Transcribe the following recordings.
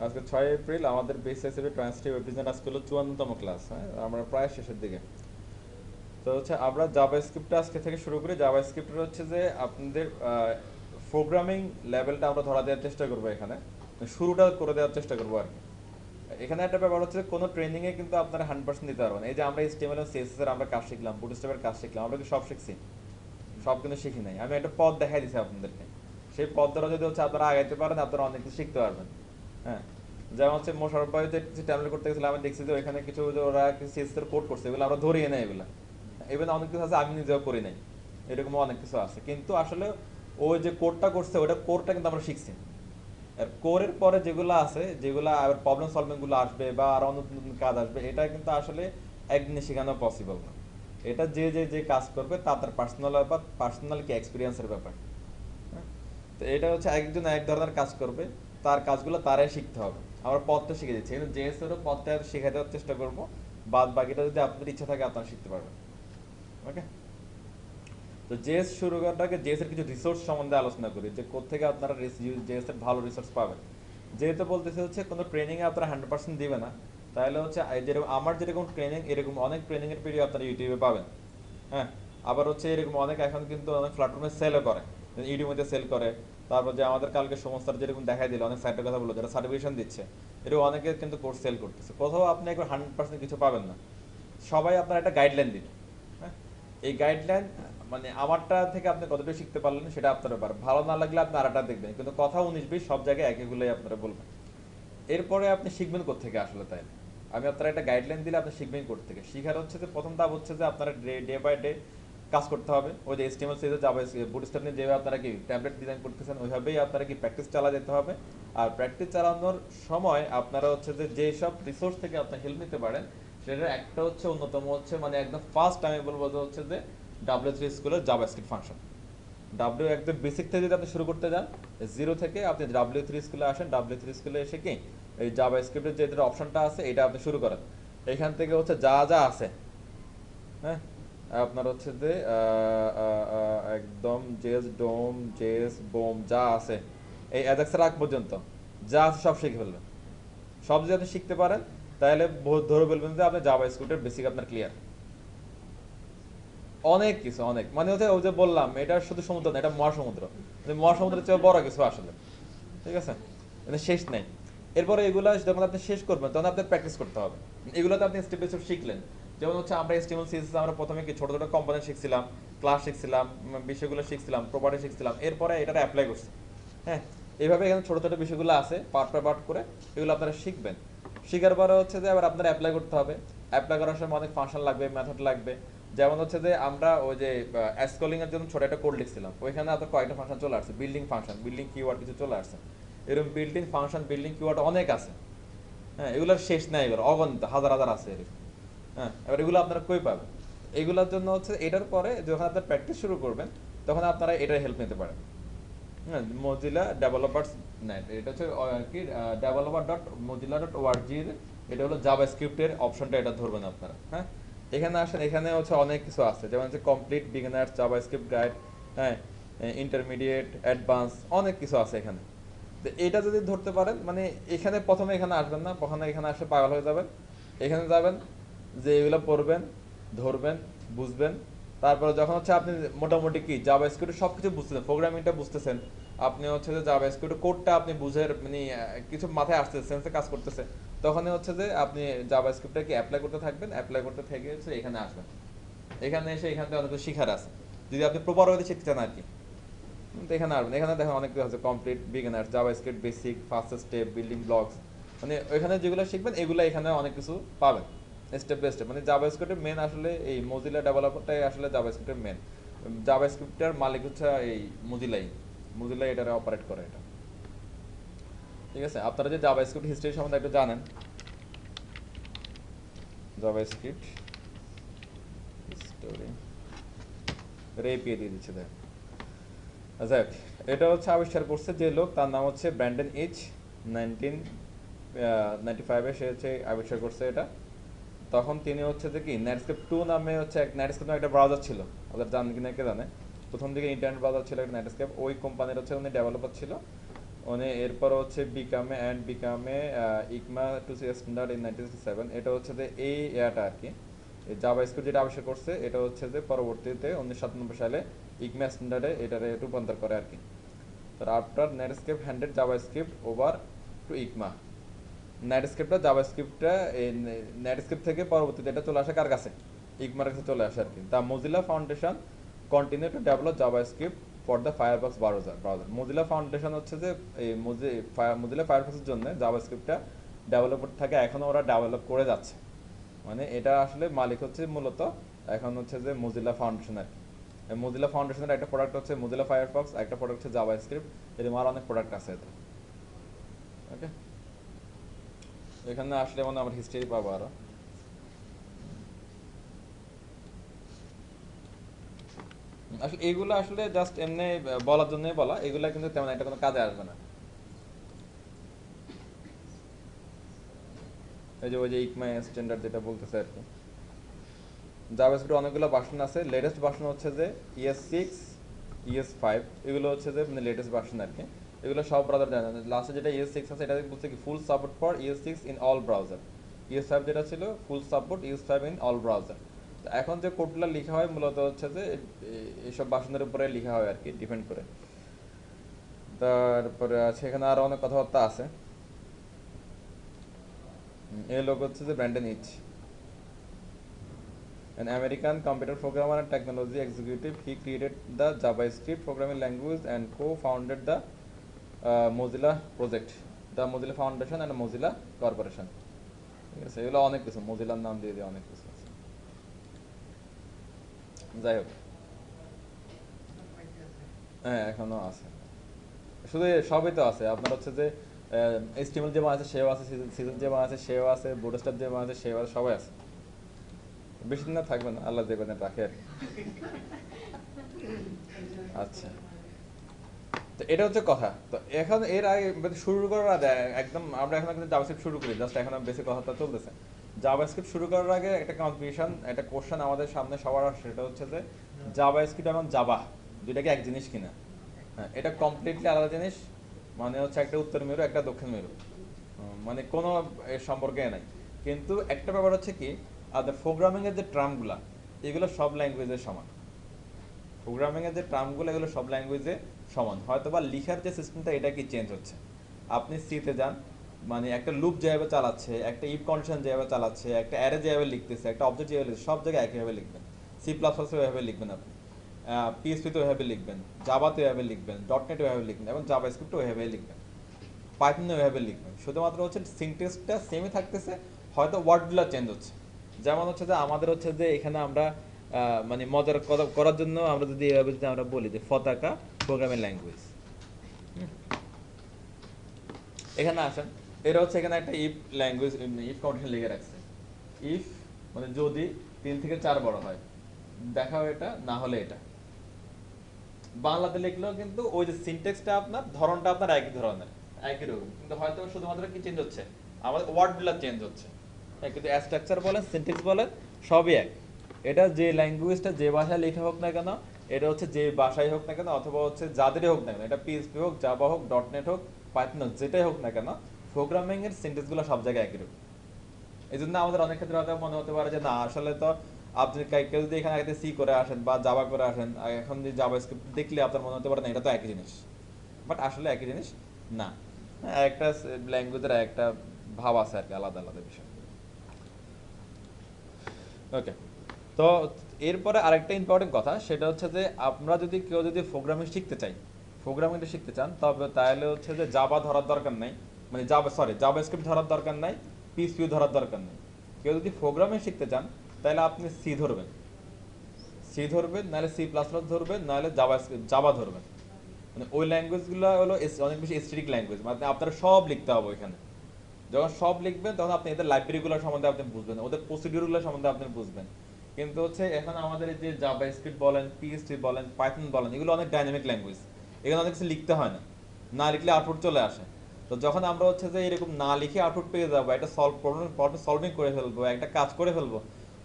আজকে 6 এপ্রিল আমাদের বিএসএসএফ translate web design আজকে হলো 54তম ক্লাস। হ্যাঁ, আমরা প্রায় শেষের দিকে। তো হচ্ছে আমরা জাভাস্ক্রিপ্ট আজকে থেকে শুরু করি। জাভাস্ক্রিপ্টের হচ্ছে যে আপনাদের প্রোগ্রামিং লেভেলটা আমরা ধরা দেওয়ার চেষ্টা করবো এখানে, শুরুটা করে দেওয়ার চেষ্টা করবো আর কি। এখানে একটা ব্যাপার হচ্ছে কোনো ট্রেনিংয়ে কিন্তু আপনারা 100% দিতে পারবেন। এই যে আমরা HTML এবং CSS এর আমরা কাজ শিখলাম, বুটস্ট্র্যাপের কাজ শিখলাম, আমরা কি সব শিখছি? সব কিন্তু শিখি নাই। আমি একটা পথ দেখাই দিছি আপনাদেরকে, সেই পথ দ্বারা যদি হচ্ছে আপনারা আগাইতে পারেন আপনারা অনেক কিছু শিখতে পারবেন। হ্যাঁ, যেমন হচ্ছে মোশারফ ভাই যে কিছু ডাউনলোড করতে গেছিলাম, আমি দেখছি যে ওইখানে কিছু যে ওরা কিছু CSS এর কোড করছে, এগুলো আমরা ধরিয়ে নেই। এগুলো ইভেন অনেক কিছু আছে আমি নিজেও করি নাই, এরকম অনেক কিছু আছে। কিন্তু আসলে ওই যে কোডটা করছে ওটা কোডটা কিন্তু আমরা শিখছি। আর কোরের পরে যেগুলো আছে, যেগুলো আর প্রবলেম সলভিং গুলো আসবে বা আরো নতুন নতুন কাজ আসবে, এটা কিন্তু আসলে একদিনে শেখানো পসিবল না। এটা যে যে যে কাজ করবে তা তার পার্সোনাল ব্যাপার, পার্সোনাল কি এক্সপিরিয়েন্সের ব্যাপার। হ্যাঁ, তো এটা হচ্ছে একজন এক ধরনের কাজ করবে, তার কাজগুলো তারাই শিখতে হবে। আমরা পথটা শিখে দিচ্ছি, কিন্তু জেএস এরও পথটা শেখাতে দেওয়ার চেষ্টা করবো। বাদ বাকিটা যদি আপনাদের ইচ্ছা থাকে আপনারা শিখতে পারবেন। ওকে, তো জেএস শুরু করার আগে জেএস এর কিছু রিসোর্স সম্বন্ধে আলোচনা করি, যে কোত্থেকে আপনারা জেএস এর ভালো রিসোর্স পাবেন। যেহেতু বলতেছে হচ্ছে কোনো ট্রেনিংয়ে আপনারা 100% দিবে না, তাহলে হচ্ছে যেরকম আমার যেরকম ট্রেনিং, এরকম অনেক ট্রেনিংয়ের ভিডিও আপনারা ইউটিউবে পাবেন। হ্যাঁ, আবার হচ্ছে এরকম অনেক এখন কিন্তু অনেক প্ল্যাটফর্মে সেলও করে, ইউটিউবে সেল করে। তারপর যে আমাদের কালকে সংস্থার যেরকম দেখাই দিল, অনেক সাইটের কথা বললো যারা সার্টিফিকেশন দিচ্ছে, এরকম অনেকে কিন্তু কোর্স সেল করতেছে। কোথাও আপনি একবার 100% কিছু পাবেন না, সবাই আপনার একটা গাইডলাইন দিবে। হ্যাঁ, এই গাইডলাইন মানে আমারটা থেকে আপনি কতটুকু শিখতে পারলেন সেটা আপনার ব্যাপার। ভালো না লাগলে আপনি আরেকটা দেখবেন, কিন্তু কথা 19-20 সব জায়গায় একইগুলোই আপনারা বলবেন। এরপরে আপনি শিখবেন কোত্থেকে আসলে, তাই না? আমি আপনারা একটা গাইডলাইন দিলে আপনি শিখবেন কোত্থেকে। শিখার হচ্ছে যে প্রথম ধাপ হচ্ছে যে আপনারা ডে বাই ডে কাজ করতে হবে। ওই যে HTML CSS জাভা বুটস্ট্র্যাপ নিয়ে যেভাবে আপনারা কি ট্যাবলেট ডিজাইন করতেছেন, ওইভাবেই আপনারা কি প্র্যাকটিস চালা যেতে হবে। আর প্র্যাকটিস চালানোর সময় আপনারা হচ্ছে যে যেসব রিসোর্স থেকে আপনি হেল্প নিতে পারেন, সেটার একটা হচ্ছে অন্যতম হচ্ছে মানে একদম ফার্স্ট আমি বলবো যে হচ্ছে যে W3 স্কুলের জাভাস্ক্রিপ্ট ফাংশন। ডাব্লিউ একদম বেসিক থেকে যদি আপনি শুরু করতে যান, জিরো থেকে আপনি W3 স্কুলে আসেন। W3 স্কুলে এসে কি এই জাভা স্ক্রিপ্টের যে এটার অপশনটা আছে এটা আপনি শুরু করেন। এখান থেকে হচ্ছে যা যা আছে, হ্যাঁ, আপনার হচ্ছে যে একদম জেস ডোম জেস বোম যা আছে এই অ্যাজাক্সের আগ পর্যন্ত যা আছে সব শিখে ফেলবেন। সব যদি আপনি শিখতে পারেন তাহলে ধরে বলবেন যে আপনি জাভা স্ক্রিপ্টের বেসিক আপনার ক্লিয়ার। অনেক কিছু, অনেক মানে হচ্ছে ওই যে বললাম এটা শুধু সমুদ্র না, এটা মহাসমুদ্র। মানে মহাসমুদ্রের চেয়ে বড় কিছু আসলে। ঠিক আছে, মানে শেষ নেই। এরপরে এগুলো যখন আপনি শেষ করবেন তখন আপনার প্র্যাকটিস করতে হবে। এগুলোতে আপনি স্টেপ বাই স্টেপ শিখলেন। যেমন হচ্ছে আমরা HTML CSS আমরা প্রথমে কি ছোট ছোট কম্পোনেন্ট শিখছিলাম, ক্লাস শিখছিলাম, বিষয়গুলো শিখছিলাম, প্রপার্টি শিখছিলাম, এরপরে এটা অ্যাপ্লাই করছি। হ্যাঁ, এইভাবে এখানে ছোট ছোট বিষয়গুলো আছে, পার্ট বাই পার্ট করে এগুলো আপনারা শিখবেন। শিখার পরে হচ্ছে যে আবার আপনারা অ্যাপ্লাই করতে হবে। অ্যাপ্লাই করার সময় অনেক ফাংশন লাগবে, মেথড লাগবে। যেমন হচ্ছে যে আমরা ওই যে স্কলিং এর জন্য ছোট একটা কোড লিখছিলাম, ওইখানে আপনার কয়েকটা ফাংশন চলে আসছে, বিল্ডিং ফাংশন, বিল্ডিং কিওয়ার্ড কিছু চলে আসছে। এরকম বিল্ডিং ফাংশন, বিল্ডিং কিওয়ার্ড অনেক আছে। হ্যাঁ, এগুলোর শেষ নাই, এগুলো অগণিত হাজার হাজার আছে এরকম। হ্যাঁ, এবার এগুলো আপনারা কই পাবেন? এগুলোর জন্য হচ্ছে এটার পরে যখন আপনার প্র্যাকটিস শুরু করবেন তখন আপনারা এটার হেল্প নিতে পারেন। হ্যাঁ, মজিলা ডেভেলপার্স নেট, এটা হচ্ছে কি developer.mozilla.org এর, এটা হলো জাভা স্ক্রিপ্টের অপশনটা, এটা ধরবেন আপনারা। হ্যাঁ, এখানে আসেন, এখানে হচ্ছে অনেক কিছু আছে, যেমন হচ্ছে complete beginners Java script guide. হ্যাঁ, ইন্টারমিডিয়েট, অ্যাডভান্স, অনেক কিছু আছে এখানে। তো এটা যদি ধরতে পারেন মানে এখানে প্রথমে এখানে আসবেন না, প্রথমে এখানে আসে পাগল হয়ে যাবেন। এখানে যাবেন, যে এগুলো পড়বেন, ধরবেন, বুঝবেন। তারপরে যখন হচ্ছে আপনি মোটামুটি কি জাভা স্ক্রিপ্ট সব কিছু বুঝতেছেন, প্রোগ্রামিংটা বুঝতেছেন, আপনি হচ্ছে যে জাভা স্ক্রিপ্ট কোডটা আপনি বুঝে মানে কিছু মাথায় আসতেছে, সেন্সে কাজ করতেছে, তখনই হচ্ছে যে আপনি জাভা স্ক্রিপ্টটাকে অ্যাপ্লাই করতে থাকবেন। অ্যাপ্লাই করতে থেকে হচ্ছে এখানে আসবেন। এখানে এসে এখান থেকে অনেক কিছু শিখার আছে, যদি আপনি প্রপার ওয়েতে শিখতে চান আর কি। তো এখানে আসবেন, এখানে দেখেন অনেক কিছু আছে, complete beginners, Java script basic, first step, building blocks. মানে ওইখানে যেগুলো শিখবেন এগুলো এখানে অনেক কিছু পাবেন স্টেপ বাই স্টেপ। মানে জাভা স্ক্রিপ্টের মেন আসলে এই মজিলা ডেভেলপারটাই আসলে জাভা স্ক্রিপ্টের মেন। জাভা স্ক্রিপ্টের মালিক হচ্ছে এই মজিলাই, মজিলাই এটা অপারেট করে এটা। ঠিক আছে, আপনারা যে জাভা স্ক্রিপ্ট হিস্ট্রি সম্বন্ধে একটু জানেন, জাভা স্ক্রিপ্ট হিস্টোরি রেপিয়ে দিয়ে দিচ্ছে দেখ। আচ্ছা, এটা হচ্ছে আবিষ্কার করছে যে লোক, তার নাম হচ্ছে ব্র্যান্ডন এইচ। 1995-এ সে হচ্ছে আবিষ্কার করছে এটা। তখন তিনি হচ্ছে যে কি নেটস্কেপ 2 নামে হচ্ছে নেটস্কেপ নামে একটা ব্রাউজার ছিল, ওদের জানেন কিনা কে জানে। প্রথম দিকে ইন্টারনেট ব্রাউজার ছিল একটা নেটস্কেপ, ওই কোম্পানির হচ্ছে উনি ডেভেলপার ছিল। মানে এরপর হচ্ছে became and became ECMA two C standard in 1967। এটা হচ্ছে যে এই ইয়াটা আর কি, জাভা স্ক্রিপ্ট যেটা আবিষ্কার করছে এটা হচ্ছে যে পরবর্তীতে 1997 সালে ইকমা স্ট্যান্ডার্ডে এটারে রূপান্তর করে আর কি। তো after Netscape handed JavaScript over to ECMA, নেটস্কেপটা জাভা স্ক্রিপ্টটা এই নেটস্কেপ থেকে পরবর্তীতে এটা চলে আসে কার কাছে, ইকমার কাছে চলে আসে আর কি। The Mozilla foundation continue to develop Java script for the Firefox browser. Mozilla foundation হচ্ছে যে এই মোজিলা ফায়ারফক্সের জন্য জাভা স্ক্রিপ্টটা ডেভেলপ থাকে, এখনও ওরা ডেভেলপ করে যাচ্ছে। মানে এটা আসলে মালিক হচ্ছে মূলত এখন হচ্ছে যে মোজিলা ফাউন্ডেশন আর কি। মোজিলা ফাউন্ডেশনের একটা প্রোডাক্ট হচ্ছে মোজিলা ফায়ারফক্স, একটা প্রোডাক্ট হচ্ছে জাভা স্ক্রিপ্ট, এরকম আরও অনেক প্রোডাক্ট আছে এতে। ওকে, এখানে আসলে মানে আমার হিস্ট্রি পাবো আরো। আসলে এইগুলো আসলে জাস্ট এমনি বলার জন্যই বলা, এগুলো কিন্তু তেমন একটা কোনো কাজে আসবে না। এই যে ওই যে ইকমা স্ট্যান্ডার্ড যেটা বলতেছে আর কি, জাভাস্ক্রিপ্ট অনেকগুলো ভার্সন আছে। লেটেস্ট ভার্সন হচ্ছে যে ES6, ES5, এগুলো হচ্ছে যে মানে লেটেস্ট ভার্সন আর কি। এগুলো সব ব্রাউজার জানে না। লাস্টে যেটা ES6 আছে এটা বলছে কি full support for ES6 in all browser. ES5 যেটা ছিল full support ES5 in all browser. তো এখন যে কোডগুলো লেখা হয় মূলত হচ্ছে যে এইসব ভার্সনের উপরে লেখা হয় আর কি, ডিপেন্ড করে। তারপরে আছে এখানে আরো অনেক কথাবার্তা আছে। এই লোক হচ্ছে যে Brandon Eich, an American computer programmer and technology executive. He created the JavaScript programming language and co-founded the Mozilla project, the Mozilla Foundation and Mozilla Corporation. ঠিক আছে, এগুলো অনেক কিছু মজিলার নাম দিয়ে দিয়ে অনেক কিছু আছে। যাই হোক, হ্যাঁ এখনো আছে, শুধু সবই তো আছে আপনার হচ্ছে যে HTML যে আছে সেও আছে, সিজন যে আছে সেও আছে, বুটস্ট্র্যাপ যে আছে সেও আছে, সবাই আছে। বেশি দিন না থাকবে না, আল্লাহ যে কদিন রাখে আর কি। আচ্ছা, তো এটা হচ্ছে কথা। তো এখন এর আগে শুরু করার আগে একদম আমরা এখন কিন্তু জাভাস্ক্রিপ্ট শুরু করি, জাস্ট এখন বেসিক কথাটা চলতেছে। জাভাস্ক্রিপ্ট শুরু করার আগে একটা কনফিউশন, একটা কোশ্চেন আমাদের সামনে সবার আসে, সেটা হচ্ছে যে জাভাস্ক্রিপ্ট এবং জাভা দুইটা কি এক জিনিস কিনা? হ্যাঁ, এটা কমপ্লিটলি আলাদা জিনিস। মানে হচ্ছে একটা উত্তর মেরু একটা দক্ষিণ মেরু, মানে কোনো এর সম্পর্কে নাই। কিন্তু একটা ব্যাপার হচ্ছে কি, প্রোগ্রামিং এর যে টার্মগুলা এগুলো সব ল্যাঙ্গুয়েজের সমান। প্রোগ্রামিং এর যে টার্মগুলো এগুলো সব ল্যাঙ্গুয়েজে সমান, হয়তো বা লিখার যে সিস্টেমটা এটা কি চেঞ্জ হচ্ছে। আপনি সিতে যান, মানে একটা লুপ যেভাবে চালাচ্ছে, একটা ইফ কন্ডিশন যেভাবে চালাচ্ছে, একটা অ্যারে যেভাবে লিখতেছে, একটা অবজেক্ট যেভাবে লিখছে, সব জায়গায় একইভাবে লিখবেন। C++ এভাবে লিখবেন আপনি, PHP-তে ওইভাবে লিখবেন, জাভাতে ওইভাবে লিখবেন, ডট নেট ওইভাবে লিখবেন, এবং জাভাস্ক্রিপ্টও ওইভাবে লিখবেন, পাইথনে ওইভাবে লিখবেন। শুধুমাত্র হচ্ছে সিনট্যাক্সটা সেমই থাকতেছে, হয়তো ওয়ার্ডগুলো চেঞ্জ হচ্ছে। যেমন হচ্ছে যে আমাদের হচ্ছে যে এখানে আমরা মানে মজার করার জন্য আমরা যদি এভাবে যদি আমরা বলি যে পতাকা প্রোগ্রামিং ল্যাঙ্গুয়েজ, এখানে আসেন, এটা হচ্ছে এখানে একটা ইফ ল্যাঙ্গুয়েজ, ইফ কন্ডিশন লিখে রাখছে। ইফ মানে যদি 3 থেকে 4 বড় হয় দেখাও এটা, না হলে এটা। বাংলাতে লিখলেও কিন্তু ওই যে সিনট্যাক্সটা আপনার ধরনটা আপনার একই ধরনের, একই রকম, কিন্তু হয়তো শুধুমাত্র কি চেঞ্জ হচ্ছে, আমাদের ওয়ার্ডগুলো চেঞ্জ হচ্ছে। হ্যাঁ, কিন্তু স্ট্রাকচার বলেন সিনট্যাক্স বলেন সবই এক। এটা যে ল্যাঙ্গুয়েজটা যে ভাষায় লেখা হোক না কেন, এটা হচ্ছে যে ভাষায় হোক না কেন, অথবা হচ্ছে যাদেরই হোক না কেন, এটা PHP হোক, জাভা হোক, ডট নেট হোক, পাইথন হোক, যেটাই হোক না কেন, প্রোগ্রামিং এর সিনট্যাক্সগুলো সব জায়গায় একই রকম। এই জন্য আমাদের অনেক ক্ষেত্রে হয়তো মনে হতে পারে যে না আসলে তো আপনি কেউ যদি এখানে আগে সি করে আসেন বা জাভা করে আসেন, আর এখন যদি জাভা স্ক্রিপ্ট দেখলে আপনার মনে হতে পারে না এটা তো একই জিনিস, বাট আসলে একই জিনিস না। হ্যাঁ, একটা ল্যাঙ্গুয়েজের একটা ভাব আছে আর কি, আলাদা আলাদা বিষয়। ওকে, তো এরপরে আরেকটা ইম্পর্টেন্ট কথা, সেটা হচ্ছে যে আমরা যদি কেউ যদি প্রোগ্রামিং শিখতে চাই, প্রোগ্রামিংটা শিখতে চান, তবে তাহলে হচ্ছে যে জাভা ধরার দরকার নাই, মানে জাভা স্ক্রিপ্ট ধরার দরকার নাই, PHP ধরার দরকার নেই। কেউ যদি প্রোগ্রামিং শিখতে চান তাহলে আপনি সি ধরবেন, নাহলে C++ ধরবেন, নাহলে জাভা ধরবেন। মানে ওই ল্যাঙ্গুয়েজগুলো হলো অনেক বেশি স্ট্রিক্ট ল্যাঙ্গুয়েজ, মানে আপনারা সব লিখতে হবে ওইখানে। যখন সব লিখবেন তখন আপনি এদের লাইব্রেরিগুলো সম্বন্ধে আপনি বুঝবেন, ওদের প্রসিডিউরগুলো সম্বন্ধে আপনি বুঝবেন। কিন্তু হচ্ছে এখন আমাদের এই যে জাভা স্ক্রিপ্ট বলেন, PHP বলেন, পাইথন বলেন, এগুলো অনেক ডাইনামিক ল্যাঙ্গুয়েজ, এখানে অনেক কিছু লিখতে হয় না, না লিখলে আউটপুট চলে আসে। তো যখন আমরা হচ্ছে যে এরকম না লিখে আউটপুট পেয়ে যাবো, একটা প্রবলেম সলভিং করে ফেলবো, একটা কাজ করে ফেলবো,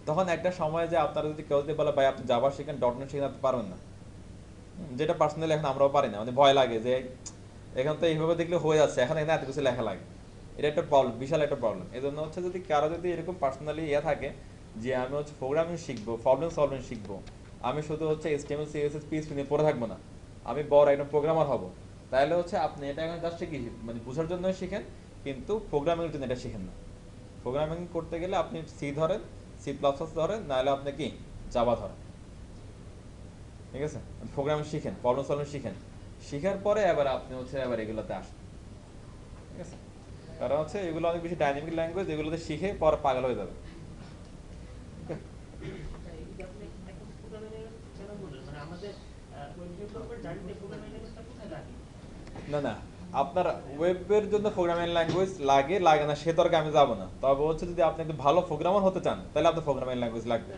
তখন একটা সময় যে আপনারা যদি কেউ যদি বলে ভাই আপনি জাভা শিখেন, ডট নেট শিখেন, আপনি পারবেন না। যেটা পার্সোনালি এখন আমরাও পারি না, মানে ভয় লাগে যে এখন তো এইভাবে দেখলে হয়ে যাচ্ছে, এখন এখানে এত কিছু লেখা লাগে, এটা একটা প্রবলেম, বিশাল একটা প্রবলেম। এই জন্য হচ্ছে যদি কারো যদি এরকম পার্সোনালি থাকে যে আমি হচ্ছে প্রোগ্রামিং শিখবো, প্রবলেম সলভিং শিখবো, আমি শুধু হচ্ছে HTML CSS PHP নিয়ে পড়ে থাকবো না, আমি বড় একজন প্রোগ্রামার হব, তাহলে হচ্ছে আপনি এটা এখন জাস্ট কি মানে বোঝার জন্য শিখেন, কিন্তু প্রোগ্রামিংয়ের জন্য এটা শিখেন না। প্রোগ্রামিং করতে গেলে আপনি সি ধরেন, C++ ধরেন, নাহলে আপনি কি জাভা ধরেন, ঠিক আছে? প্রোগ্রামিং শিখেন, প্রবলেম সলভিং শিখেন, শিখার পরে এবার আপনি হচ্ছে এবার এগুলোতে আসেন, ঠিক আছে? কারণ হচ্ছে এগুলো অনেক বেশি ডাইনামিক ল্যাঙ্গুয়েজ, এগুলোতে শিখে পরে পাগল হয়ে যাবে। না না, আপনার ওয়েবের জন্য প্রোগ্রামিং ল্যাঙ্গুয়েজ লাগে লাগে না সে তর্কে আমি যাব না, তবে হচ্ছে যদি আপনি একটু ভালো প্রোগ্রামার হতে চান তাহলে আপনার প্রোগ্রামিং ল্যাঙ্গুয়েজ লাগবে।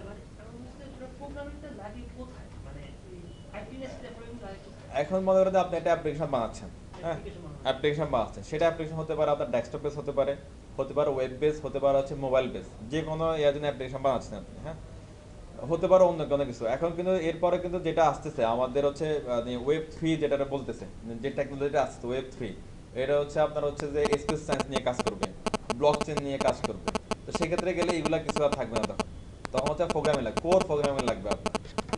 এখন মনে করেন যে আপনি একটা অ্যাপ্লিকেশন বানাচ্ছেন, হ্যাঁ, অ্যাপ্লিকেশন বানাচ্ছেন, সেটা অ্যাপ্লিকেশন হতে পারে আপনার ডেস্কটপ বেস, হতে পারে ওয়েব বেস, হতে পারে হচ্ছে মোবাইল বেস, যে কোনো ইয়ার জন্য অ্যাপ্লিকেশন বানাচ্ছেন আপনি, হ্যাঁ, হতে পারে অন্য কোনো কিছু। এখন কিন্তু এরপরে কিন্তু যেটা আসতেছে আমাদের হচ্ছে ওয়েব 3 যেটা বলতেছে, যে টেকনোলজিটা আসছে ওয়েব 3, এটা হচ্ছে আপনার হচ্ছে যে স্পেস সায়েন্স নিয়ে কাজ করবে, ব্লক চেন নিয়ে কাজ করবে। তো সেক্ষেত্রে গেলে এগুলা কিছু আর থাকবে না, তখন তখন হচ্ছে প্রোগ্রামিং লাগবে, কোর প্রোগ্রামিং লাগবে আপনার।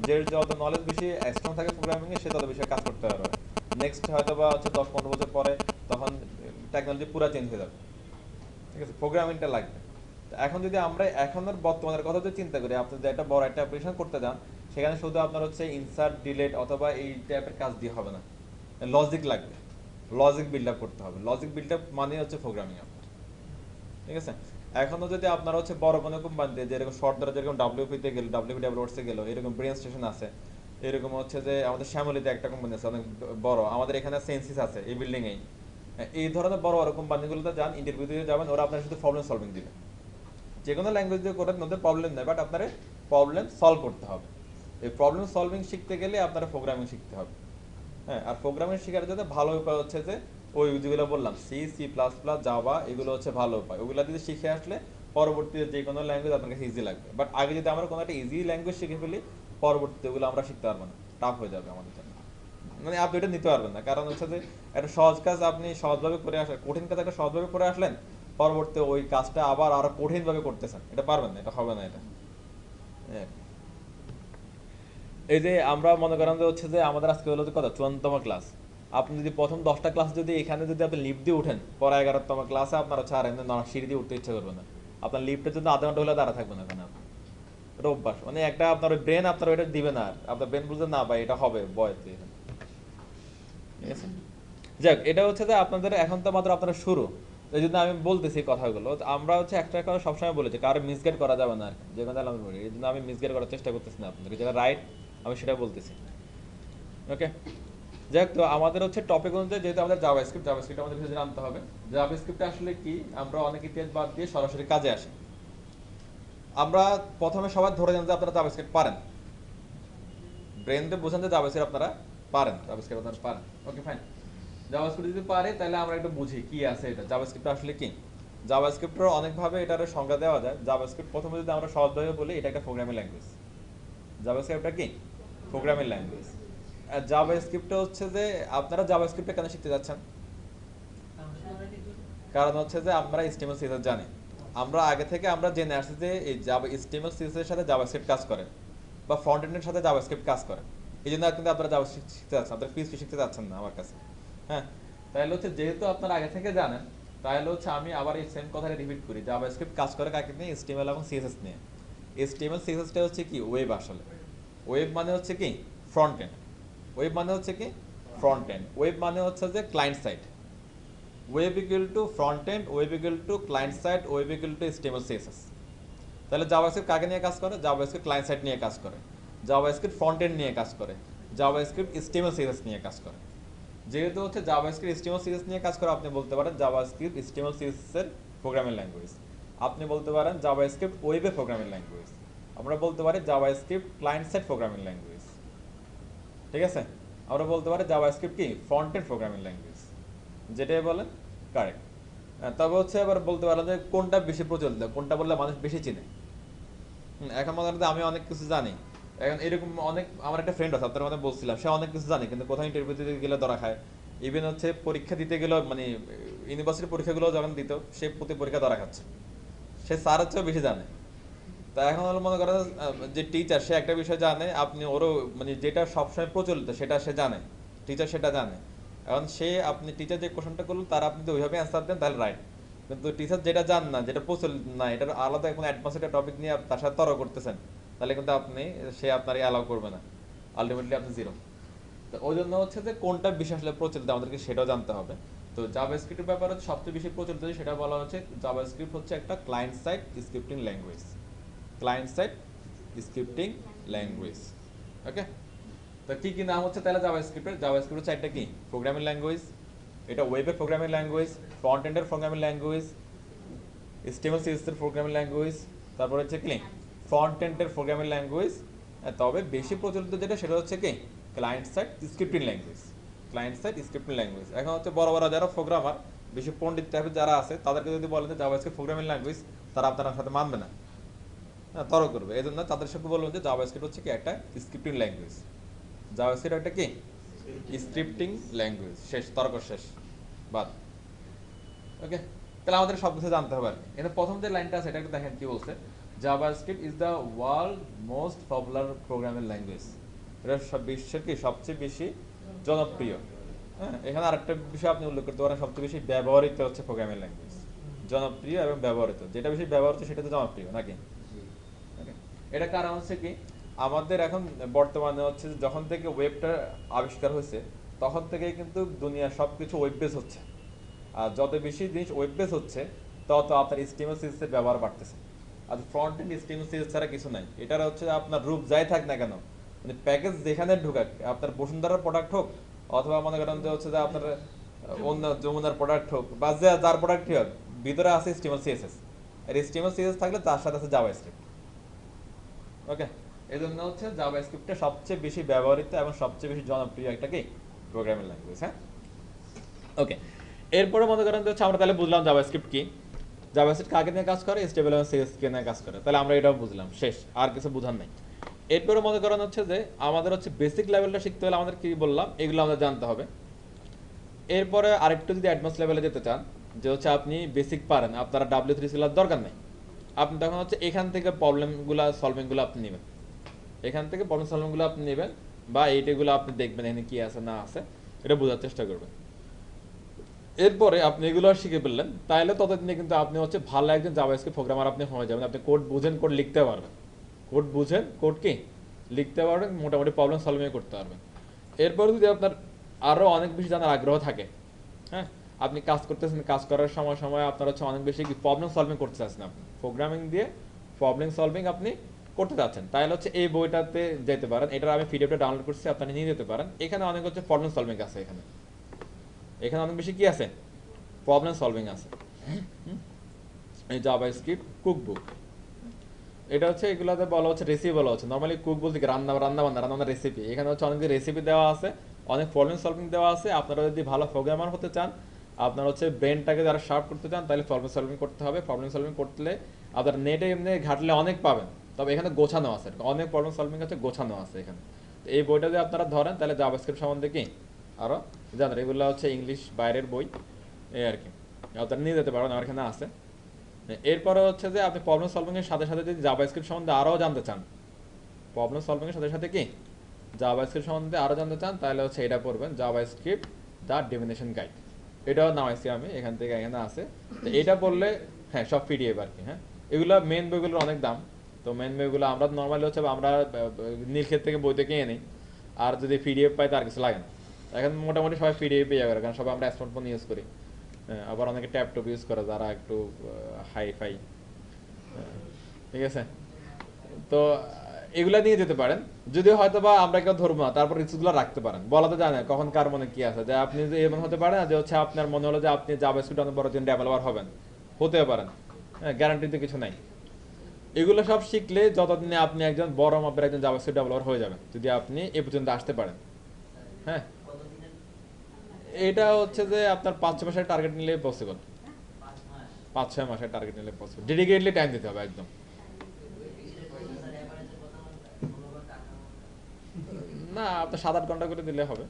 যে যত নলেজ বেশি স্ট্রং থাকে প্রোগ্রামিংয়ে, সে তত বেশি কাজ করতে পারবে। নেক্সট হয়তো বা হচ্ছে 10-15 বছর পরে তখন টেকনোলজি পুরো চেঞ্জ হয়ে যাবে, ঠিক আছে? প্রোগ্রামিংটা লাগবে। এখন যদি আমরা এখনের বর্তমানের কথা যদি চিন্তা করি, আপনি যদি একটা বড় একটা অপারেশন করতে যান, সেখানে শুধু আপনার হচ্ছে ইনসার্ট ডিলিট অথবা এই টাইপের কাজ দিয়ে হবে না, লজিক লাগবে, লজিক বিল্ড আপ করতে হবে। লজিক বিল্ড আপ মানে হচ্ছে প্রোগ্রামিং আপনার, ঠিক আছে? এখনো যদি আপনার হচ্ছে বড় কোনো কোম্পানিতে যেরকম শর্ট ধরে যেরকম WP-তে গেল, WP ডেভেলপার্সে গেল, এরকম ব্রেন স্টেশন আছে, এরকম হচ্ছে যে আমাদের শ্যামলীতে একটা কোম্পানি আছে অনেক বড়, আমাদের এখানে সেন্সিস আছে এই বিল্ডিংয়েই, এই ধরনের বড় বড় কোম্পানিগুলোতে যান, ইন্টারভিউ দিয়ে যাবেন, ওরা আপনার শুধু প্রবলেম সলভিং দিবে। যে কোনো ল্যাঙ্গুয়েজ দিয়ে করেন, ওদের প্রবলেম নেই, বাট আপনার প্রবলেম সলভ করতে হবে। এই প্রবলেম সলভিং শিখতে গেলে আপনার প্রোগ্রামিং শিখতে হবে, হ্যাঁ। আর প্রোগ্রামিং শেখার জন্য ভালো উপায় হচ্ছে যে ওই যেগুলো বললাম C++, জাভা, এগুলো হচ্ছে ভালো উপায়। ওগুলো যদি শিখে আসলে পরবর্তীতে যে কোনো ল্যাঙ্গুয়েজ আপনার কাছে ইজি লাগবে। বাট আগে যদি আমরা কোনো একটা ইজি ল্যাঙ্গুয়েজ শিখে ফেলি, পরবর্তীতে ওগুলো আমরা শিখতে পারবো না, টাফ হয়ে যাবে আমাদের জন্য, মানে আপনি এটা নিতে পারবেন না। কারণ হচ্ছে যে একটা সহজ কাজ আপনি সহজভাবে করে আসলেন, কঠিন কাজ একটা সহজভাবে করে আসলেন, পরবর্তীতে ওই কাজটা আবার আরো কঠিনভাবে করতেছেন, এটা পারবেন না, এটা হবে না, এটা হ্যাঁ। এই যে আমরা মনে করেন যে হচ্ছে যে আমাদের আজকে হলো যে কত 54তম ক্লাস, আপনি যদি প্রথম 10টা ক্লাস যদি এখানে যদি আপনি লিফট দিয়ে উঠেন, পরে 11তম ক্লাসে আপনার হচ্ছে আর এমনি সিঁড়ি দিয়ে উঠতে ইচ্ছা করবে না, আপনার লিফটের জন্য আধা ঘন্টা হলে দাঁড়া থাকবে না ওখানে আপনি। এটা অভ্যাস, মানে একটা আপনার ব্রেন আপনার ওইটা দিবে না, আর আপনার ব্রেন বুঝতে না ভাই এটা হবে বয়স দিয়ে, ঠিক আছে? যাক, এটা হচ্ছে যে আপনাদের এখন তো মাত্র আপনারা শুরু, এই জন্য আমি বলতেছি কথাগুলো। তো আমরা হচ্ছে একটা কথা সবসময় বলেছি, কারো মিসগাইড করা যাবে না আর কি, যে কথা আমি বলি, এই জন্য আমি মিসগাইড করার চেষ্টা করতেছি না আপনাদেরকে, যেটা রাইট আমি সেটা বলতেছি, ওকে? যাক, তো আমাদের হচ্ছে টপিক অনুযায়ী যেহেতু আমাদের জাভাস্ক্রিপ্ট আমাদের কিছু জানতে হবে। জাভাস্ক্রিপ্ট আসলে কি, আমরা অনেক ইতিহাস বাদ দিয়ে সরাসরি কাজে আসি। আমরা প্রথমে সবাই ধরে নেন যে আপনারা জাভাস্ক্রিপ্ট পারেন, ব্রেন দিয়ে বোঝান যে জাভাস্ক্রিপ্ট আপনারা পারেন, ওকে ফাইন। জাভাস্ক্রিপ্ট যদি পারে তাহলে আমরা একটু বুঝি কি আছে এটা, জাভাস্ক্রিপ্ট আসলে কি। জাভাস্ক্রিপ্টের অনেকভাবে এটার সংজ্ঞা দেওয়া যায়। জাভাস্ক্রিপ্ট প্রথমে যদি আমরা সহজভাবে বলি, এটা একটা প্রোগ্রামিং ল্যাঙ্গুয়েজ। জাভাস্ক্রিপ্টটা কি? Programming language. আর জাভাস্ক্রিপ্টটা হচ্ছে যে আপনারা জাভাস্ক্রিপ্টটা কেন শিখতে যাচ্ছেন? কারণ হচ্ছে যে আমরা HTML CSS জানি, আমরা আগে থেকে আমরা জেনে আসছি যে এই HTML CSS এর সাথে জাভাস্ক্রিপ্ট কাজ করে, বা ফ্রন্ট এন্ডের সাথে জাভাস্ক্রিপ্ট কাজ করে। এই জন্য কিন্তু আপনারা জাভাস্ক্রিপ্ট শিখতে যাচ্ছেন, আপনারা PHP শিখতে যাচ্ছেন না আমার কাছে, হ্যাঁ। তাহলে হচ্ছে যেহেতু আপনারা আগে থেকে জানেন, তাহলে হচ্ছে আমি আবার এই সেম কথাটা রিপিট করি, জাভাস্ক্রিপ্ট কাজ করে কাকে নিয়ে? HTML এবং CSS নিয়ে। HTML CSS টা হচ্ছে কি? ওয়েব। আসলে ওয়েব মানে হচ্ছে কি? Front end. ওয়েব মানে হচ্ছে কি? Front end. ওয়েব মানে হচ্ছে যে client side. Web equal to front end, web equal to client side, web equal to HTML CSS। তাহলে জাভাস্ক্রিপ্ট কাকে নিয়ে কাজ করে? জাভাস্ক্রিপ্ট ক্লায়েন্ট সাইড নিয়ে কাজ করে, জাভাস্ক্রিপ্ট ফ্রন্ট এন্ড নিয়ে কাজ করে, জাভাস্ক্রিপ্ট HTML CSS নিয়ে কাজ করে। যেহেতু হচ্ছে জাভাস্ক্রিপ্ট HTML CSS নিয়ে কাজ করে, আপনি বলতে পারেন জাভাস্ক্রিপ্ট HTML CSS এর প্রোগ্রামিং ল্যাঙ্গুয়েজ। আপনি বলতে পারেন জাভাস্ক্রিপ্ট ওয়েবের প্রোগ্রামিং ল্যাঙ্গুয়েজ। আমরা বলতে পারি JavaScript client side programming language, ঠিক আছে? আমরা বলতে পারি জাভাস্ক্রিপ্ট কি? ফ্রন্ট এন্ড প্রোগ্রামিং ল্যাঙ্গুয়েজ, যেটাই বলেন কারেক্ট। তবে হচ্ছে এবার বলতে পারেন যে কোনটা বেশি প্রচলিত, কোনটা বললে মানুষ বেশি চিনে। এখন মনে করেন আমি অনেক কিছু জানি, এখন এরকম অনেক, আমার একটা ফ্রেন্ড আছে আপনার মধ্যে বলছিলাম, সে অনেক কিছু জানে কিন্তু কোথাও ইন্টারভিউ দিতে গেলে ধরা খায়, ইভেন হচ্ছে পরীক্ষা দিতে গেলেও মানে ইউনিভার্সিটি পরীক্ষাগুলো যখন দিত সে প্রতি পরীক্ষা ধরা খাচ্ছে, সে স্যারের চেয়েও বেশি জানে। তা এখন হলো মনে করেন যে টিচার সে একটা বিষয় জানে, আপনি ওরও মানে যেটা সবসময় প্রচলিত সেটা সে জানে, টিচার সেটা জানে। এখন সে আপনি টিচার যে কোশ্চেনটা করলো তার আপনি যদি ওইভাবে অ্যান্সার দেন তাহলে রাইট, কিন্তু টিচার যেটা জান না, যেটা প্রচলিত না, এটার আলাদা এখন অ্যাডভান্স একটা টপিক নিয়ে তার সাথে তর্ক করতেছেন, তাহলে কিন্তু আপনি সে আপনার অ্যালাউ করবে না, আলটিমেটলি আপনি জিরো। তো ওই জন্য হচ্ছে যে কোনটা বেশি আসলে প্রচলিত আমাদেরকে সেটাও জানতে হবে। তো জাভাস্ক্রিপ্টের ব্যাপারে সবচেয়ে বেশি প্রচলিত সেটা বলা হচ্ছে জাভাস্ক্রিপ্ট হচ্ছে একটা client side scripting language, client side scripting language. Okay, তো কি কি নাম হচ্ছে তাহলে জাভাস্ক্রিপ্টের? জাভাস্ক্রিপ্ট হচ্ছে একটা কি প্রোগ্রামিং ল্যাঙ্গুয়েজ, এটা ওয়েবের প্রোগ্রামিং ল্যাঙ্গুয়েজ, ফ্রন্ট এন্ডের প্রোগ্রামিং ল্যাঙ্গুয়েজ, HTML CSS এর প্রোগ্রামিং ল্যাঙ্গুয়েজ, তারপর হচ্ছে কি ফ্রন্ট এন্ডের প্রোগ্রামিং ল্যাঙ্গুয়েজ। তবে বেশি প্রচলিত যেটা সেটা হচ্ছে কি client side scripting language, client side scripting language. এখন হচ্ছে বড় বড় যারা প্রোগ্রামার, বেশি পণ্ডিত টাইপের যারা আছে, তাদেরকে যদি বলেন যে জাভাস্ক্রিপ্ট প্রোগ্রামিং ল্যাঙ্গুয়েজ, তারা আপনার সাথে মানবে না, হ্যাঁ তর্ক করবে। এই জন্য তাদের সাথে বলবেন যে জাভাস্ক্রিপ্ট হচ্ছে কি একটা স্ক্রিপ্টিং ল্যাঙ্গুয়েজ, জাভাস্ক্রিপ্ট একটা কি স্ক্রিপ্টিং ল্যাঙ্গুয়েজ। শেষ, তর্ক শেষ, বাদ। ওকে, তাহলে আমাদের সব কিছু জানতে হবে আর কি। এখানে প্রথম যে লাইনটা আছে এটা একটু দেখেন কি বলছে, JavaScript is the world most popular programming language. এটা সব বিশ্বের কি সবচেয়ে বেশি জনপ্রিয়। হ্যাঁ, এখানে আরেকটা বিষয় আপনি উল্লেখ করতে পারেন, সবচেয়ে বেশি ব্যবহৃত হচ্ছে প্রোগ্রামিং ল্যাঙ্গুয়েজ, জনপ্রিয় এবং ব্যবহৃত, যেটা বেশি ব্যবহৃত সেটা তো জনপ্রিয় নাকি। Okay? এটা কারণ হচ্ছে কি আমাদের এখন বর্তমানে হচ্ছে যখন থেকে ওয়েবটা আবিষ্কার হয়েছে তখন থেকেই কিন্তু দুনিয়ার সবকিছু ওয়েব বেস হচ্ছে। আর যত বেশি জিনিস ওয়েব বেস হচ্ছে তত আপনার HTML CSS এর ব্যবহার বাড়তেছে। আর ফ্রন্ট এন্ড HTML CSS ছাড়া কিছু নাই। এটার হচ্ছে আপনার রূপ যাই থাক না কেন, মানে প্যাকেজ যেখানে ঢুকাক, আপনার বসুন্ধরার প্রোডাক্ট হোক অথবা মনে করেন যে হচ্ছে যে আপনার অন্য যমুনার প্রোডাক্ট হোক বা যার প্রোডাক্টই হোক, ভিতরে আছে HTML CSS। আর HTML CSS থাকলে তার সাথে আছে জাভাস্ক্রিপ্ট। ওকে, এই জন্য হচ্ছে জাভাস্ক্রিপ্টটা সবচেয়ে বেশি ব্যবহৃত এবং সবচেয়ে বেশি জনপ্রিয় একটা কি প্রোগ্রামিং ল্যাঙ্গুয়েজ। হ্যাঁ, ওকে। এরপরে মনে করেন হচ্ছে আমরা তাহলে বুঝলাম জাভাস্ক্রিপ্ট কি, জাভাস্ক্রিপ্ট কাকে নিয়ে কাজ করে, HTML এবং CSS কে নিয়ে কাজ করে, তাহলে আমরা এটাও বুঝলাম, শেষ, আর কিছু বুঝার নাই। এরপরে মনে করেন হচ্ছে যে আমাদের হচ্ছে বেসিক লেভেলটা শিখতে হলে আমাদের কি বললাম, এগুলো আমাদের জানতে হবে। এরপরে আরেকটু যদি অ্যাডভান্স লেভেলে যেতে চান, যে হচ্ছে আপনি বেসিক পারেন, আপনারা W3 সিলার দরকার নাই, আপনি তখন হচ্ছে এখান থেকে প্রবলেমগুলো সলভিংগুলো আপনি নেবেন, এখান থেকে প্রবলেম সলভিংগুলো আপনি নেবেন, বা এইটাগুলো আপনি দেখবেন এখানে কি আছে না আছে, এটা বোঝার চেষ্টা করবেন। এরপরে আপনি এগুলো শিখে ফেললেন, তাহলে ততদিনে কিন্তু আপনি হচ্ছে ভালো একজন জাভাস্ক্রিপ্ট প্রোগ্রামার আপনি হয়ে যাবেন। আপনি কোড বুঝেন, কোড লিখতে পারবেন, কোড বুঝেন, কোড কি লিখতে পারবেন, মোটামুটি প্রবলেম সলভিং করতে পারবেন। এরপর যদি আপনার আরও অনেক বেশি জানার আগ্রহ থাকে, হ্যাঁ, আপনি কাজ করতেছেন, কাজ করার সময় সময় আপনার হচ্ছে অনেক বেশি কি প্রবলেম সলভিং করতে চাচ্ছেন, আপনি প্রোগ্রামিং দিয়ে প্রবলেম সলভিং আপনি করতে চাচ্ছেন, তাহলে হচ্ছে এই বইটাতে যেতে পারেন। এটা আমি পিডিএফটা ডাউনলোড করছি, আপনি নিয়ে যেতে পারেন। এখানে অনেক হচ্ছে প্রবলেম সলভিং আছে, এখানে এখানে অনেক বেশি কি আছে, প্রবলেম সলভিং আছে। এই জাভাস্ক্রিপ্ট কুকবুক, এটা হচ্ছে এগুলোতে বলা হচ্ছে রেসিপি বলা হচ্ছে। নর্মালি কুক বলতে কি রান্না রান্না বান্না রান্না রেসিপি, এখানে হচ্ছে অনেক রেসিপি দেওয়া আছে, অনেক প্রবলেম সলভিং দেওয়া আছে। আপনারা যদি ভালো প্রোগ্রামার হতে চান, আপনার হচ্ছে ব্রেনটাকে যারা শার্প করতে চান, তাহলে প্রবলেম সলভিং করতে হবে। প্রবলেম সলভিং করলে আপনার নেটে এমনি ঘাটলে অনেক পাবেন, তবে এখানে গোছানো আছে, অনেক প্রবলেম সলভিং আছে, গোছানো আছে এখানে। তো এই বইটা যদি আপনারা ধরেন তাহলে জাভাস্ক্রিপ্ট সম্বন্ধে কি আরও জানেন। এগুলো হচ্ছে ইংলিশ বাইরের বই, এই আর কি, আপনারা নিয়ে যেতে পারেন, আমার এখানে আছে। এরপরে হচ্ছে যে আপনি প্রবলেম সলভিং এর সাথে সাথে যদি জাভাস্ক্রিপ্ট সম্বন্ধে আরও জানতে চান, প্রবলেম সলভিং এর সাথে সাথে কি জাভাস্ক্রিপ্ট সম্বন্ধে আরও জানতে চান, তাহলে হচ্ছে এটা পড়বেন, জাভাস্ক্রিপ্ট দ্য ডেফিনেশন গাইড। এটাও নামাইছি আমি এখান থেকে, এখানে আছে। তো এটা পড়লে হ্যাঁ সব পিডিএফ আর কি। হ্যাঁ, এগুলো মেন বইগুলোর অনেক দাম, তো মেন বইগুলো আমরা নর্মালি হচ্ছে আমরা নীলক্ষেত থেকে বই থেকে নিই, আর যদি পিডিএফ পাই তার কিছু লাগে না। এখন মোটামুটি সবাই পিডিএফ পেয়ে যাবে, কারণ সবাই আমরা স্মার্টফোন ইউজ করি। আবার অনেকে ট্যাপটপ ইউজ করে যারা একটু হাইফাই, ঠিক আছে। তো এগুলা নিয়ে যেতে পারেন, যদিও হয়তো বা আমরা কেউ ধরবো না, তারপর রিসোর্সগুলো রাখতে পারেন। বলা তো জানে কখন কার মনে কি আছে, যে আপনি যে এমন হতে পারে না যে হচ্ছে আপনার মনে হলো যে আপনি জাভাস্ক্রিপ্ট অনেক বড় একজন ডেভেলপার হবেন, হতেও পারেন, হ্যাঁ, গ্যারান্টি তো কিছু নাই। এগুলো সব শিখলে যতদিনে আপনি একজন বড় মাপের একজন জাভাস্ক্রিপ্ট ডেভেলপার হয়ে যাবেন, যদি আপনি এ পর্যন্ত আসতে পারেন। হ্যাঁ, এটা হচ্ছে যে আপনার 5-6 মাসের টার্গেট নিলে পসিবল, 5-6 মাসের টার্গেট নিলে পসিবল, ডেডিকেটলি টাইম দিতে হবে একদম। না, আপনার 7-8 ঘন্টা করে দিলে হবে।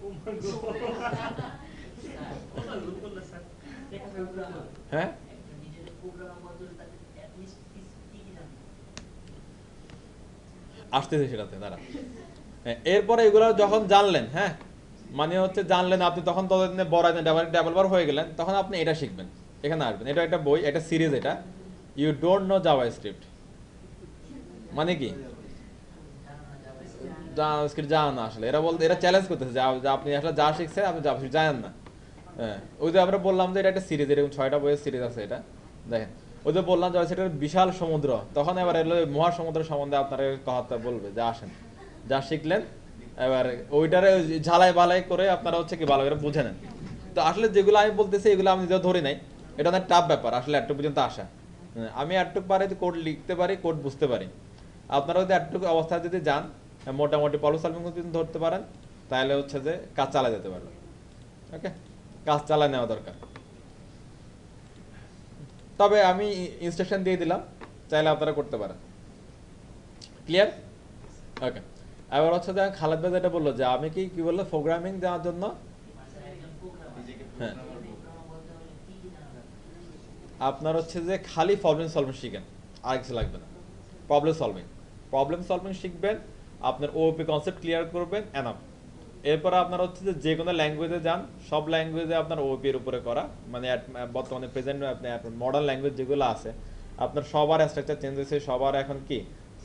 হ্যাঁ আসতেছে সেটাতে তারা। হ্যাঁ, এরপরে এগুলো যখন জানলেন, হ্যাঁ মানে হচ্ছে জানলেন আপনি, তখন ততদিনে বড় ডেভেলপার হয়ে গেলেন, তখন আপনি এটা শিখবেন, এখানে আসবেন। এটা একটা বই, এটা সিরিজ, এটা you don't know JavaScript মানে কি জাভা জানা না আসলে। এরা বলতে, এরা চ্যালেঞ্জ করতেছে যে আপনি আসলে যা শিখছেন আপনি জাভা জানেন না। হ্যাঁ ওই যে আমরা বললাম যে এটা একটা সিরিজ, এরকম 6টা বইয়ের সিরিজ আছে এটা, দেখেন। ওই যে বললাম যে সেটা বিশাল সমুদ্র, তখন এবার এলো মহাসমুদ্র সম্বন্ধে আপনার কথা বলবে যে আসেন যা শিখলেন এবার ওইটারে ঝালাই বালাই করে আপনারা হচ্ছে কি ভালো করে বুঝে নেন। তো আসলে যেগুলো আমি বলতেছি এগুলো আমি নিজেও ধরি নাই, এটা অনেক টাফ ব্যাপার আসলে এতটুকু পর্যন্ত আসা। আমি এতটুকু পারি কোড লিখতে পারি, কোড বুঝতে পারি। আপনারা যদি এতটুকু অবস্থায় যদি যান, মোটামুটি প্রবলেম সলভিং যদি ধরতে পারেন, তাহলে হচ্ছে যে কাজ চালা যেতে পারবে। ওকে, কাজ চালায় নেওয়া দরকার। তবে আমি ইনস্ট্রাকশন দিয়ে দিলাম, চাইলে আপনারা করতে পারেন। ক্লিয়ার? ওকে। এবার হচ্ছে যে খালেদ ভাই যেটা বললো যে আমি কি বললো প্রোগ্রামিং দেওয়ার জন্য, হ্যাঁ আপনার হচ্ছে যে খালি প্রবলেম সলভিং শিখেন, আর কিছু লাগবে না। প্রবলেম সলভিং শিখবেন, আপনার ওপি কনসেপ্ট ক্লিয়ার করবেন, এনাফ। এরপরে আপনার হচ্ছে যে কোনো ল্যাঙ্গুয়েজে যান, সব ল্যাঙ্গুয়েজে আপনার ওপি এর উপরে করা, মানে বর্তমানে প্রেজেন্ট মডার্ন ল্যাঙ্গুয়েজ যেগুলো আছে আপনার সবার স্ট্রাকচার চেঞ্জ হয়েছে, সবার এখন কি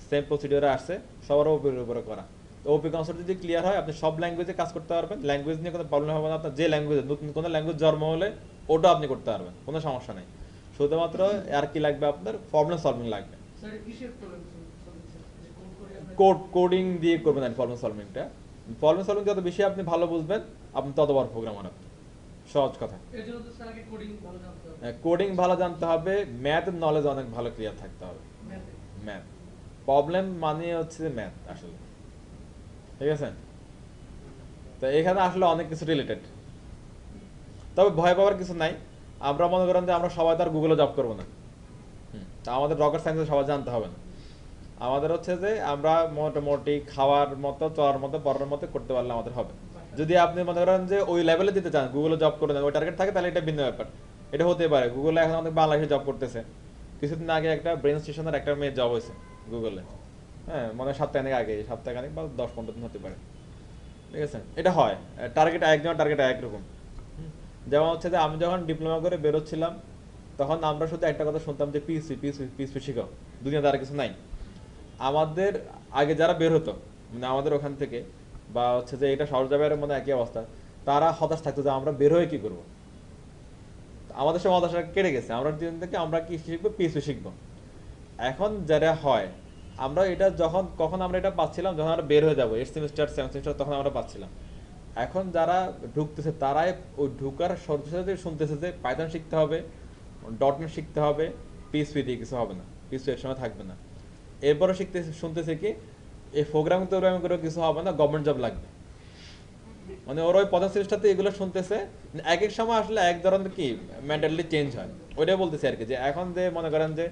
সেম প্রসিডিওরে আসছে, সবার ওপি এর উপরে করা। তো ওপি কনসেপ্ট যদি ক্লিয়ার হয় আপনি সব ল্যাঙ্গুয়েজে কাজ করতে পারবেন, ল্যাঙ্গুয়েজ নিয়ে কোনো প্রবলেম হবে না। আপনার যে ল্যাঙ্গুয়েজে নতুন কোনো ল্যাঙ্গুয়েজ জন্ম হলে ওটা আপনি করতে পারবেন, কোনো সমস্যা নেই। শুধুমাত্র আর কি লাগবে, আপনার প্রবলেম সলভিং লাগবে। কোডিং দিয়ে করবেন আর প্রবলেম সলভিংটা। প্রবলেম সলভিং যত বেশি আপনি ভালো বুঝবেন, আপনি তত বড় প্রোগ্রামার। সহজ কথা, কোডিং ভালো জানতে হবে, ম্যাথ নলেজ অনেক ভালো ক্লিয়ার থাকতে হবে। ম্যাথ প্রবলেম মানে হচ্ছে ম্যাথ আসলে, ঠিক আছে? তো এখানে আসলে অনেক কিছু রিলেটেড, তবে ভয় পাওয়ার কিছু নাই। আমরা মনে করেন যে আমরা সবাই তো আর গুগলে জব করবো না, তা আমাদের রকেট সায়েন্স সবাই জানতে হবে না। আমাদের হচ্ছে যে আমরা মোটামুটি খাওয়ার মতো, চলার মতো, পড়ার মতো করতে পারলে আমাদের হবে। যদি আপনি মনে করেন যে ওই লেভেলে দিতে চান, গুগলে জব করে দেন, ওই টার্গেট থাকে, তাহলে এটা ভিন্ন ব্যাপার। এটা হতে পারে, গুগলে এখন অনেক বাংলাদেশে জব করতেছে। কিছুদিন আগে একটা ব্রেন স্টেশনের একটা মেয়ে জব হয়েছে গুগলে, হ্যাঁ মানে সপ্তাহখানেক আগে, সপ্তাহখানেক বা 10-15 দিন হতে পারে, ঠিক আছে? এটা হয়, টার্গেট একজনের টার্গেট একরকম। যেমন হচ্ছে যে আমি যখন ডিপ্লোমা করে বেরোচ্ছিলাম, তখন আমরা শুধু একটা কথা শুনতাম যে পিএসপি শিখো, দুনিয়াতে আর কিছু নাই। আমাদের আগে যারা বের হতো, মানে আমাদের ওখান থেকে, বা হচ্ছে যে এটা সহজ যাবে মানে একই অবস্থা, তারা হতাশ থাকতো যে আমরা বের হয়ে কি করবো। আমাদের সব হতাশা কেটে গেছে, আমরা দিন থেকে আমরা কি শিখবো, পিএসপি শিখবো। এখন যেটা হয়, আমরা এটা কখন আমরা এটা পাচ্ছিলাম, যখন আমরা বের হয়ে যাবো 8 সেমিস্টার 7 সেমিস্টার, তখন আমরা পাচ্ছিলাম। এখন যারা ঢুকতেছে তারাই ওই ঢুকার সাথে সাথে শুনতেছে যে পাইথন শিখতে হবে, ডটনেট শিখতে হবে, পিএসপি দিয়ে কিছু হবে না, পিএসপি এর সময় থাকবে না। এরপরে শুনতেছে কি এই প্রোগ্রামিং করে কিছু হবে না, গভর্নমেন্ট জব লাগবে। মানে ওর ওই প্রথম সেমিস্টারতে এগুলো শুনতেছে। এক এক সময় আসলে এক ধরনের কি মেন্টালি চেঞ্জ হয়, ওইটাই বলতেছে আর কি। যে এখন যে মনে করেন যে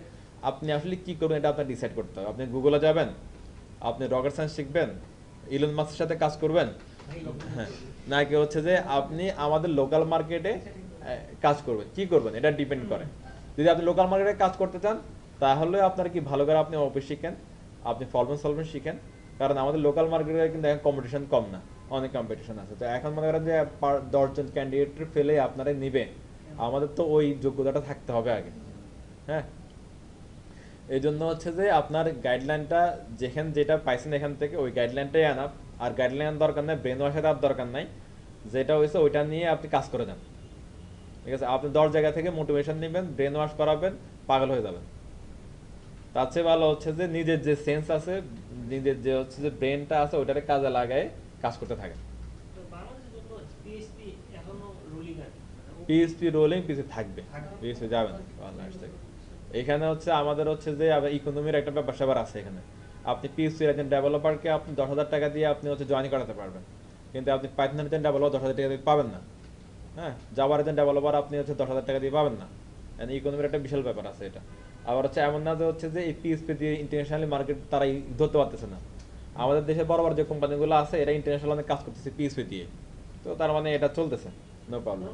আপনি আসলে কি করবেন এটা আপনার ডিসাইড করতে হবে। আপনি গুগলে যাবেন, আপনি রকেট সায়েন্স শিখবেন, ইলন মাস্কের সাথে কাজ করবেন, হ্যাঁ, নাকি হচ্ছে যে আপনি আমাদের লোকাল মার্কেটে কাজ করবেন, কি করবেন এটা ডিপেন্ড করে। যদি আপনি লোকাল মার্কেটে কাজ করতে চান, তাহলে আপনার কি ভালো করে আপনি অফিস শিখেন, আপনি প্রবলেম সলভিং শিখেন। কারণ আমাদের লোকাল মার্কেটে কিন্তু এখন কম্পিটিশন কম না, অনেক কম্পিটিশন আছে। তো এখন মনে করেন যে 10 জন ক্যান্ডিডেট ফেলে আপনারা নিবে, আমাদের তো ওই যোগ্যতাটা থাকতে হবে আগে, হ্যাঁ। এই জন্য হচ্ছে যে আপনার গাইডলাইনটা যেটা পাইছেন এখান থেকে, ওই গাইডলাইনটাই আনাপ। আর গাইডলাইন দরকার নাই, ব্রেন ওয়াশের আর দরকার নাই। যেটা হয়েছে ওইটা নিয়ে আপনি কাজ করে যান, ঠিক আছে? আপনি 10 জায়গা থেকে মোটিভেশন নেবেন, ব্রেন ওয়াশ করাবেন, পাগল হয়ে যাবেন। তার চেয়ে ভালো হচ্ছে যে নিজের যে সেন্স আছে, নিজের যে হচ্ছে যে ব্রেনটা আছে, ওইটারে কাজে লাগায় কাজ করতে থাকেন। পিএইচপি রোলিং পিএইচপি থাকবে, পিএইচপি যাবে না বাংলাদেশ থেকে। এখানে হচ্ছে আমাদের হচ্ছে যে ইকোনমির একটা ব্যাপার স্যাপার আছে এখানে। আপনি পিএইচপির একজন ডেভেলপারকে আপনি 10,000 টাকা দিয়ে আপনি হচ্ছে জয়েন করাতে পারবেন, কিন্তু আপনি পাইথনের একজন ডেভেলপার 10,000 টাকা দিয়ে পাবেন না, হ্যাঁ। জাভার একজন ডেভেলপার আপনি হচ্ছে 10,000 টাকা দিয়ে পাবেন না। ইকোনমির একটা বিশাল ব্যাপার আছে এটা। আবার হচ্ছে এমন না যে হচ্ছে যে এই পিএইচপি দিয়ে ইন্টারন্যাশনাল মার্কেট তারা ধরতে পারতেছে না। আমাদের দেশে বড় বড় যে কোম্পানিগুলো আছে, এরা ইন্টারন্যাশনাল অনেক কাজ করতেছে পিএইচপি দিয়ে। তো তার মানে এটা চলতেছে, নো প্রবলেম।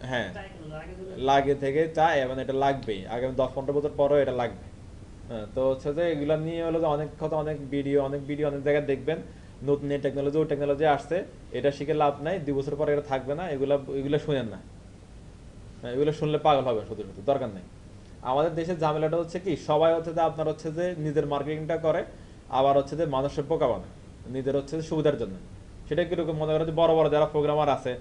হ্যাঁ লাগে থেকে চায়, এবং এটা লাগবেই, আগামী 10-15 বছর পরেও এটা লাগবে। হ্যাঁ, তো হচ্ছে যে এগুলো নিয়ে হলো যে অনেক কথা, অনেক ভিডিও অনেক জায়গায় দেখবেন, নতুন এই টেকনোলজি ওই টেকনোলজি আসছে, এটা শিখে লাভ নাই, 2 বছর পরে এটা থাকবে না, এগুলো শুনেন না। হ্যাঁ, এগুলো শুনলে পাগল হবে, শুধু শুধু দরকার নেই। আমাদের দেশের ঝামেলাটা হচ্ছে কি, সবাই হচ্ছে যে আপনার হচ্ছে যে নিজের মার্কেটিংটা করে, আবার হচ্ছে যে মানুষের বোকা বানায় নিজের হচ্ছে যে সুবিধার জন্য। সেটা কিরকম, মনে করেন যে বড় বড় যারা প্রোগ্রামার আছে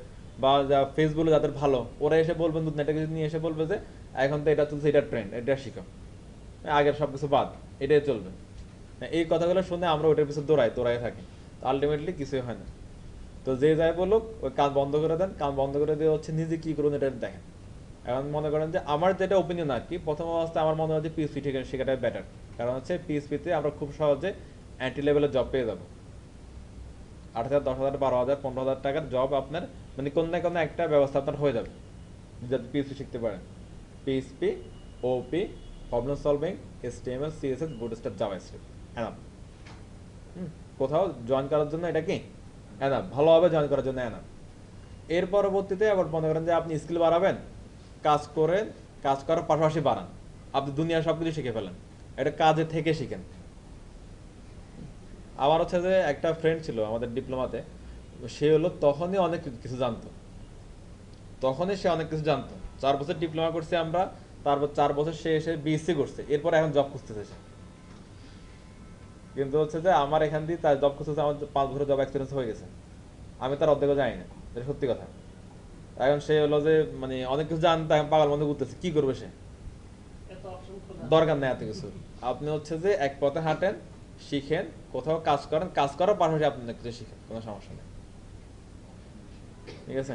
বা যা ফেসবুকে যাদের ভালো, ওরা এসে বলবেন, নতুন একটা কিছু নিয়ে এসে বলবে যে এখন তো এটা চলছে, এটা ট্রেন্ড, এটা শিখো, আগের সব কিছু বাদ, এটাই চলবে। হ্যাঁ, এই কথাগুলো শুনে আমরা ওটার পিছনে দৌড়াই থাকি, আলটিমেটলি কিছুই হয় না। তো যে যাই বলুক, ওই কান বন্ধ করে দেন, কান বন্ধ করে দিয়ে হচ্ছে নিজে কি করুন এটা দেখেন। এখন মনে করেন যে আমার যেটা ওপিনিয়ন আর কি, প্রথম অবস্থায় আমার মনে হয় যে পিএইচপি থেকে শেখাটাই বেটার। কারণ হচ্ছে পিএইচপিতে আমরা খুব সহজে এন্ট্রি লেভেলের জব পেয়ে যাবো। 8,000, 10,000, 12,000, 15,000 টাকার জব আপনার মানে কোনো না কোনো একটা ব্যবস্থা আপনার হয়ে যাবে যদি পিএইচপি শিখতে পারেন। PHP, OOP, problem solving, HTML, CSS, Bootstrap, JavaScript, enough. কোথাও জয়েন করার জন্য এটা কি এনাফ, ভালোভাবে জয়েন করার জন্য এনাফ। এর পরবর্তীতে আবার মনে করেন যে আপনি স্কিল বাড়াবেন, কাজ করেন, কাজ করার পাশাপাশি বাড়ান, আপনি দুনিয়ার সব কিছু শিখে ফেলেন, এটা কাজে থেকে শিখেন। আমার হচ্ছে যে একটা ফ্রেন্ড ছিল আমাদের ডিপ্লোমাতে, সে হলো তখনই অনেক কিছু জানতো, তখনই সে অনেক কিছু জানতো। 4 বছর ডিপ্লোমা করছে আমরা, তারপর 4 বছর সে এসে বিএসসি করছে, এরপর এখন জব খুঁজতেছে সে। কিন্তু হচ্ছে যে আমার এখান দিয়ে তার জব খুঁজতেছে, আমার 5 বছরের জব এক্সপিরিয়েন্স হয়ে গেছে, আমি তার অর্ধেকও জানি না, এটা সত্যি কথা। এখন সে হলো যে মানে অনেক কিছু জানতো, এখন পাগল মধ্যে ঘুরতেছে, কি করবে সে? দরকার নেই এত কিছু। আপনি হচ্ছে যে এক পথে হাঁটেন, শিখেন, কোথাও কাজ করেন, কাজ করার পাশাপাশি আপনি অনেক কিছু শিখেন, কোনো সমস্যা নেই। ঠিক আছে,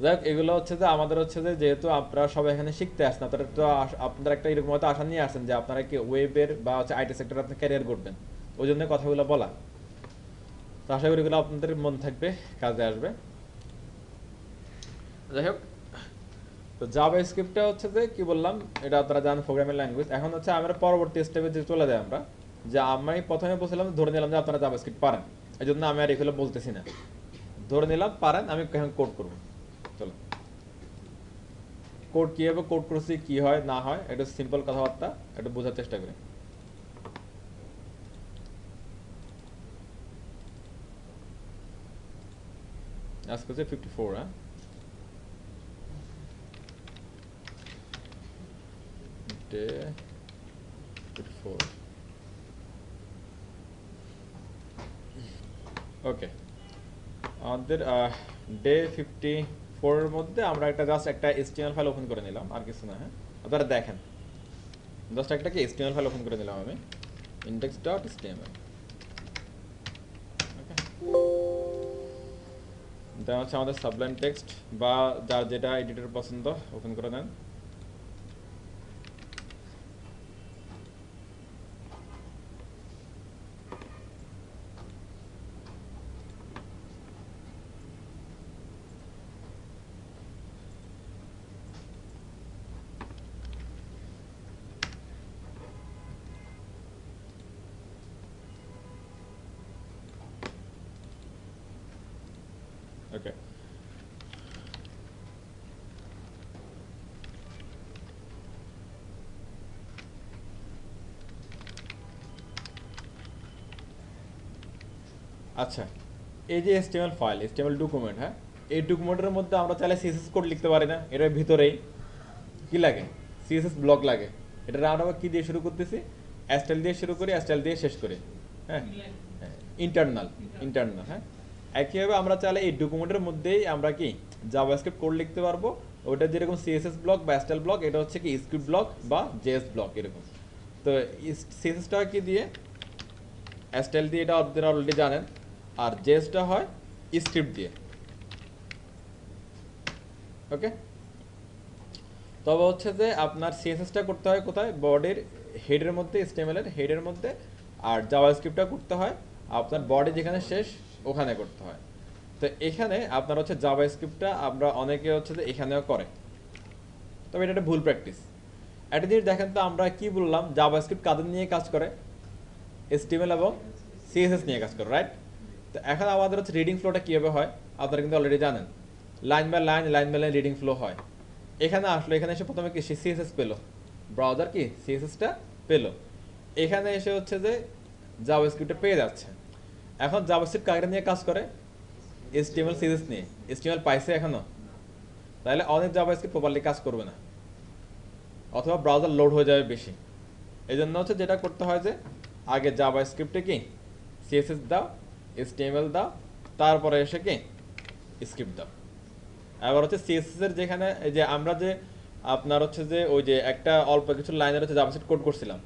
যাই হোক, এগুলো হচ্ছে যে আমাদের হচ্ছে যে যেহেতু আপনারা সবাই এখানে শিখতে আসছেন, আপনারা তো আপনারা একটা এরকম হয়তো আশা নিয়ে আসছেন যে আপনারা কি ওয়েবের বা হচ্ছে আইটি সেক্টরে আপনি ক্যারিয়ার করবেন, ওই জন্য কথাগুলো বলা। তো আশা করি এগুলো আপনাদের মন থাকবে, কাজে আসবে। যাই হোক, তো জাভা স্ক্রিপ্টটা হচ্ছে যে কি বললাম, এটা আপনারা জানেন প্রোগ্রামিং ল্যাঙ্গুয়েজ। এখন হচ্ছে আমরা পরবর্তী স্টেপে যে চলে যাই আমরা, যে আমি প্রথমে বলছিলাম, ধরে নিলাম যে আপনারা জাভা স্ক্রিপ্ট পারেন, এই জন্য আমি আর এগুলো বলতেছি না, ধরে নিলাম পারেন, আমি এখন কোড করবো। চলো, কোড কীভাবে কোড করছি, কি হয় না হয়, এটা সিম্পল কথাবার্তা, এটা বোঝার চেষ্টা করি। আজকে হচ্ছে 54, হ্যাঁ, ডে 54। ওকে, আমাদের ডে 54-এর মধ্যে আমরা জাস্ট একটা HTML ফাইল ওপেন করে নিলাম, আর কিছু না। হ্যাঁ, আপনারা দেখেন, জাস্ট একটা কি HTML ফাইল ওপেন করে নিলাম আমি, index.html। ওকে, এটা হচ্ছে আমাদের সাবলাইম টেক্সট, বা যার যেটা এডিটর পছন্দ ওপেন করে নেন। ওকে, আচ্ছা, এই যে HTML ফাইল, HTML ডকুমেন্ট, হ্যাঁ, এই ডকুমেন্টের মধ্যে আমরা চাইলে CSS কোড লিখতে পারি না? এটার ভিতরেই কি লাগে? CSS ব্লক লাগে। এটা আমরা কি দিয়ে শুরু করতেছি? স্টাইল দিয়ে শুরু করি, স্টাইল দিয়ে শেষ করি। হ্যাঁ, ইন্টারনাল, ইন্টারনাল। হ্যাঁ, একইভাবে আমরা চাইলে এই ডকুমেন্টের মধ্যেই আমরা কি জাভাস্ক্রিপ্ট কোড লিখতে পারবো। ওটা যেরকম CSS ব্লক বা স্টাইল ব্লক, এটা হচ্ছে কি স্ক্রিপ্ট ব্লক বা JS ব্লক এরকম। তো CSSটা কি দিয়ে? স্টাইল দিয়ে, এটা আপনারা অলরেডি জানেন। আর JSটা হয় স্ক্রিপ্ট দিয়ে। ওকে, তবে হচ্ছে যে আপনার CSSটা করতে হয় কোথায়? বডির হেডের মধ্যে, HTML এর হেডের মধ্যে। আর জাভাস্ক্রিপ্টটা করতে হয় আপনার বডি যেখানে শেষ ওখানে করতে হয়। তো এখানে আপনার হচ্ছে জাভাস্ক্রিপ্টটা আমরা অনেকে হচ্ছে যে এখানেও করে, তবে এটা একটা ভুল প্র্যাকটিস। একটা জিনিস দেখেন তো, আমরা কি বললাম, জাভাস্ক্রিপ্ট কাদের নিয়ে কাজ করে? HTML এবং CSS নিয়ে কাজ করে, রাইট? তো এখন আমাদের হচ্ছে রিডিং ফ্লোটা কীভাবে হয় আপনারা কিন্তু অলরেডি জানেন। Line by line reading flow হয়। এখানে আসলো, এখানে এসে প্রথমে কি সে সিএসএস পেলো, ব্রাউজার কি সিএসএসটা পেলো, এখানে এসে হচ্ছে যে জাভাস্ক্রিপ্টটা পেয়ে যাচ্ছে। এখন জাভাস্ক্রিপ্ট কাকে নিয়ে কাজ করে? এইচটিএমএল সিএসএস নিয়ে। এইচটিএমএল পাইছে এখনো, তাহলে অনেক জাভাস্ক্রিপ্ট প্রপারলি কাজ করবে না, অথবা ব্রাউজার লোড হয়ে যাবে বেশি। এই জন্য হচ্ছে যেটা করতে হয় যে আগে জাভাস্ক্রিপ্টে কি সিএসএস দাও, এইচটিএমএল দাও, তারপরে এসে কি স্ক্রিপ্ট দাও। এবার হচ্ছে সিএসএস এর যেখানে এই যে আমরা যে আপনার হচ্ছে যে ওই যে একটা অল্প কিছু লাইনের হচ্ছে জাভাস্ক্রিপ্ট কোড করছিলাম,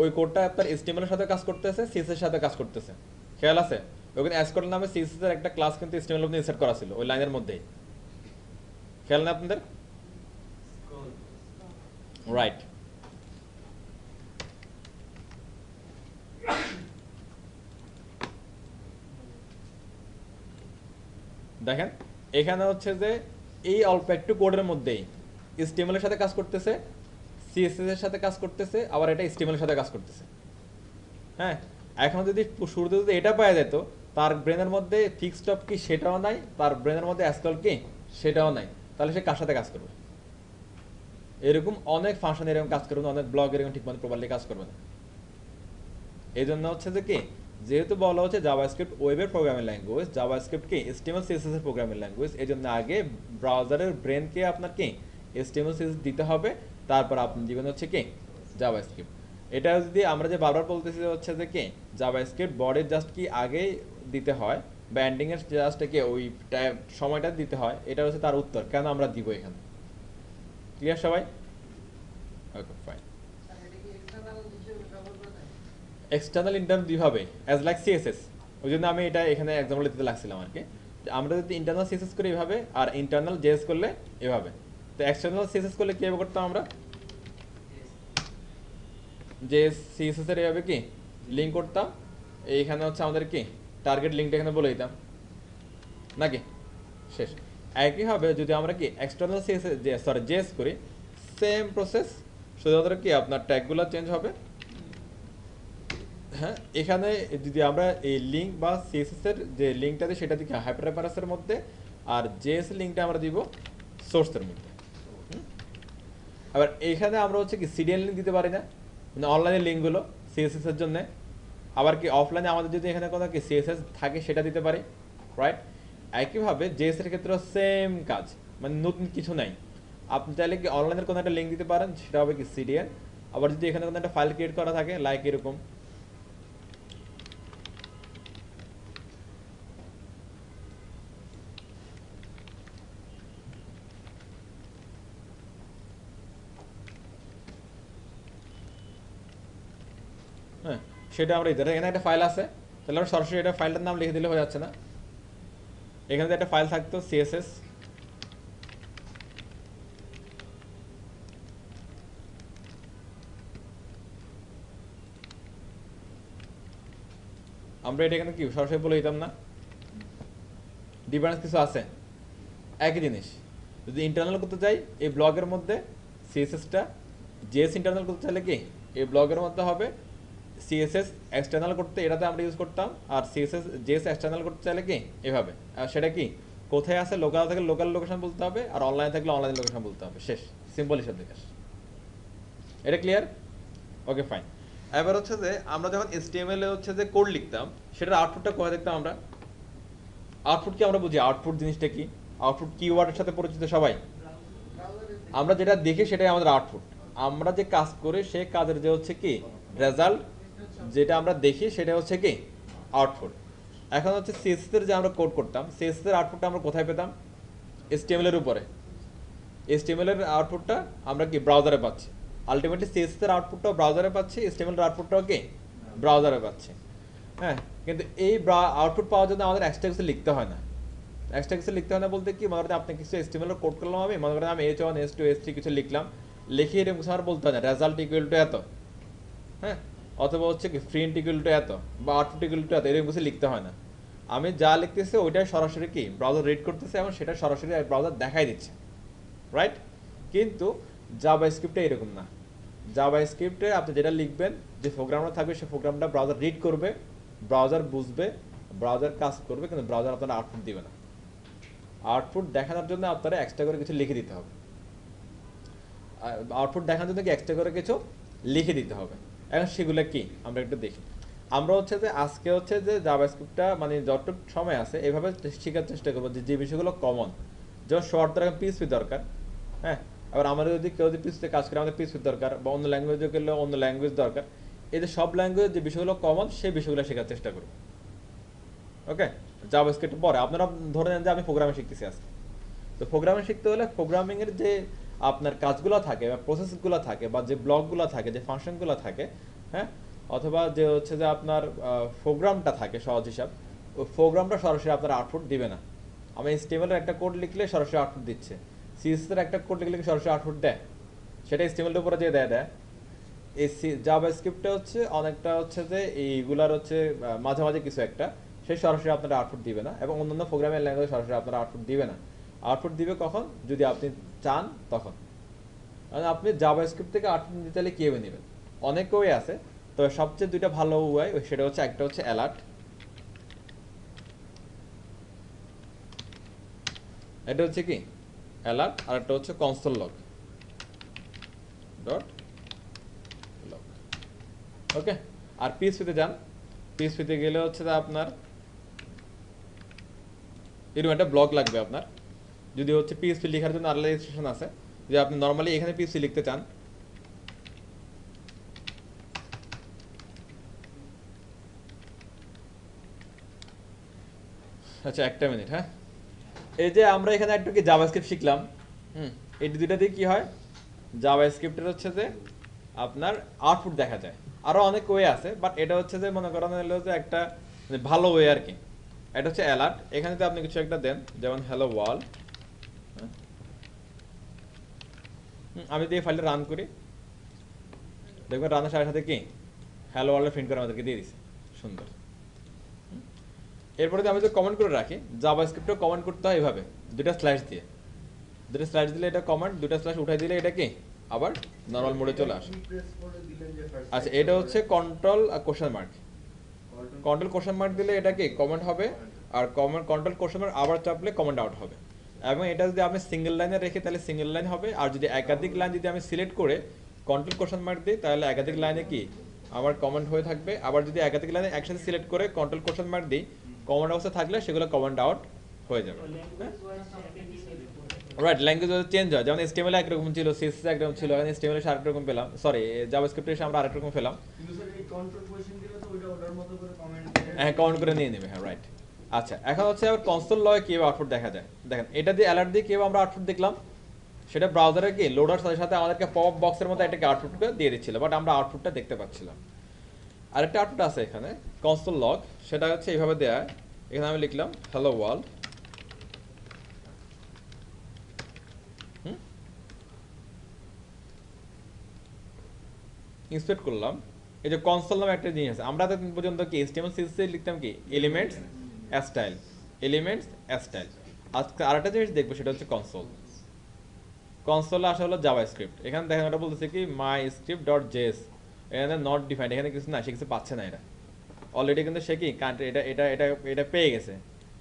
ওই কোডটা আপনার এইচটিএমএল এর সাথে কাজ করতেছে, সিএসএস এর সাথে কাজ করতেছে, খেয়াল আছে? ওখানে অ্যাসকোড নামে সিএসএস এর একটা ক্লাস কিন্তু এইচটিএমএল এর মধ্যে ইনসার্ট করা ছিল ওই লাইনের মধ্যেই, খেয়াল না আপনাদের? রাইট। দেখেন এখানে হচ্ছে যে এই অল্প একটু কোডের মধ্যেই এইচটিএমএল এর সাথে কাজ করতেছে, সিএসএস এর সাথে কাজ করতেছে, আবার এটা এইচটিএমএল এর সাথে কাজ করতেছে। হ্যাঁ, এখন যদি শুরুতে যদি এটা পাওয়া যেত, তার ব্রেনের মধ্যে ফিক্সড অফ কি সেটাও নাই, তার ব্রেনের মধ্যে অ্যাসকল কি সেটাও নাই, তাহলে সে কার সাথে কাজ করবে? এরকম অনেক ফাংশন এরকম কাজ করবে না, অনেক ব্লগ এরকম ঠিকমতো প্রপারলি কাজ করবে না। এই জন্য হচ্ছে যে কি, যেহেতু বলা হচ্ছে জাভাস্ক্রিপ্ট ওয়েবের প্রোগ্রামিং ল্যাঙ্গুয়েজ, জাভাস্ক্রিপ্ট কি এইচটিএমএল সিএসএস এর প্রোগ্রামিং ল্যাঙ্গুয়েজ, এই জন্য আগে ব্রাউজারের ব্রেনকে আপনার কি এইচটিএমএল সিএসএস দিতে হবে, তারপর আপনি দিবেন হচ্ছে কি জাভাস্ক্রিপ্ট। এটা যদি আমরা যে বারবার বলতেছি হচ্ছে যে কি জাভাস্ক্রিপ্ট বডির জাস্ট কি আগেই দিতে হয়, বা এন্ডিং এর জাস্ট কি ওই সময়টা দিতে হয়, এটা হচ্ছে তার উত্তর কেন আমরা দিব এখানে। ক্লিয়ার সবাই? Okay fine. এক্সটার্নাল ইন্টারনাল দুইভাবে অ্যাজ লাইক সিএসএস, ওই জন্য আমি এটা এখানে এক্সাম্পল দিতে লাগছিলাম আর কি। আমরা যদি ইন্টারনাল সিএসএস করি এভাবে, আর ইন্টারনাল জেএস করলে এভাবে, তো এক্সটার্নাল সিএসএস করলে কীভাবে করতাম আমরা? যে সিএসএস এর এভাবে কি লিঙ্ক করতাম, এইখানে হচ্ছে আমাদের কি টার্গেট লিঙ্কটা এখানে বলে দিতাম নাকি, শেষ। একইভাবে যদি আমরা কি এক্সটার্নাল সিএসএস জেএস করি, সেম প্রসেস, শুধুমাত্র কি আপনার ট্যাগগুলো চেঞ্জ হবে। হ্যাঁ, এখানে যদি আমরা এই লিঙ্ক বা সিএসএস এর যে লিঙ্কটা দিই সেটা দিই হাইপারপারাসের মধ্যে, আর জেএস লিঙ্কটা আমরা দিব সোর্সের মধ্যে। আবার এইখানে আমরা হচ্ছে কি সিডিএন লিঙ্ক দিতে পারি না, মানে অনলাইনের লিঙ্কগুলো সিএসএস এর জন্য। আবার কি অফলাইনে আমাদের যদি এখানে কোনো কি সিএসএস থাকে সেটা দিতে পারি, রাইট? একইভাবে জেএস এর ক্ষেত্রেও সেম কাজ, মানে নতুন কিছু নাই। আপনি চাইলে কি অনলাইনের কোনো একটা লিঙ্ক দিতে পারেন, সেটা হবে কি সিডিএন। আবার যদি এখানে কোনো একটা ফাইল ক্রিয়েট করা থাকে লাইক এরকম, হ্যাঁ, সেটা আমরা এখানে একটা ফাইল আছে, তাহলে আমরা সরাসরি এটা ফাইলটার নাম লিখে দিলে হয়ে যাচ্ছে না? এখানে একটা ফাইল থাকতো সিএসএস, আমরা এটা এখানে কি সরাসরি বলে দিতাম না? ডিফারেন্স কিছু আছে? একই জিনিস। যদি ইন্টারনাল করতে চাই এই ব্লগের মধ্যে সিএসএসটা, জেএস ইন্টারনাল করতে চাইলে কি এই ব্লগের মধ্যে হবে, সিএসএস এক্সটার্নাল করতে এটাতে আমরা ইউজ করতাম, আর সিএসএস জেএস এক্সটার্নাল করতে চাইলে কি এভাবে। আর সেটা কি কোথায় আছে, লোকাল থাকলে লোকাল লোকেশন বলতে হবে, আর অনলাইনে থাকলে অনলাইন লোকেশন বলতে হবে, শেষ। সিম্পল হিসাব বিকাশ। এটা ক্লিয়ার? Okay fine. এবার হচ্ছে যে আমরা যখন এইচটিএমএল এ হচ্ছে যে কোড লিখতাম, সেটার আউটপুটটা কোথায় দেখতাম আমরা? আউটপুট কি আমরা বুঝি, আউটপুট জিনিসটা কি? আউটপুট কিওয়ার্ডের সাথে পরিচিত সবাই। আমরা যেটা দেখি সেটাই আমাদের আউটপুট। আমরা যে কাজ করি সেই কাজের যে হচ্ছে কি রেজাল্ট, যেটা আমরা দেখি সেটা হচ্ছে কি আউটপুট। এখন হচ্ছে সিএসএস এর যে আমরা কোড করতাম, সিএসএস এর আউটপুটটা আমরা কোথায় পেতাম? এইচটিএমএল এর উপরে। এইচটিএমএল এর আউটপুটটা আমরা কি ব্রাউজারে পাচ্ছি। আলটিমেটলি সিএসএস এর আউটপুটটাও ব্রাউজারে পাচ্ছি, এইচটিএমএল এর আউটপুটটাও কি ব্রাউজারে পাচ্ছি। হ্যাঁ, কিন্তু এই আউটপুট পাওয়ার জন্য আমাদের এক্সট্রা কিছু লিখতে হয় না। এক্সট্রা কিছু লিখতে হয় না বলতে কি, মনে করেন আপনি কিছু এইচটিএমএল এর কোড করলাম, আমি মনে করেন আমি H1 H2 H3 কিছু লিখলাম, লিখে এরকম কিছু আর বলতে হয় না রেজাল্ট ইকুয়াল টু এত, হ্যাঁ, অথবা হচ্ছে কি প্রিন্ট ইকুয়াল টু এত, বা আউটপুট ইকুয়াল টু এত, এরকম কিছু লিখতে হয় না। আমি যা লিখতেছি ওইটাই সরাসরি কি ব্রাউজার রিড করতেছে, এবং সেটা সরাসরি ব্রাউজার দেখাই দিচ্ছে, রাইট? কিন্তু জাভাস্ক্রিপ্টে এরকম না। জাভাস্ক্রিপ্টে আপনি যেটা লিখবেন, যে প্রোগ্রামটা থাকবে সেই প্রোগ্রামটা ব্রাউজার রিড করবে, ব্রাউজার বুঝবে, ব্রাউজার কাজ করবে, কিন্তু ব্রাউজার আপনার আউটপুট দিবে না। আউটপুট দেখানোর জন্য আপনারা এক্সট্রা করে কিছু লিখে দিতে হবে। আউটপুট দেখানোর জন্য কি এক্সট্রা করে কিছু লিখে দিতে হবে। এখন সেগুলো কি আমরা একটু দেখি। আমরা হচ্ছে যে আজকে হচ্ছে যে জাভাস্ক্রিপ্টটা মানে যতটুকু সময় আছে এভাবে শেখার চেষ্টা করবো যে বিষয়গুলো কমন, যেমন শর্ট দরকার, পিএইচপি দরকার, হ্যাঁ। আবার আমাদের যদি কেউ যদি পিএইচপি কাজ করে আমাদের পিএইচপি দরকার, বা অন্য ল্যাঙ্গুয়েজে করলে অন্য ল্যাঙ্গুয়েজ দরকার। এই যে সব ল্যাঙ্গুয়েজ যে বিষয়গুলো কমন সেই বিষয়গুলো শেখার চেষ্টা করবো। ওকে, জাভাস্ক্রিপ্ট পরে আপনারা ধরে নেন যে আমি প্রোগ্রামিং শিখতেছি আজকে। তো প্রোগ্রামিং শিখতে হলে প্রোগ্রামিংয়ের যে আপনার কাজগুলো থাকে বা প্রসেসগুলো থাকে বা যে ব্লকগুলো থাকে, যে ফাংশনগুলো থাকে, হ্যাঁ, অথবা যে হচ্ছে যে আপনার প্রোগ্রামটা থাকে সহজ হিসাব, ওই প্রোগ্রামটা সরাসরি আপনার আউটপুট দিবে না। আমি HTML এর একটা কোড লিখলে সরাসরি আউটপুট দিচ্ছে, CSS এর একটা কোড লিখলে সরাসরি আউটপুট দেয়, সেটা HTML এর উপরে যে দেয়। এই জাভাস্ক্রিপ্টটা হচ্ছে অনেকটা হচ্ছে যে এইগুলার হচ্ছে মাঝামাঝি কিছু একটা, সেই সরাসরি আপনারা আউটপুট দিবে না, এবং অন্যান্য প্রোগ্রামিং ল্যাঙ্গুয়েজ সরাসরি আপনারা আউটপুট দিবে না। আউটপুট দিবে কখন? যদি আপনি চান তখন। কারণ আপনি জাভাস্ক্রিপ্ট থেকে আউটপুট দিতে হলে কীভাবে নেবেন? অনেক ওয়ে আছে, তবে সবচেয়ে দুইটা ভালো ওয়ে, সেটা হচ্ছে একটা হচ্ছে অ্যালার্ট, এটা হচ্ছে কি অ্যালার্ট, আর একটা হচ্ছে কনসোল লগ ডট লগ। ওকে, আর পিএইচপিতে যান, পিএইচপিতে গেলে হচ্ছে যে আপনার এরকম একটা ব্লগ লাগবে আপনার। যদি হচ্ছে পিএইচপি লেখার জন্য আলাদা ইনস্ট্রাকশন আছে, যে আপনি নর্মালি এখানে পিএইচপি লিখতে চান, আচ্ছা একটা মিনিট, হ্যাঁ। এই যে আমরা এখানে একটু কি জাভাস্ক্রিপ্ট শিখলাম, এই দুইটা দিয়ে কি হয়, জাভাস্ক্রিপ্টের হচ্ছে যে আপনার আউটপুট দেখা যায়। আরো অনেক ওয়ে আছে, বাট এটা হচ্ছে যে মনে করেন হলো যে একটা মানে ভালো ওয়ে আর কি। এটা হচ্ছে অ্যালার্ট, এখানে তো আপনি কিছু একটা দেন, যেমন হ্যালো ওয়ার্ল্ড। আমি যদি এই ফাইলটা রান করি, দেখবেন রানের সাথে সাথে কি হ্যালো ওয়ার্ল্ড প্রিন্ট করে আমাদেরকে দিয়ে দিছে, সুন্দর। এরপরে আমি যদি কমেন্ট করে রাখি, জাভাস্ক্রিপ্টও কমেন্ট করতে হয় এভাবে, দুটা স্ল্যাশ দিয়ে, দুটো স্ল্যাশ দিলে এটা কমেন্ট, দুটো স্ল্যাশ উঠাই দিলে এটা কি আবার নর্মাল মোডে চলে আসে। আচ্ছা, এটা হচ্ছে control question mark, control question mark দিলে এটা কি কমেন্ট হবে, আর কন্ট্রোল কোশ্চেন মার্ক আবার চাপলে কমেন্ট আউট হবে। এবং এটা যদি আমি সিঙ্গেল লাইনে রেখে তাহলে সিঙ্গেল লাইন হবে, আর যদি একাধিক লাইন যদি আমি সিলেক্ট করে কন্ট্রোল কোশ্চেন মার্ক দিই তাহলে একাধিক লাইনে কি আমার কমেন্ট হয়ে থাকবে। আবার যদি একাধিক লাইনে একসাথে সিলেক্ট করে কন্ট্রোল কোশ্চেন মার্ক দিই, কমেন্ট অবস্থা থাকলে সেগুলো কমেন্ট আউট হয়ে যাবে। রাইট, ল্যাঙ্গুয়েজ চেঞ্জ হয়, যেমন HTML একরকম ছিল, CSS একরকম ছিল, এখন HTML এসে আরেক রকম পেলাম, সরি জাভাস্ক্রিপ্টে এসে আমরা আরেক রকম পেলাম। হ্যাঁ, কমেন্ট করে নিয়ে নেবে, হ্যাঁ রাইট। আচ্ছা, এখন হচ্ছে আবার কনসোল লগে কিভাবে আউটপুট দেখা যায় দেখেন। এটা দিয়ে অ্যালার্ট দিয়ে কিভাবে আমরা আউটপুট দেখলাম, সেটা ব্রাউজারে কি লোডার সাথে সাথে আমাদেরকে পপ আপ বক্সের মধ্যে এটাকে আউটপুটটা দিয়ে দিচ্ছিল, বাট আমরা আউটপুটটা দেখতে পাচ্ছিলাম। আরেকটা আউটপুট আছে এখানে কনসোল লগ, সেটা হচ্ছে এইভাবে দেয়া। এখানে আমি লিখলাম হ্যালো ওয়ার্ল্ড, ইন্সপেক্ট করলাম। এই যে কনসোল নামে একটা জিনিস আছে, আমরা এতদিন পর্যন্ত কি HTML CSS লিখতাম কি এলিমেন্টস স্টাইল, এলিমেন্টস স্টাইল। আজকে আরেকটা জিনিস দেখবো, সেটা হচ্ছে কনসোল। কনসোলে আসা হলো জাভাস্ক্রিপ্ট। এখানে দেখেন ওটা বলতেছে কি মাই স্ক্রিপ্ট ডট জেএস, এখানে নট ডিফাইন্ড, এখানে কিছু না, সে কিছু পাচ্ছে না। এটা অলরেডি কিন্তু সে কি এটা এটা এটা এটা পেয়ে গেছে,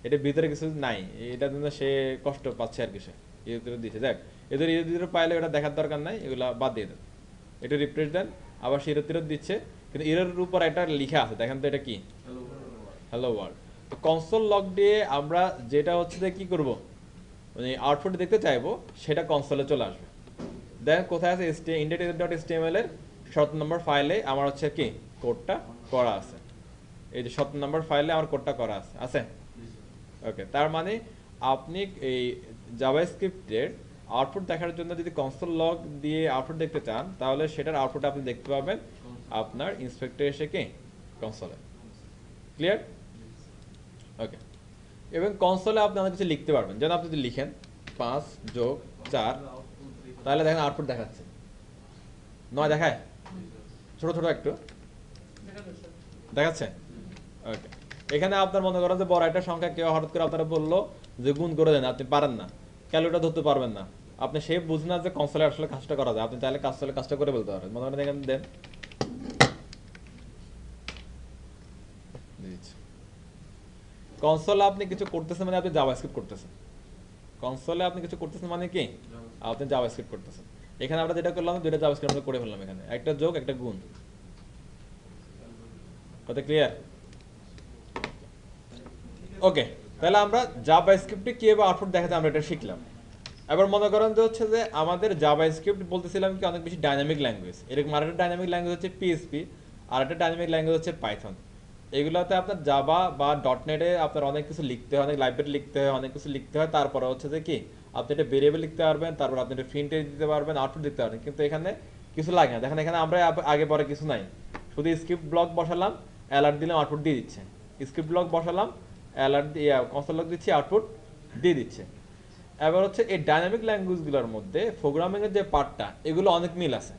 এটার ভিতরে কিছু নাই, এটার জন্য সে কষ্ট পাচ্ছে আর কিছু ইউটিউবে দিচ্ছে। দেখ এদের ইউটিউবে পাইলে ওটা দেখার দরকার নাই, এগুলো বাদ দিয়ে দেন, এটা রিপ্রেস দেন। আবার সে ইরোর দিচ্ছে, কিন্তু ইরোর উপর একটা লেখা আছে, দেখেন তো এটা কি হ্যালো ওয়ার্ল্ড। তো কনসোল লগ দিয়ে আমরা যেটা হচ্ছে যে কি করব, মানে আউটপুট দেখতে চাইবো, সেটা কনসোলে চলে আসবে। দেখেন কোথায় আছে, index.html এর 17 নম্বর ফাইলে আমার হচ্ছে কি কোডটা করা আছে। এই যে 17 নম্বর ফাইলে আমার কোডটা করা আছে, আছে? ওকে, তার মানে আপনি এই জাভাস্ক্রিপ্টের আউটপুট দেখার জন্য যদি কনসোল লগ দিয়ে আউটপুট দেখতে চান, তাহলে সেটার আউটপুট আপনি দেখতে পাবেন আপনার ইন্সপেক্টর এসে কি কনসোলে। ক্লিয়ার? ওকে, এবং কনসোলে আপনি অনেক কিছু লিখতে পারবেন। যেন আপনি যদি লিখেন 5 যোগ 4, তাহলে দেখেন আউটপুট দেখাচ্ছে, 9 দেখায়, ছোট ছোট একটু দেখাচ্ছে। ওকে, এখানে আপনার মনে করেন যে বড় একটা সংখ্যা কেউ হঠাৎ করে আপনারা বললো যে গুণ করে দেন, আপনি পারেন না, ক্যালকুলেটর ধরতে পারবেন না, আপনি সে বুঝেন না যে কনসোলে আসলে কাজটা করা যায়, আপনি তাহলে কাজটা করে বলতে পারেন। মনে করেন এখানে দেন কনসোলে আপনি কিছু করতেছেন, মানে আপনি জাভাস্ক্রিপ্ট করতেছেন। কনসোলে আপনি কিছু করতেছেন মানে কি আপনি জাভাস্ক্রিপ্ট করতেছেন। এখানে আমরা যেটা করলাম দুইটা জাভাস্ক্রিপ্ট আমরা করে ফেললাম, এখানে একটা যোগ একটা গুণ। কথা ক্লিয়ার? ওকে, তাহলে আমরা জাভাস্ক্রিপ্টে কিভাবে আউটপুট দেখা যায় আমরা এটা শিখলাম। এবার মনে করেন যে হচ্ছে যে আমাদের জাভাস্ক্রিপ্ট বলতেছিলাম কি অনেক বেশি ডাইনামিক ল্যাঙ্গুয়েজ, এরকম আরেকটা ডাইনামিক ল্যাঙ্গুয়েজ হচ্ছে পিএইচপি, আর একটা ডাইনামিক ল্যাঙ্গুয়েজ হচ্ছে পাইথন। এগুলোতে আপনার জাভা বা ডটনেটে আপনার অনেক কিছু লিখতে হয়, অনেক লাইব্রেরি লিখতে হয়, অনেক কিছু লিখতে হয়, তারপরে হচ্ছে যে কি আপনি এটা ভেরিয়েবল লিখতে পারবেন, তারপর আপনি এটা প্রিন্টে দিতে পারবেন, আউটপুট দিতে পারবেন। কিন্তু এখানে কিছু লাগে না, দেখেন এখানে আমরা আগে পরে কিছু নাই, শুধু স্ক্রিপ্ট ব্লক বসালাম, অ্যালার্ট দিলাম, আউটপুট দিয়ে দিচ্ছে। স্ক্রিপ্ট ব্লক বসালাম, অ্যালার্ট দিয়ে কনসোল লক দিচ্ছি, আউটপুট দিয়ে দিচ্ছে। এবার হচ্ছে এই ডাইনামিক ল্যাঙ্গুয়েজগুলোর মধ্যে প্রোগ্রামিংয়ের যে পার্টটা এগুলো অনেক মিল আছে,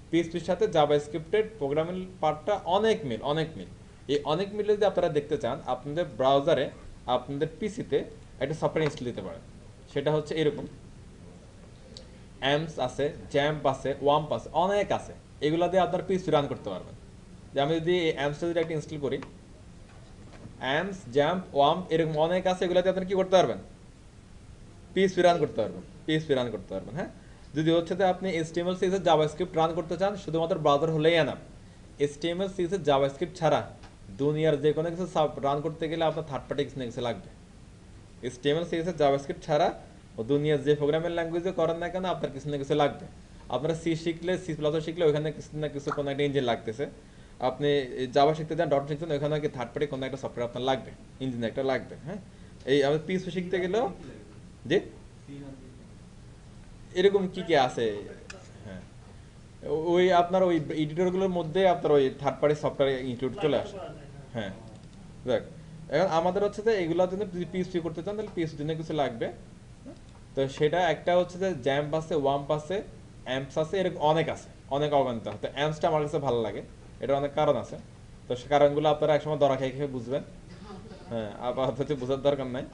পিএইচপির সাথে জাভাস্ক্রিপ্টের প্রোগ্রামিং পার্টটা অনেক মিল, অনেক মিল। এই অনেক মিলে যদি আপনারা দেখতে চান আপনাদের ব্রাউজারে আপনাদের পিসিতে একটা সফটওয়্যার ইনস্টল দিতে পারেন। সেটা হচ্ছে এরকম, অ্যামস আছে, জ্যাম্প আছে, ওয়াম্প আছে, অনেক আছে। এগুলো দিয়ে আপনার পিসি রান করতে পারবেন। যে আমি যদি এই অ্যামসটা যদি একটা ইনস্টল করি, অ্যামস, জ্যাম্প, ওয়াম্প এরকম অনেক আছে, এগুলোতে আপনারা কি করতে পারবেন, পিএইচপি রান করতে পারবেন, পিএইচপি রান করতে পারবেন। হ্যাঁ, যদি হচ্ছে যে আপনি HTML CSS জাভাস্ক্রিপ্ট রান করতে চান শুধুমাত্র ব্রাউজার হলেই এনাফ। HTML CSS জাভাস্ক্রিপ্ট ছাড়া দুনিয়ার যে কোনো কিছু রান করতে গেলে আপনার থার্ড পার্টি কিছু লাগবে। HTML CSS জাভাস্ক্রিপ্ট ছাড়া ও দুনিয়ার যে প্রোগ্রামিং ল্যাঙ্গুয়েজে করেন না কেন আপনার কিছু না কিছু লাগবে। আপনারা সি শিখলে, সি প্লাসও শিখলে ওইখানে কিছু না কিছু কোনো একটা ইঞ্জিন লাগতেছে। আপনি জাভা শিখতে চান, ডট শিখতে চান, ওইখানে কি থার্ড পার্টি কোনো একটা সফটওয়্যার আপনার লাগবে, ইঞ্জিন একটা লাগবে। হ্যাঁ, এই আমি পিএইচপি শিখতে গেলেও যে এরকম কি কি আছে। হ্যাঁ, ওই আপনার ওই এডিটরগুলোর মধ্যে আপনার ওই থার্ড পার্টি সফটওয়্যার ইনক্লুড চলে আসে। হ্যাঁ, দেখ এখন আমাদের হচ্ছে যে এগুলোর জন্য যদি পিএইচপি করতে চান তাহলে পিএইচপির জন্য কিছু লাগবে। তো সেটা একটা হচ্ছে যে জ্যাম্প আছে, ওয়াম্প আছে, অ্যাম্পস আছে, এরকম অনেক আছে, অনেক অগণিত। তো অ্যাম্পসটা আমার কাছে ভালো লাগে, এটা অনেক কারণ আছে। তো সে কারণগুলো আপনারা একসময় দরা খেয়ে খেয়ে বুঝবেন। হ্যাঁ, আবার হচ্ছে বোঝার দরকার নাই।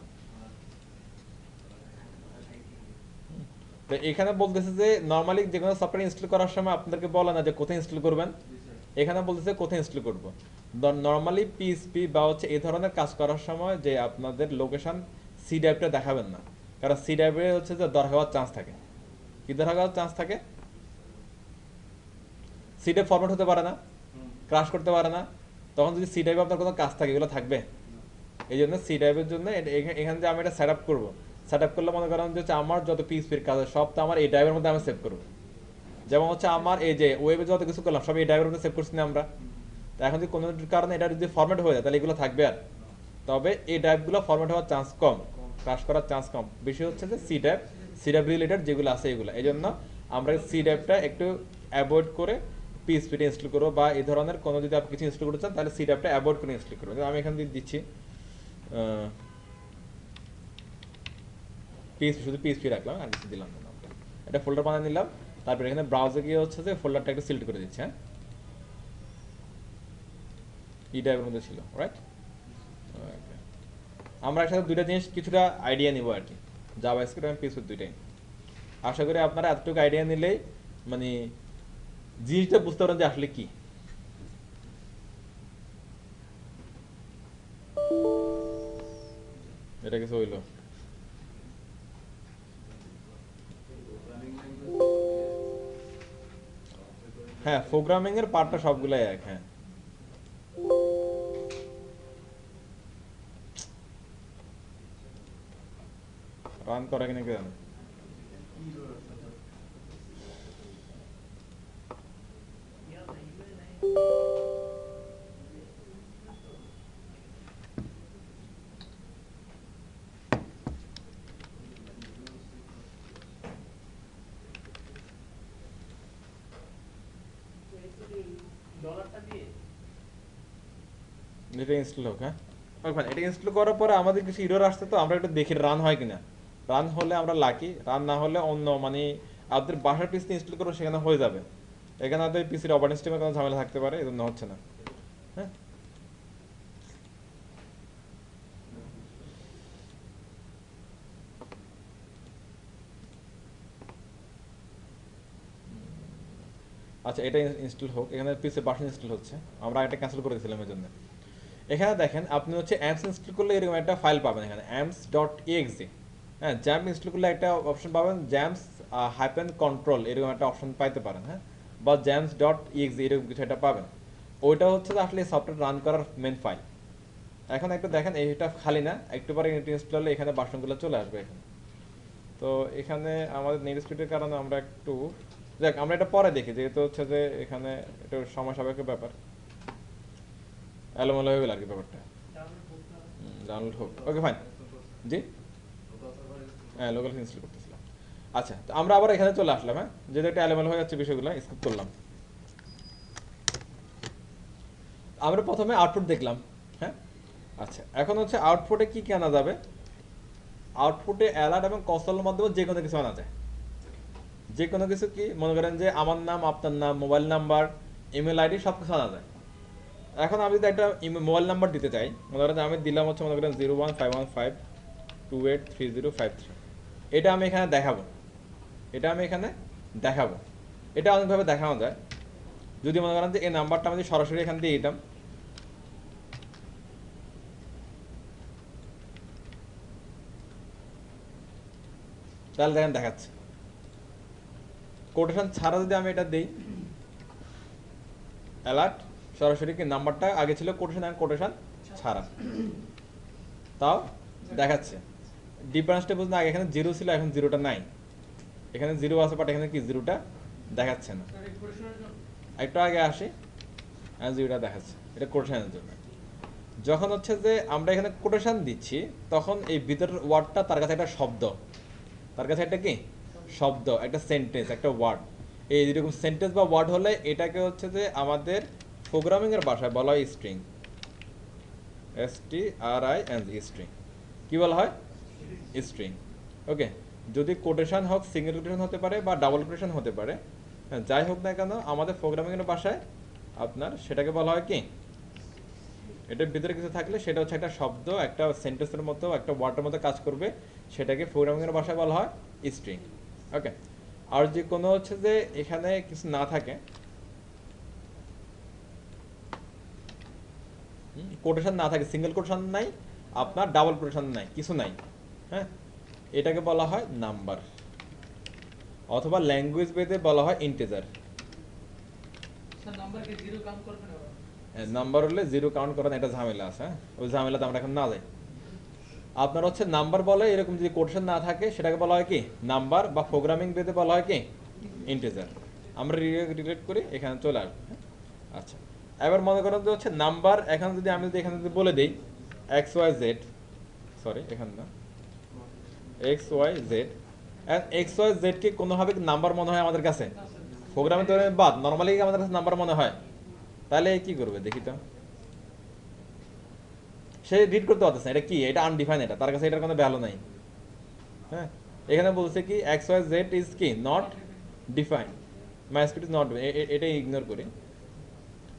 তো এখানে বলতেছে যে নর্মালি যে কোনো সফটওয়্যার ইনস্টল করার সময় আপনাদেরকে বলে না যে কোথায় ইনস্টল করবেন, এখানে বলতেছে কোথায় ইনস্টল করব। নর্মালি পিএইচপি বা হচ্ছে এই ধরনের কাজ করার সময় যে আপনাদের লোকেশন সি ড্রাইভটা দেখাবেন না, কারণ সি ড্রাইভে হচ্ছে যে দর হওয়ার চান্স থাকে। কি দর হওয়ার চান্স থাকে? সি ড্রাইভ ফরম্যাট হতে পারে না, ক্রাশ করতে পারে না, তখন যদি সি ড্রাইভে আপনার কোনো কাজ থাকে এগুলো থাকবে। এই জন্য সি ড্রাইভের জন্য এখানে যে আমি এটা সেট আপ করবো, সেট আপ করলে মনে করেন যে হচ্ছে আমার যত পিএইচপির কাজ সব তো আমার এই ড্রাইভের মধ্যে আমি সেভ করবো। যেমন হচ্ছে আমার এই যে ওয়েবে যত কিছু করলাম সব এই ড্রাইভের মধ্যে সেভ করছি না আমরা। তো এখন যদি কোনো কারণে এটা যদি ফরম্যাট হয়ে যায় তাহলে এগুলো থাকবে আর, তবে এই ড্রাইভগুলো ফরম্যাট হওয়ার চান্স কম, ক্রাশ করার চান্স কম। বেশি হচ্ছে যে সি ড্রাইভ রিলেটেড যেগুলো আছে এগুলো। এই জন্য আমরা সি ড্রাইভটা একটু অ্যাভয়েড করে পিএইচপিটা ইনস্টল করবো, বা এই ধরনের কোনো যদি আপনি কিছু ইনস্টল করতে চান তাহলে সি ড্রাইভটা অ্যাভয়েড করে ইনস্টল করবো। আমি এখান দিয়ে দিচ্ছি পিএইচপি, শুধু পিএইচপি রাখলাম আর কিছু দিলাম না নামটা। এটা ফোল্ডার বানিয়ে নিলাম, তারপর এখানে ব্রাউজারে গিয়ে হচ্ছে যে ফোল্ডারটা একটু সিলেক্ট করে দিচ্ছি। হ্যাঁ, ই ড্রাইভের মধ্যে ছিল, রাইট? আমরা একসাথে দুইটা জিনিস কিছুটা আইডিয়া নিব আর কি, জাভাস্ক্রিপ্ট এবং পিএইচপি দুইটাই। আশা করি আপনারা এতটুকু আইডিয়া নিলেই মানে জিনিসটা বুঝতে পারেন যে আসলে কি। এটা কিছু হইলো? হ্যাঁ, প্রোগ্রামিং এর পার্টটা সবগুলাই এক। হ্যাঁ, রান করা কিনা কি জানো? এটা ইনস্টল হোক। হ্যাঁ, ওখানে এটা ইনস্টল করার পরে আমাদের কিছু এরর আসছে, তো আমরা একটু দেখি রান হয় কিনা। রান হলে আমরা লাকি, রান না হলে অন্য মানে আপনাদের বাসার পিসি ইনস্টল করো সেখানে হয়ে যাবে। এখানে আপনাদের পিসির অপারেটিং সিস্টেমে কোনো ঝামেলা থাকতে পারে, এই জন্য হচ্ছে না। হ্যাঁ, আচ্ছা এটা ইনস্টল হোক। এখানে পিসি ভার্সন ইনস্টল হচ্ছে, আমরা এটা ক্যান্সেল করে দিয়েছিলাম এর জন্য। এখানে দেখেন আপনি হচ্ছে অ্যামস ইনস্টল করলে এরকম একটা ফাইল পাবেন, এখানে amps.exe। হ্যাঁ, জ্যাম্প ইনস্টল করলে একটা অপশন পাবেন, জ্যাম্পস হাইপেন কন্ট্রোল, এরকম একটা অপশন পাইতে পারেন। হ্যাঁ, বা জ্যাম্পস ডট ইএক্সি এরকম কিছু একটা পাবেন। ওইটা হচ্ছে যে আসলে সফটওয়্যার রান করার মেন ফাইল। এখন একটু দেখেন এটা খালি না, একটু পরে ইনস্টল হলে এখানে বাসনগুলো চলে আসবে এখানে। তো এখানে আমাদের নেট স্পিডের কারণে আমরা একটু দেখ, আমরা এটা পরে দেখি, যেহেতু হচ্ছে যে এখানে একটু সময় সাপেক্ষ ব্যাপার, এলোমেলো হয়ে গেল আর কি ব্যাপারটা। ডাউনলোড হোক, ওকে ফাইন। জি, হ্যাঁ লোকাল ইনস্টল করতেছিলাম। আচ্ছা, তো আমরা আবার এখানে চলে আসলাম। হ্যাঁ, যেহেতু একটা এলোমেলো হয়ে যাচ্ছে বিষয়গুলো, স্কিপ করলাম। আমরা প্রথমে আউটপুট দেখলাম। হ্যাঁ, আচ্ছা, এখন হচ্ছে আউটপুটে কি কি আনা যাবে। আউটপুটে অ্যালার্ট এবং কনসোলের মাধ্যমে যে কোনো কিছু আনা যায়। যে কোনো কিছু কি মনে করেন যে আমার নাম, আপনার নাম, মোবাইল নাম্বার, ইমেল আইডি সব কিছু আনা যায়। এখন আমি যদি একটা মোবাইল নাম্বার দিতে চাই, মনে করেন আমি দিলাম হচ্ছে মনে করেন 015152833053, এটা আমি এখানে দেখাবো। এটা অনেকভাবে দেখানো যায়। যদি মনে করেন যে এই নাম্বারটা আমি সরাসরি এখান দিয়ে দিতাম, তাহলে দেখেন দেখাচ্ছে। কোটেশন ছাড়া যদি আমি এটা দিই, অ্যালার্ট সরাসরি কি নাম্বারটা আগে ছিল কোটেশন, অ্যান্ড কোটেশন ছাড়া, তাও দেখাচ্ছে। ডিফারেন্সটা বুঝতে আগে এখানে জিরো ছিল, এখন জিরোটা নাই। এখানে জিরো আছে, বাট এখানে কি জিরোটা দেখাচ্ছে না। একটু আগে আসি, জিরোটা দেখাচ্ছে, এটা কোটেশনের জন্য। যখন হচ্ছে যে আমরা এখানে কোটেশন দিচ্ছি, তখন এই ভিতরের ওয়ার্ডটা তার কাছে একটা শব্দ, তার কাছে একটা কি শব্দ, একটা সেন্টেন্স, একটা ওয়ার্ড। এই যেরকম সেন্টেন্স বা ওয়ার্ড হলে এটাকে হচ্ছে যে আমাদের প্রোগ্রামিংয়ের ভাষায় বলা হয় স্ট্রিং, STRING, স্ট্রিং। কি বলা হয়? স্ট্রিং। ওকে, যদি কোটেশন হোক, সিঙ্গেল কোটেশন হতে পারে বা ডাবল কোটেশন হতে পারে, হ্যাঁ, যাই হোক না কেন আমাদের প্রোগ্রামিংয়ের ভাষায় আপনার সেটাকে বলা হয় কি, এটার ভিতরে কিছু থাকলে সেটা হচ্ছে একটা শব্দ, একটা সেন্টেন্সের মতো, একটা ওয়ার্ডের মতো কাজ করবে, সেটাকে প্রোগ্রামিংয়ের ভাষায় বলা হয় স্ট্রিং। ওকে, আর যে কোনো হচ্ছে যে এখানে কিছু না থাকে, কোটেশন না থাকে, সিঙ্গেল কোটেশন নাই, আপনার ডাবল কোটেশন নাই, কিছু নাই, হ্যাঁ, এটাকে বলা হয় নাম্বার, অথবা ল্যাঙ্গুয়েজ ভেদে বলা হয় ইন্টিজার। নাম্বার হলে জিরো কাউন্ট করার একটা ঝামেলা আছে, হ্যাঁ, ওই ঝামেলাতে আমরা এখন না যাই। আপনার হচ্ছে নাম্বার বলে এরকম যদি কোটেশন না থাকে, সেটাকে বলা হয় কি নাম্বার, বা প্রোগ্রামিং ভেদে বলা হয় কি ইন্টিজার। আমরা রিলেট করি, এখানে চলে আসবে। আচ্ছা, এবার মনে করেন যে হচ্ছে নাম্বার, এখন যদি আমি যদি এখানে যদি বলে দিই XYZ, সরি এখানে না, XYZ, XYZ কে কোনোভাবে নাম্বার মনে হয় আমাদের কাছে? প্রোগ্রামে তো বাদ, নর্মালি আমাদের কাছে নাম্বার মনে হয়। তাহলে কি করবে দেখি তো, সে রিড করতে পারতেছে না, এটা কি, এটা আনডিফাইন, এটা তার কাছে এটার কোনো ভ্যালু নাই। হ্যাঁ, এখানে বলছে কি XYZ ইজ কি not define, my speed is not, এটা ইগনোর করি,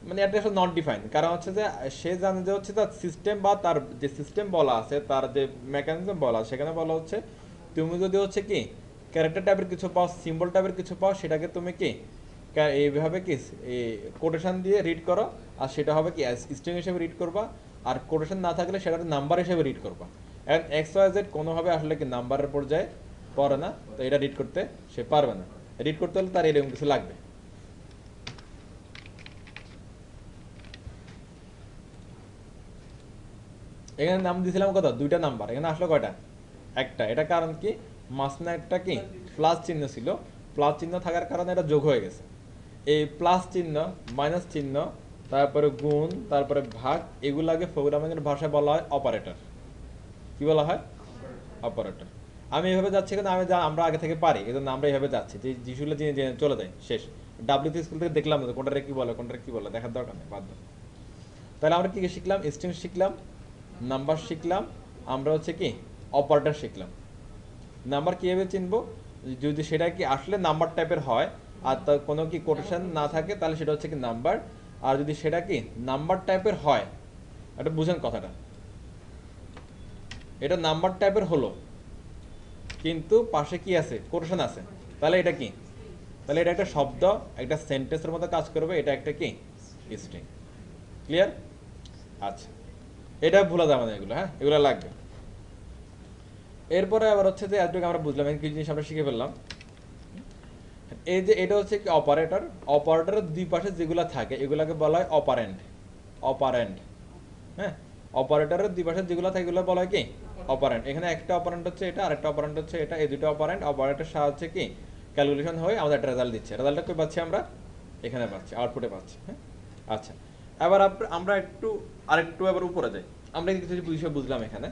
মানে এটা আসলে নট ডিফাইন। কারণ হচ্ছে যে সে জানে যে হচ্ছে তার সিস্টেম, বা তার যে সিস্টেম বলা আছে, তার যে মেকানিজম বলা আছে, সেখানে বলা হচ্ছে তুমি যদি হচ্ছে কি ক্যারেক্টার টাইপের কিছু পাও, সিম্বল টাইপের কিছু পাও, সেটাকে তুমি কি এইভাবে কি কোটেশন দিয়ে রিড করো, আর সেটা হবে কি স্ট্রিং হিসেবে রিড করবা, আর কোটেশন না থাকলে সেটা নাম্বার হিসেবে রিড করবা। এখন XYZ কোনোভাবে আসলে কি নাম্বারের পর্যায়ে পড়ে না, তো এটা রিড করতে সে পারবে না। রিড করতে হলে তার এরকম কিছু লাগবে। এখানে নাম দিয়েছিলাম কত, দুইটা নাম্বার, এখানে আসলো কয়টা, একটা। এটা কারণ কি, মাঝখানে একটা কি প্লাস চিহ্ন ছিল, প্লাস চিহ্ন থাকার কারণে এটা যোগ হয়ে গেছে। এই প্লাস চিহ্ন, মাইনাস চিহ্ন, তারপরে গুণ, তারপরে ভাগ, এগুলাকে প্রোগ্রামিংয়ের ভাষায় বলা হয় অপারেটর। কি বলা হয়? অপারেটর। আমি এভাবে যাচ্ছি কিন্তু আমরা আগে থেকে পারি, এই জন্য আমরা এইভাবে যাচ্ছি, যে জিনিসগুলো জেনে চলে যায় শেষ। ডাব্লিউসি স্কুল থেকে দেখলাম না কোনটারে কি বলে, কোনটারে কি বলে, দেখার দরকার নেই, বাদ দাও। তাহলে আমরা কি কি শিখলাম? স্ট্রিং শিখলাম, নাম্বার শিখলাম, আমরা হচ্ছে কি অপারেটর শিখলাম। নাম্বার কীভাবে চিনবো, যদি সেটা কি আসলে নাম্বার টাইপের হয়, আর তার কোনো কি কোটেশন না থাকে, তাহলে সেটা হচ্ছে কি নাম্বার। আর যদি সেটা কি নাম্বার টাইপের হয়, এটা বুঝেন কথাটা, এটা নাম্বার টাইপের হলো কিন্তু পাশে কি আছে, কোটেশন আছে, তাহলে এটা কি, তাহলে এটা একটা শব্দ, একটা সেন্টেন্সের মতো কাজ করবে, এটা একটা কি স্ট্রিং। ক্লিয়ার? আচ্ছা, এটা ভুলা যাবে না এগুলো, হ্যাঁ, এগুলো লাগবে। এরপরে আবার হচ্ছে যে এতটুকু আমরা বুঝলাম, এই কিছু জিনিস আমরা শিখে ফেললাম। এই যে এটা হচ্ছে কি অপারেটর, অপারেটরের দুই পাশে যেগুলো থাকে এগুলোকে বলা হয় অপারেন্ড। অপারেন্ড, হ্যাঁ, অপারেটরের দুই পাশে যেগুলো থাকে এগুলো বলা হয় কি অপারেন্ড। এখানে একটা অপারেন্ট হচ্ছে এটা, আরেকটা অপারেন্ট হচ্ছে এটা। এই দুটো অপারেন্ট অপারেটর সাহায্যে কি ক্যালকুলেশন হয়ে আমাদের একটা রেজাল্ট দিচ্ছে। রেজাল্টটা কই পাচ্ছি আমরা? এখানে পাচ্ছি, আউটপুটে পাচ্ছি। হ্যাঁ, আচ্ছা, এবার আমরা আরেকটু এবার উপরে যাই। আমরা কিছু কিছু বিষয় বুঝলাম এখানে।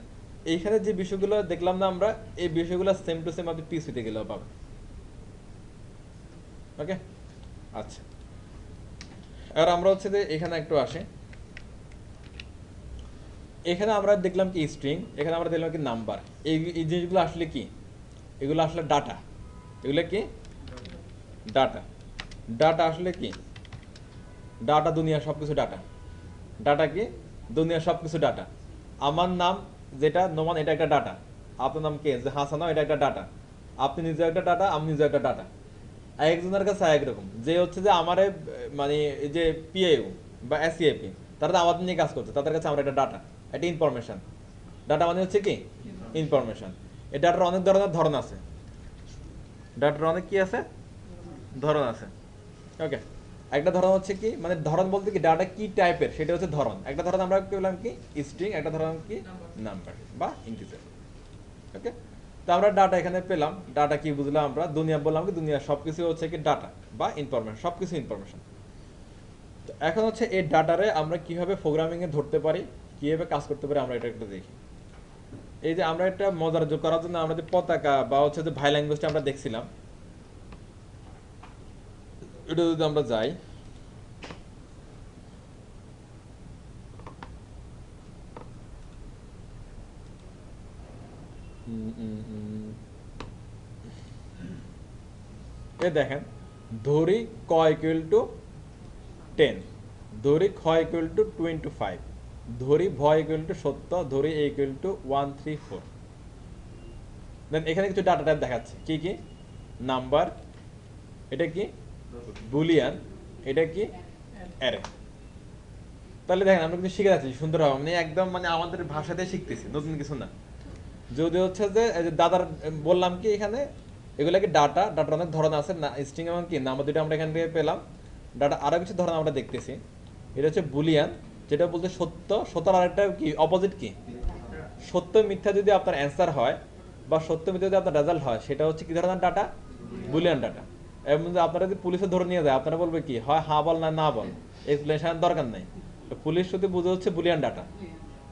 এইখানে যে বিষয়গুলো দেখলাম না আমরা, এই বিষয়গুলো সেম টু সেম আপনি পিসিতে গেলেও পাবেন। ওকে, আচ্ছা, এবার আমরা হচ্ছে যে এখানে একটু আসি। এখানে আমরা দেখলাম কি স্ট্রিং, এখানে আমরা দেখলাম কি নাম্বার। এই জিনিসগুলো আসলে কি? এগুলো আসলে ডাটা। এগুলো কি ডাটা? ডাটা আসলে কি? ডাটা দুনিয়া সবকিছু ডাটা। ডাটা কি? দুনিয়া সবকিছু ডাটা। আমার নাম যেটা নোমান, এটা একটা ডাটা। আপনার নাম কে যে হাসানা, এটা একটা ডাটা। আপনি নিজে একটা ডাটা, আমি নিজে একটা ডাটা। একজনের কাছে একরকম, যে হচ্ছে যে আমারে মানে এই যে পিএইউ বা এসিএপি, তারা তো আমাদের নিয়ে কাজ করছে, তাদের কাছে আমরা একটা ডাটা, একটা ইনফরমেশন। ডাটা মানে হচ্ছে কি ইনফরমেশন। এই ডাটার অনেক ধরনের ধরন আছে। ডাটার অনেক কি আছে? ধরন আছে। ওকে, একটা ধরন হচ্ছে কি, মানে ধরন বলতে কি ডাটা কি টাইপের সেটা হচ্ছে ধরন। একটা ধরন আমরা পেলাম কি স্ট্রিং, একটা ধরন কি নাম্বার বা ইন্টিজার। ওকে, তো আমরা ডাটা এখানে পেলাম। ডাটা কি বুঝলাম আমরা? দুনিয়া বললাম কি দুনিয়া সবকিছু হচ্ছে কি ডাটা বা ইনফরমেশন, সবকিছু ইনফরমেশন। তো এখন হচ্ছে এই ডাটারে আমরা কিভাবে প্রোগ্রামিং এ ধরতে পারি, কিভাবে কাজ করতে পারি, আমরা এটা একটু দেখি। এই যে আমরা একটা মজার যোগ করার জন্য আমরা যে পতাকা বা হচ্ছে যে ভাই ল্যাঙ্গুয়েজটা আমরা দেখছিলাম, এটা যদি আমরা যাই, এ দেখেন, ধরি ক ইকুয়াল টু 10, ধরি খ ইকুয়াল টু 25, ধরি ভ ইকুয়াল টু 70, ধরি এ ইকুয়াল টু 134। দেন এখানে কিছু ডাটা টাইপ দেখাচ্ছে, কি কি? নাম্বার, এটা কি বুলিয়ান, এটা কি অ্যারে। তাহলে দেখেন আমরা কিন্তু শিখে যাচ্ছি সুন্দর হবে, মানে একদম মানে আমাদের ভাষাতে শিখতেছি, নতুন কিছু না। যদি হচ্ছে যে এই যে দাদার বললাম কি এখানে এগুলা কি ডাটা, ডাটার অনেক ধরন আছে না, স্ট্রিং এবং কি নাম্বার দুটো আমরা এখান থেকে পেলাম। ডাটা আরো কিছু ধরন আমরা দেখতেছি। এটা হচ্ছে বুলিয়ান, যেটা বলতে সত্য, সত্যর আরেকটা কি অপোজিট কি সত্য মিথ্যা যদি আপনার অ্যান্সার হয় বা সত্য মিথ্যা যদি আপনার রেজাল্ট হয়, সেটা হচ্ছে কি ধরনের ডাটা? Boolean data. এবং আপনারা যদি পুলিশে ধরে নিয়ে যায়, আপনারা বলবে কি হয় হ্যাঁ বল না না বল, এক্সপ্লেনেশন দরকার নাই। পুলিশ শুধু বুঝে হচ্ছে বুলিয়ান ডাটা,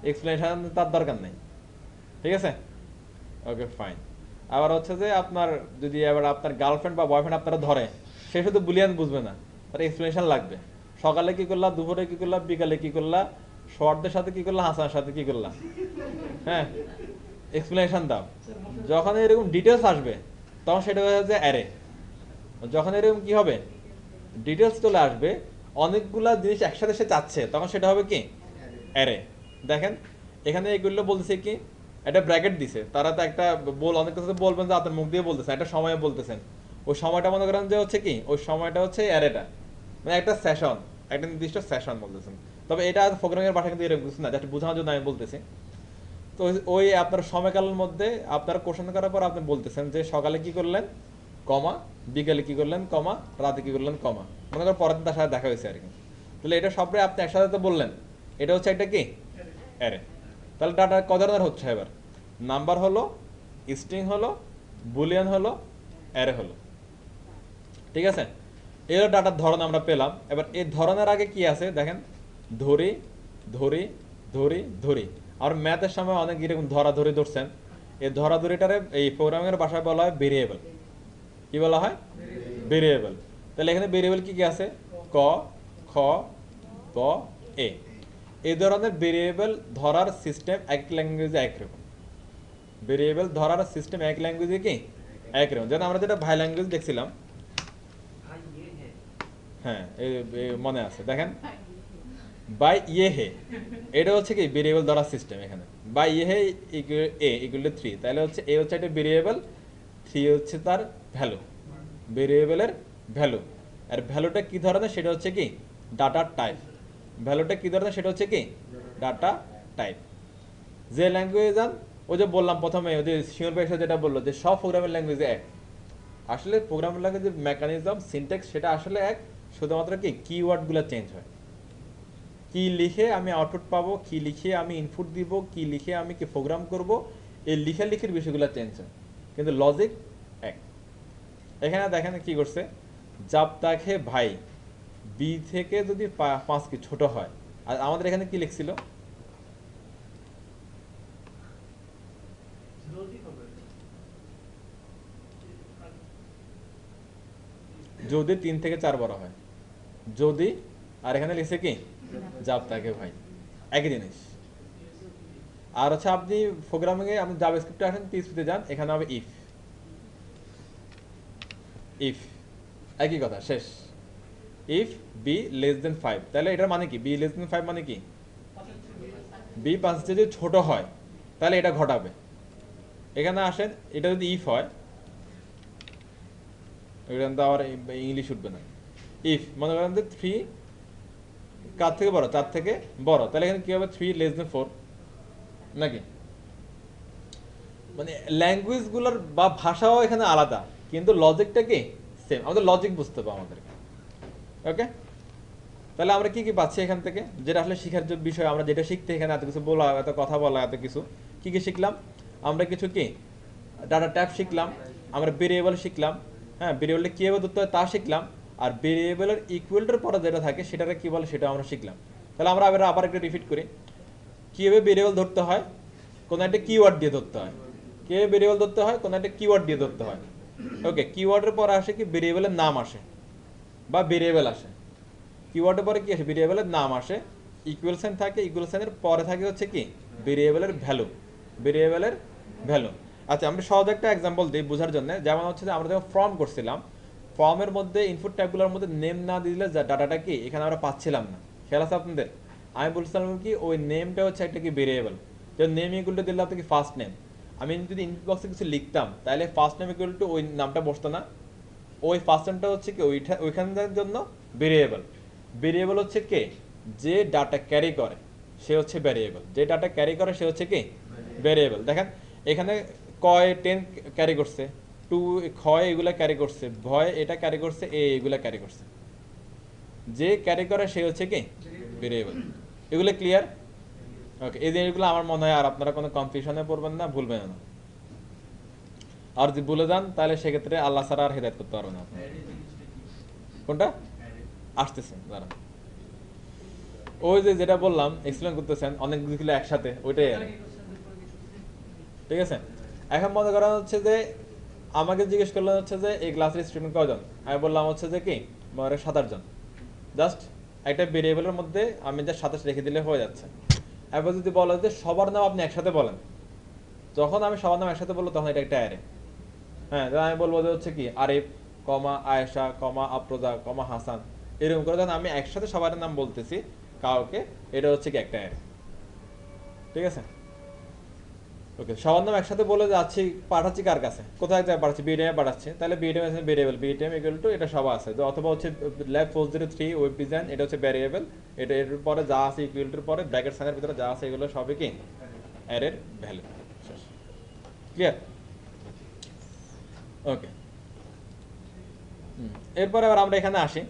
এক্সপ্লেনেশন তার দরকার নাই। ঠিক আছে, ওকে ফাইন। আবার হচ্ছে যে আপনার যদি এবার আপনার গার্লফ্রেন্ড বা বয়ফ্রেন্ড আপনারা ধরে, সে শুধু বুলিয়ান বুঝবে না, তার এক্সপ্লেনেশন লাগবে। সকালে কি করলা, দুপুরে কি করলা, বিকালে কি করলা, শর্টদের সাথে কি করলা, হাসানের সাথে কি করলা, হ্যাঁ, এক্সপ্লেনেশন দাও। যখন এরকম ডিটেলস আসবে তখন সেটা হয়ে যাচ্ছে অ্যারে। যখন এরকম কি হবে, ডিটেলস চলে আসবে, অনেকগুলা জিনিস একসাথে সে চাচ্ছে, তখন সেটা হবে কি অ্যারে। দেখেন এখানে এগুলো বলতেছে কি, একটা ব্র্যাকেট দিছে, তারা তো একটা অনেক কিছু বলবেন যে আপনার মুখ দিয়ে বলতেছেন, একটা সময়ে বলতেছেন, ওই সময়টা মনে করেন যে হচ্ছে কি ওই সময়টা হচ্ছে অ্যারেটা, মানে একটা সেশন, একটা নির্দিষ্ট সেশন বলতেছেন। তবে এটা প্রোগ্রামিং এর ভাষা কিন্তু এরকম কিছু না, জাস্ট বোঝানোর জন্য আমি বলতেছি। তো ওই আপনার সময়কালের মধ্যে আপনার কোশ্চেন করার পর আপনি বলতেছেন যে সকালে কি করলেন কমা, বিকালে কি করলেন কমা, রাতে কি করলেন কমা, মনে করেন পরের দিন তার সাথে দেখা হয়েছে আর কি। তাহলে এটা সবটাই আপনি একসাথে তো বললেন, এটা হচ্ছে একটা কি অ্যারে। তাহলে ডাটা ক ধরনের হচ্ছে এবার? নাম্বার হলো, স্ট্রিং হলো, বুলিয়ান হলো, অ্যারে হলো। ঠিক আছে, এই হলো ডাটার ধরন আমরা পেলাম। এবার এই ধরনের আগে কি আছে দেখেন, ধরি ধরি ধরি ধরি। আর ম্যাথের সময় অনেক এরকম ধরাধরি ধরছেন, এই ধরাধরিটারে এই প্রোগ্রামিং এর ভাষায় বলা হয় ভেরিয়েবল। কি বলা হয়? ভেরিয়েবল। তাহলে এখানে ভেরিয়েবল কি কি আছে? ক, খ, গ, এ। এই ধরনের ভেরিয়েবল ধরার সিস্টেম এক ল্যাঙ্গুয়েজে একরকম। ভেরিয়েবল ধরার সিস্টেম এক ল্যাঙ্গুয়েজে কি একরকম। যেন আমরা যেটা ভাই ল্যাঙ্গুয়েজ দেখছিলাম, হ্যাঁ মনে আছে, দেখেন বাই ইয়ে হে, এটা হচ্ছে কি ভেরিয়েবল ধরার সিস্টেম। এখানে বাই ইয়ে হে এ ইকুয়াল টু 3, তাহলে হচ্ছে এ হচ্ছে একটা ভেরিয়েবল, 3 হচ্ছে তার ভ্যালু, ভেরিয়েবলের ভ্যালু। আর ভ্যালুটা কি ধরনের সেটা হচ্ছে কি ডাটা টাইপ। ভ্যালুটা কি ধরনের সেটা হচ্ছে কি ডাটা টাইপ। যে ল্যাঙ্গুয়েজ যান ওই যে বললাম প্রথমে ওই যে শিওর ভাই যেটা বললো যে সব প্রোগ্রামিং ল্যাঙ্গুয়েজ এক, আসলে প্রোগ্রামিং ল্যাঙ্গুয়েজের মেকানিজম সিনট্যাক্স সেটা আসলে এক, শুধুমাত্র কি কিওয়ার্ডগুলো চেঞ্জ হয়। কি লিখে আমি আউটপুট পাবো, কি লিখে আমি ইনপুট দিব, কি লিখে আমি কি প্রোগ্রাম করব, এই লিখালিখির বিষয়গুলো চেঞ্জ হয়, কিন্তু লজিক এক। এখানে দেখেন কি করছে, জাব তাকে ভাই বি থেকে যদি 5 কি ছোট হয়, আর আমাদের এখানে কি লিখছিল, যদি 3 থেকে 4 বড় হয়, যদি, আর এখানে লিখছে কি জাব তাকে ভাই, একই জিনিস। আর হচ্ছে আপনি প্রোগ্রামিং এ আপনি জাভাস্ক্রিপ্টে আসেন, পিএইচপিতে যান, এখানে হবে ইফ, ইফ একই কথা শেষ। ইফ বি লেস দেন 5, তাহলে এটার মানে কি, বি লেস দেন 5 মানে কি, বি 5 যদি ছোট হয় তাহলে এটা ঘটাবে। এখানে আসেন, এটা যদি ইফ হয়, এখানে তো আবার ইংলিশ উঠবে না। ইফ মনে করেন যে 3 কার থেকে বড়, 4 থেকে বড়, তাহলে এখানে কি হবে, 3 লেস দেন 4 নাকি। মানে ল্যাঙ্গুয়েজগুলোর বা ভাষাও এখানে আলাদা, কিন্তু লজিকটা কি সেম, আমাদের লজিক বুঝতে হবে আমাদেরকে। ওকে, তাহলে আমরা কি কি পাচ্ছি এখান থেকে, যেটা আসলে শিখার যে বিষয়, আমরা যেটা শিখতে এখানে এত কিছু বলা, এত কথা বলা, এত কিছু কি কি শিখলাম, আমরা কিছু কি ডাটা টাইপ শিখলাম, আমরা ভেরিয়েবল শিখলাম, হ্যাঁ ভেরিয়েবলটা কীভাবে ধরতে হয় তা শিখলাম, আর ভেরিয়েবলের ইকুয়ালটার পরে যেটা থাকে সেটাকে কি বলে সেটা আমরা শিখলাম। তাহলে আমরা আবার একটু রিপিট করি, কীভাবে ভেরিয়েবল ধরতে হয়, কোনো একটা কিওয়ার্ড দিয়ে ধরতে হয়, কীভাবে ভেরিয়েবল ধরতে হয়, কোনো একটা কিওয়ার্ড দিয়ে ধরতে হয়। ওকে, কিওয়ার্ডের পরে আসে কি ভেরিয়েবলের নাম আসে বা ভেরিয়েবল আসে, কিওয়ার্ডের পরে কি আসে, ভেরিয়েবলের নাম আসে, ইকুয়াল সাইন থাকে, ইকুয়াল সাইনের পরে থাকে হচ্ছে কি ভেরিয়েবলের ভ্যালু, ভেরিয়েবলের ভ্যালু। আচ্ছা আমরা সহজ একটা এক্সাম্পল দিই বোঝার জন্য, যেমন হচ্ছে যে আমরা যখন ফর্ম করছিলাম, ফর্মের মধ্যে ইনপুট ট্যাবগুলোর মধ্যে নেম না দিলে যা ডাটাটা কি এখানে আমরা পাচ্ছিলাম না, খেয়াল আছে আপনাদের, আমি বলছিলাম কি ওই নেমটা হচ্ছে একটা কি ভেরিয়েবল, যে নেম ইকুয়াল টু দিলে আপনি কি ফার্স্ট নেম, আমি যদি ইনপুট বক্সে কিছু লিখতাম তাহলে ফার্স্ট নেম ইকুয়াল টু ওই নামটা বসতো না, ওই ফার্স্ট নেমটা হচ্ছে কি ওইখানকার জন্য ভেরিয়েবল। ভেরিয়েবল হচ্ছে কে, যে ডাটা ক্যারি করে সে হচ্ছে ভ্যারিয়েবল, যে ডাটা ক্যারি করে সে হচ্ছে কি ভ্যারিয়েবল। দেখেন এখানে কয় 10 ক্যারি করছে, 2 ক্ষয় এগুলা ক্যারি করছে, ভয় এটা ক্যারি করছে, এগুলা ক্যারি করছে, যে ক্যারি করে সে হচ্ছে কি ভেরিয়েবল। এগুলো ক্লিয়ার? ওকে, এই জিনিসগুলো আমার মনে হয় আর আপনারা কোনো কনফিউশনে পড়বেন না, ভুলবেন না, আর যদি ভুলে যান তাহলে সেক্ষেত্রে আল্লাহ ছাড়া আর হেদায়েত করতে পারবেন না। কোনটা আসতেছে দাঁড়ান, ওই যে যেটা বললাম এক্সপ্লেন করতেছেন অনেক কিছুগুলো একসাথে, ওইটাই আর ঠিক আছে। এখন মনে করা হচ্ছে যে আমাকে জিজ্ঞেস করলেন হচ্ছে যে এই ক্লাসের স্টুডেন্ট কজন, আমি বললাম হচ্ছে যে কি 27 জন, জাস্ট একটা ভেরিয়েবলের মধ্যে আমি যা 27 রেখে দিলে হয়ে যাচ্ছে। এবার যদি বলো যে সবার নাম আপনি একসাথে বলেন, যখন আমি সবার নাম একসাথে বলবো তখন এটা একটা অ্যারে, হ্যাঁ আমি বলবো যে হচ্ছে কি আরিফ কমা আয়েশা কমা আফরোজা কমা হাসান, এরকম করে যখন আমি একসাথে সবার নাম বলতেছি কাউকে, এটা হচ্ছে কি একটা অ্যারে, ঠিক আছে। ওকে, সবার নাম একসাথে বলে যাচ্ছি, পাঠাচ্ছি কার কাছে, কোথায় যায় পাঠাচ্ছি, বিডিএম পাঠাচ্ছি, তাহলে বিডিএম আছে ভেরিয়েবল, বিডিএম ইকুয়াল টু এটা সব আছে, অথবা হচ্ছে ল্যাব 403 ওয়েব ডিজাইন, এটা হচ্ছে ভ্যারিয়েবল, এটা এর পরে যা আছে ইকুয়াল টুর পরে ব্র্যাকেট সাইনের ভিতরে যা আছে এগুলো সবই কি অ্যারের ভ্যালু। ক্লিয়ার? ওকে, এরপরে আবার আমরা এখানে আসি,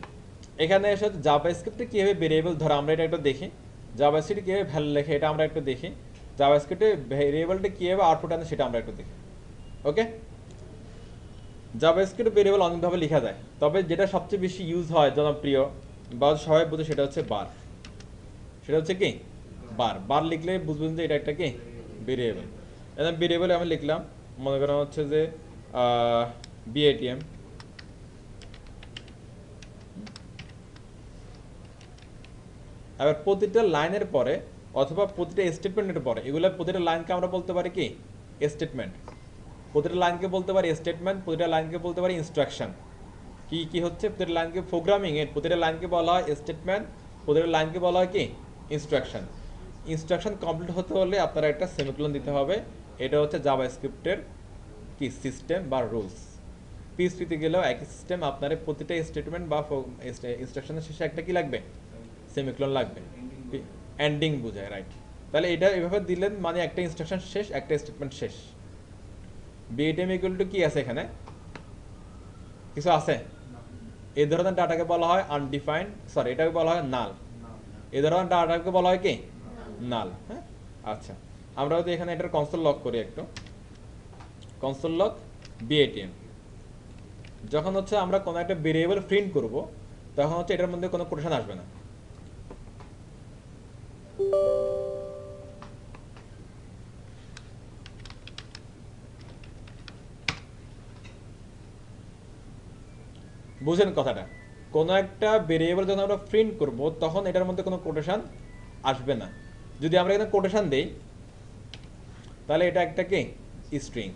এখানে এসে জাভাস্ক্রিপ্টে কীভাবে ভেরিয়েবল ধরে আমরা এটা একটু দেখি, জাভাস্ক্রিপ্টে কীভাবে ভ্যালু লেখে এটা আমরা একটু দেখি, জাভাস্ক্রিপ্টে ভেরিয়েবলটা কীভাবে আউটপুট আনে সেটা আমরা একটু দেখি। ওকে, জাভাস্ক্রিপ্টে ভেরিয়েবল অনেকভাবে লেখা যায়, তবে যেটা সবচেয়ে বেশি ইউজ হয় জনপ্রিয় বা সবাই বোঝে সেটা হচ্ছে বার, সেটা হচ্ছে কি বার, বার লিখলে বুঝবেন যে এটা একটা কি ভেরিয়েবল। এখন ভেরিয়েবলে আমি লিখলাম, মনে করা হচ্ছে যে বিএটিএম, এবার প্রতিটা লাইনের পরে অথবা প্রতিটা স্টেটমেন্টের পরে, এগুলো প্রতিটা লাইনকে আমরা বলতে পারি কি স্টেটমেন্ট, প্রতিটা লাইনকে বলতে পারি স্টেটমেন্ট, প্রতিটা লাইনকে বলতে পারি ইনস্ট্রাকশন। কি কি হচ্ছে, প্রতিটা লাইনকে প্রোগ্রামিং এর প্রতিটা লাইনকে বলা হয় স্টেটমেন্ট, প্রতিটা লাইনকে বলা হয় কি ইনস্ট্রাকশন। ইনস্ট্রাকশন কমপ্লিট হতে হলে আপনারা একটা সেমিকোলন দিতে হবে, এটা হচ্ছে জাভাস্ক্রিপ্টের কি সিস্টেম বা রুলস। পিএইচপিতে গেলেও একই সিস্টেম, আপনার প্রতিটা স্টেটমেন্ট বা ইনস্ট্রাকশনের শেষে একটা কি লাগবে, সেমিকোলন লাগবে, এন্ডিং বোঝায়, রাইট। তাহলে এটা এভাবে দিলেন মানে একটা ইনস্ট্রাকশন শেষ, একটা স্টেটমেন্ট শেষ। বিএটিএম ইকুয়াল টু কি আছে এখানে, কিছু আছে? এই ধরনের ডাটাকে বলা হয় আনডিফাইন্ড, সরি এটাকে বলা হয় নাল। এই ধরনের ডাটাকে বলা হয় কি নাল। হ্যাঁ, আচ্ছা আমরা যদি এখানে এটার কনসোল লক করি একটু, কনসোল লক বিএটিএম, যখন হচ্ছে আমরা কোনো একটা ভেরিয়েবল প্রিন্ট করব তখন হচ্ছে এটার মধ্যে কোনো কোটেশন আসবে না। বুঝেন কথাটা? কোনো একটা ভেরিয়েবল যখন আমরা প্রিন্ট করব তখন এটার মধ্যে কোনো কোটেশন আসবে না। যদি আমরা এখানে কোটেশন দেই তাহলে এটা একটা কি স্ট্রিং,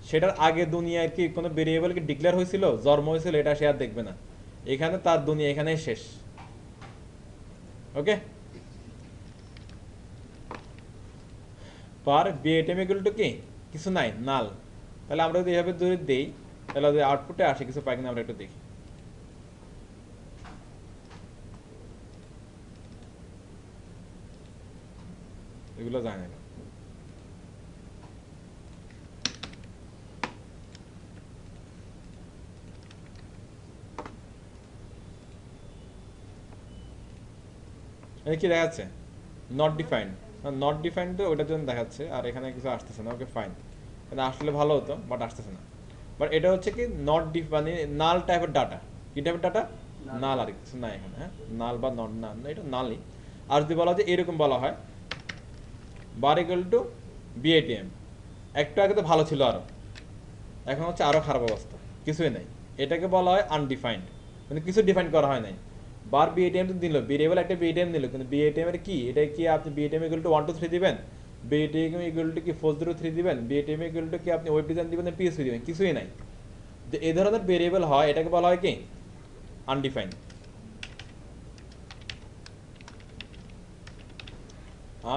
সেটার আগে দুনিয়ায় কি কোনো ভেরিয়েবল কি ডিক্লেয়ার হয়েছিল, জন্ম হয়েছিল, এটা সে আর দেখবে না। এখানে তার দুনিয়া এখানেই শেষ। ওকে, পার বিএটিএম ইকুয়াল টু কি কিছু নাই, নাল। তাহলে আমরা যদি এভাবে যদি দেই তাহলে যদি আউটপুটে আসে কিছু পাই কিনা আমরা একটু দেখি। এগুলো যায় না। কি দেখাচ্ছে? Not defined. নট ডিফাইন্ড তো ওটার জন্য দেখাচ্ছে, আর এখানে কিছু আসতেছে না। ওকে ফাইন, এটা আসলে ভালো হতো বাট আসতেছে না। বাট এটা হচ্ছে কি নট ডিফ মানে নাল টাইপের ডাটা। কি টাইপের ডাটা? নাল, আর কিছু না এখানে। হ্যাঁ, নাল বা নট না, এটা নালই। আর যদি বলা হয় এরকম বলা হয় বার ইকুয়াল টু বিএটিএম, একটু আগে তো ভালো ছিল আরো, এখন হচ্ছে আরো খারাপ অবস্থা, কিছুই নাই। এটাকে বলা হয় আনডিফাইন্ড, মানে কিছু ডিফাইন করা হয় নাই। বার বিএটিএম তো দিল, ভেরিয়েবল একটা বিএটিএম দিল, কিন্তু বিএটিএম এর কি, এটা কি আপনি বিএটিএম ইকুয়াল টু 1 2 3 দিবেন, বিএটিএম ইকুয়াল টু কি 403 দিবেন, বিএটিএম ইকুয়াল টু কি আপনি ওয়েব ডিজাইন দিবেন না পিএসপি দিবেন, কিছুই নাই। যে এই ধরনের ভেরিয়েবল হয় এটাকে বলা হয় কি আনডিফাইন্ড।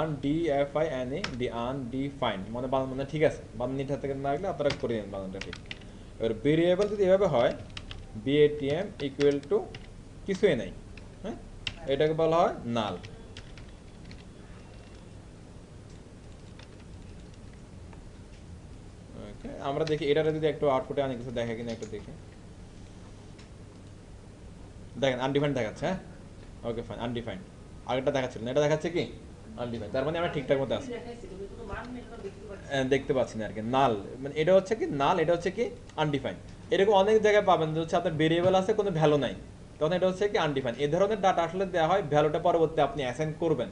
আনডিএফআইএনএ ডি, আনডিফাইন্ড মানে মানে ঠিক আছে, বানানটা থেকে না লাগলে আপনারা করে নেন বানানটা ঠিক। এবার ভেরিয়েবল যদি এভাবে হয় বিএটিএম ইকুয়াল টু কিছুই নাই, হ্যাঁ, এটাকে বলা হয় নাল। ওকে, আমরা দেখি এটারে যদি একটু আউটপুটে আনি কিছু দেখে কিনা একটু দেখি। দেখেন আনডিফাইন্ড দেখাচ্ছে। হ্যাঁ, ওকে ফাইন, আনডিফাইন্ড। আগেরটা দেখাচ্ছিল না, এটা দেখাচ্ছে কি আনডিফাইন্ড। তার মানে আমরা ঠিকঠাক মতো আছি। দেখতে পাচ্ছি না আর কি, নাল মানে এটা হচ্ছে কি নাল, এটা হচ্ছে কি আনডিফাইন্ড। এরকম অনেক জায়গায় পাবেন যে হচ্ছে আপনার ভেরিয়েবল আছে কোনো ভ্যালু নাই, তখন এটা হচ্ছে কি আনডিফাইন্ড। এই ধরনের ডাটা আসলে দেওয়া হয় ভ্যালুটা পরবর্তী আপনি অ্যাসাইন করবেন,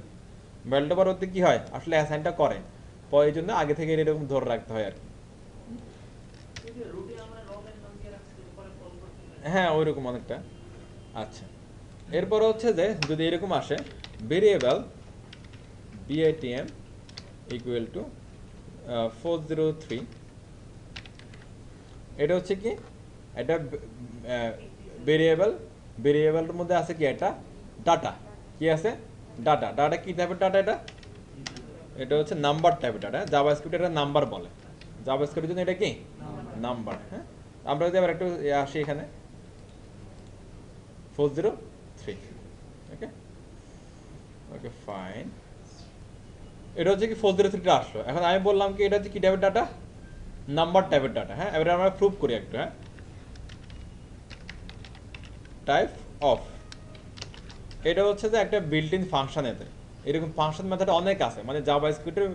ভ্যালুটা পরবর্তী কি হয় আসলে অ্যাসাইনটা করে, পরে এই জন্য আগে থেকে এরকম ধরে রাখতে হয় আর কি। হ্যাঁ, ওইরকম অনেকটা। আচ্ছা, এরপর হচ্ছে যে যদি এরকম আসে ভেরিয়েবল বিআইটিএম ইকুয়াল টু 403, এটা হচ্ছে কি এটা ভেরিয়েবল, ভেরিয়েবলের মধ্যে আছে কি এটা ডাটা, কি আছে ডাটা। ডাটা কি টাইপের ডাটা? এটা এটা হচ্ছে নাম্বার টাইপের ডাটা। জাভাস্ক্রিপ্ট এটা নাম্বার বলে, জাভাস্ক্রিপ্টের জন্য এটা কি নাম্বার। হ্যাঁ, আমরা যদি আবার একটু আসি এখানে 403। ওকে, ওকে ফাইন, এটা হচ্ছে কি 403টা আসলো। এখন আমি বললাম কি এটা হচ্ছে কি টাইপের ডাটা, নাম্বার টাইপের ডাটা। হ্যাঁ, এবারে আমরা প্রুভ করি একটু। হ্যাঁ, টাইপ অফ, এটা হচ্ছে যে একটা বিল্ট ইন ফাংশন। এতে এরকম ফাংশন মেথড অনেক আছে, মানে জাভাস্ক্রিপ্টের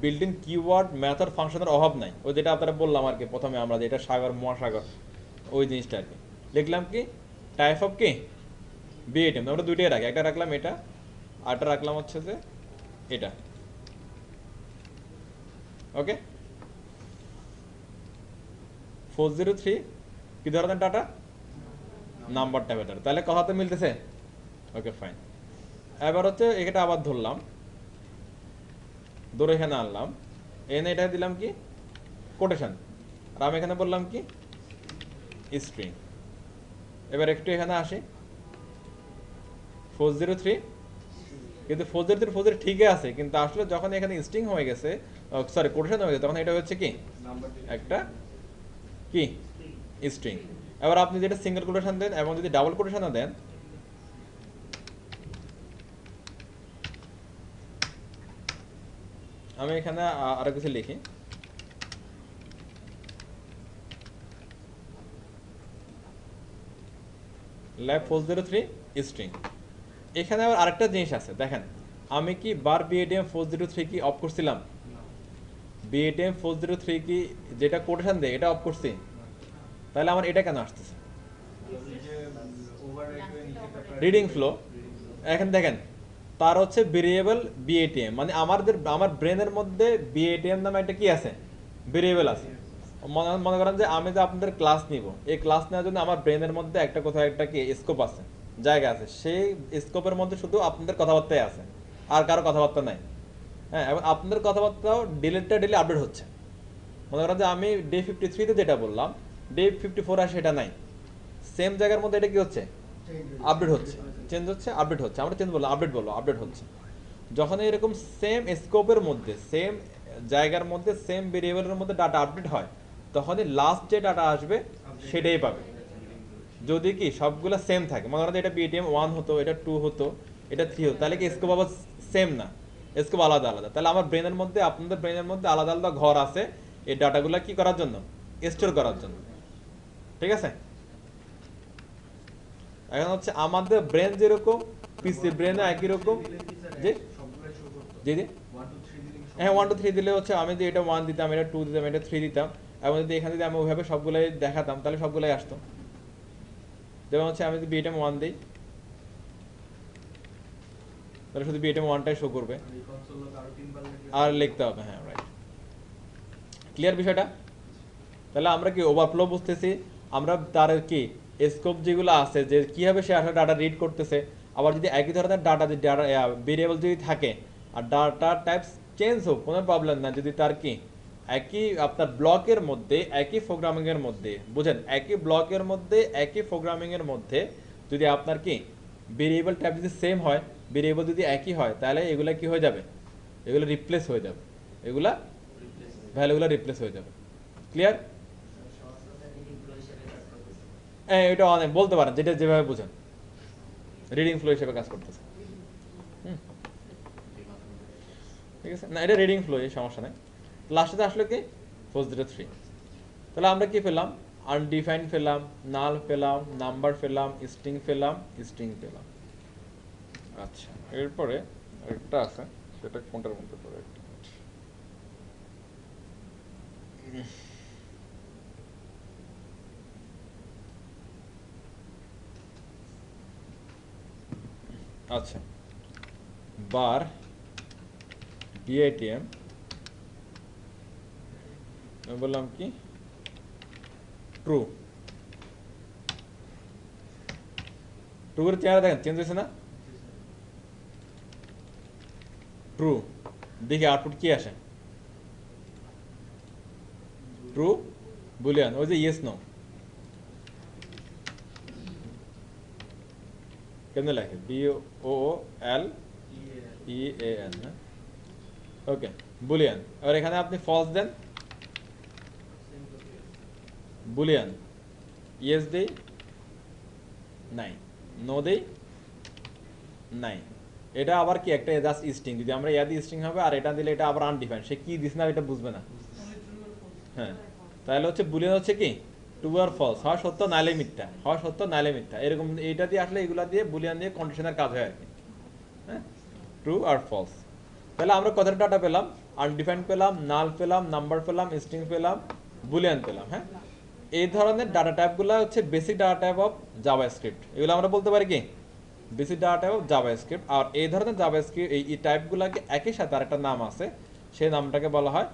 বিল্ট ইন কিওয়ার্ড মেথড ফাংশনের অভাব নাই। ওই যেটা আপনারা বললাম আর কি প্রথমে আমরা, যেটা সাগর মহাসাগর ওই জিনিসটা আর কি। লিখলাম কি টাইপ অফ কি বিএটিএম, আমরা দুইটাই রাখি, একটা রাখলাম এটা, আরটা রাখলাম হচ্ছে যে এটা। ওকে, 403 কি ধরনের ডাটা, নাম্বার টাইপের ডাটা। তাহলে কথা তো মিলতেছে। ওকে ফাইন, এবার হচ্ছে এটা আবার ধরলাম, ধরে এখানে আনলাম, এনে এটা দিলাম কি কোটেশন, আর আমি এখানে বললাম কি স্ট্রিং। এবার একটু এখানে আসি 403, কিন্তু 403 ঠিকই আছে, কিন্তু আসলে যখন এখানে স্ট্রিং হয়ে গেছে, সরি কোটেশন হয়ে গেছে, তখন এটা হচ্ছে কি একটা কি স্ট্রিং। এবার আপনি যেটা সিঙ্গেল কোটেশন দেন এবং যদি ডাবল কোটেশনও দেন, আমি এখানে আরো কিছু লিখি, ল্যাব 403 স্ট্রিং। এখানে আবার আরেকটা জিনিস আছে, দেখেন আমি কি বার বিএটিএম 403 কি অফ করছিলাম? বিএটিএম 403 কি যেটা কোটেশন দেয় এটা অফ করছি, তাহলে আমার এটা কেন আসতেছে? Reading flow. এখন দেখেন তার হচ্ছে ভেরিয়েবল বিএটিএম, মানে আমার ব্রেনের মধ্যে বিএটিএম নামে একটা কি আছে, ভেরিয়েবল আছে। মনে করেন যে আমি যে আপনাদের ক্লাস নিব, এই ক্লাস নেওয়ার জন্য আমার ব্রেনের মধ্যে একটা কোথাও একটা কি স্কোপ আছে, জায়গা আছে, সেই স্কোপের মধ্যে শুধু আপনাদের কথাবার্তাই আছে, আর কারো কথাবার্তা নাই। হ্যাঁ, এবং আপনাদের কথাবার্তাও ডেলি আপডেট হচ্ছে। মনে করেন যে আমি ডে 53-তে যেটা বললাম, ডে 54 আর সেটা নাই, সেম জায়গার মধ্যে এটা কি হচ্ছে, আপডেট হচ্ছে, চেঞ্জ হচ্ছে, আপডেট হচ্ছে। আমরা চেঞ্জ বললাম, আপডেট বললো, আপডেট হচ্ছে। যখন এরকম সেম স্কোপের মধ্যে, সেম জায়গার মধ্যে, সেম ভেরিয়েবলের মধ্যে ডাটা আপডেট হয়, তখনই লাস্ট যে ডাটা আসবে সেটাই পাবে। যদি কি সবগুলো সেম থাকে, মনে করেন এটা বিটিএম 1 হতো, এটা 2 হতো, এটা 3 হতো, তাহলে কি স্কোপ আবার সেম না, স্কোপ আলাদা আলাদা। তাহলে আমার ব্রেনের মধ্যে, আপনাদের ব্রেনের মধ্যে আলাদা আলাদা ঘর আছে এই ডাটাগুলো কি করার জন্য, স্টোর করার জন্য। ঠিক আছে? এখন হচ্ছে আমাদের ব্রেন যেরকম, পিসি ব্রেনে একই রকম। জি জি জি, হ্যাঁ 1 2 3 দিলে হচ্ছে আমি যদি এটা 1 দিতাম, এটা 2 দিতাম, এটা 3 দিতাম, এবং যদি এখানে যদি আমি ওইভাবে সবগুলাই দেখাতাম তাহলে সবগুলাই আসতো। যেমন হচ্ছে আমি যদি বিএটএম 1 দিই, তাহলে শুধু বিএটএম 1টাই শো করবে, আর লিখতে হবে। হ্যাঁ রাইট, ক্লিয়ার বিষয়টা? তাহলে আমরা কি ওভারফ্লো বুঝতেছি, আমরা তার কি স্কোপ যেগুলো আছে, যে কীভাবে সে আসলে ডাটা রিড করতেছে। আবার যদি একই ধরনের ডাটা ভেরিয়েবল যদি থাকে আর ডাটা টাইপস চেঞ্জ হোক, কোনো প্রবলেম না, যদি তার কি একই আপনার ব্লকের মধ্যে, একই প্রোগ্রামিংয়ের মধ্যে, বুঝেন, একই ব্লকের মধ্যে, একই প্রোগ্রামিংয়ের মধ্যে যদি আপনার কি ভেরিয়েবল টাইপ যদি সেম হয়, ভেরিয়েবল যদি একই হয়, তাহলে এগুলা কি হয়ে যাবে, এগুলো রিপ্লেস হয়ে যাবে, এগুলা ভ্যালুগুলো রিপ্লেস হয়ে যাবে। ক্লিয়ার? হ্যাঁ, এটা অনেক বলতে পারেন, যেটা যেভাবে বুঝেন, রিডিং ফ্লো হিসেবে কাজ করতেছে। ঠিক আছে না, এটা রিডিং ফ্লো, এই সমস্যা নেই। লাস্টে আসলে কি 403। তাহলে আমরা কি পেলাম, আনডিফাইন্ড পেলাম, নাল পেলাম, নাম্বার পেলাম, স্ট্রিং পেলাম, স্ট্রিং পেলাম। আচ্ছা, এরপরে একটা আছে, সেটা কোনটার মধ্যে পড়ে, একটা আচ্ছা, বার বিএটিএম বললাম কি ট্রু, ট্রু এর চেহারা দেখেন চেঞ্জ হয়েছে না, ট্রু, দেখি আউটপুট কি আসে, ট্রু বুলিয়ান, ওই যে ইয়েস নো কেমনে লেখে, BOOLEAN, হ্যাঁ ওকে, বুলিয়ান। আর এখানে আপনি ফলস দেন, বুলিয়ান, ইয়েস দেই নাই, নো দেই নাই। এটা আবার কি একটা জাস্ট স্ট্রিং, যদি আমরা ইয়াদি স্ট্রিং হবে, আর এটা দিলে এটা আবার আনডিফাইন্ড, সে কি দিস না এটা বুঝবে না। হ্যাঁ, তাহলে হচ্ছে বুলিয়ান হচ্ছে কি ট্রু আর ফলস, হয় সত্য নাইলে মিথ্যা, হয় সত্য নাইলে মিথ্যা, এরকম এইটা দিয়ে আসলে এগুলা দিয়ে বুলিয়ান দিয়ে কন্ডিশনের কাজ হয় আর কি। হ্যাঁ, ট্রু আর ফলস। তাহলে আমরা কতটা ডাটা পেলাম, আনডিফাইন্ড পেলাম, নাল পেলাম, নাম্বার পেলাম, স্ট্রিং পেলাম, বুলিয়ান পেলাম। হ্যাঁ, এই ধরনের ডাটা টাইপগুলো হচ্ছে basic data type of JavaScript. এগুলো আমরা বলতে পারি কি basic data type of JavaScript. আর এই ধরনের জাভাস্ক্রিপ্ট এই টাইপগুলোকে একই সাথে আরেকটা নাম আছে, সেই নামটাকে বলা হয়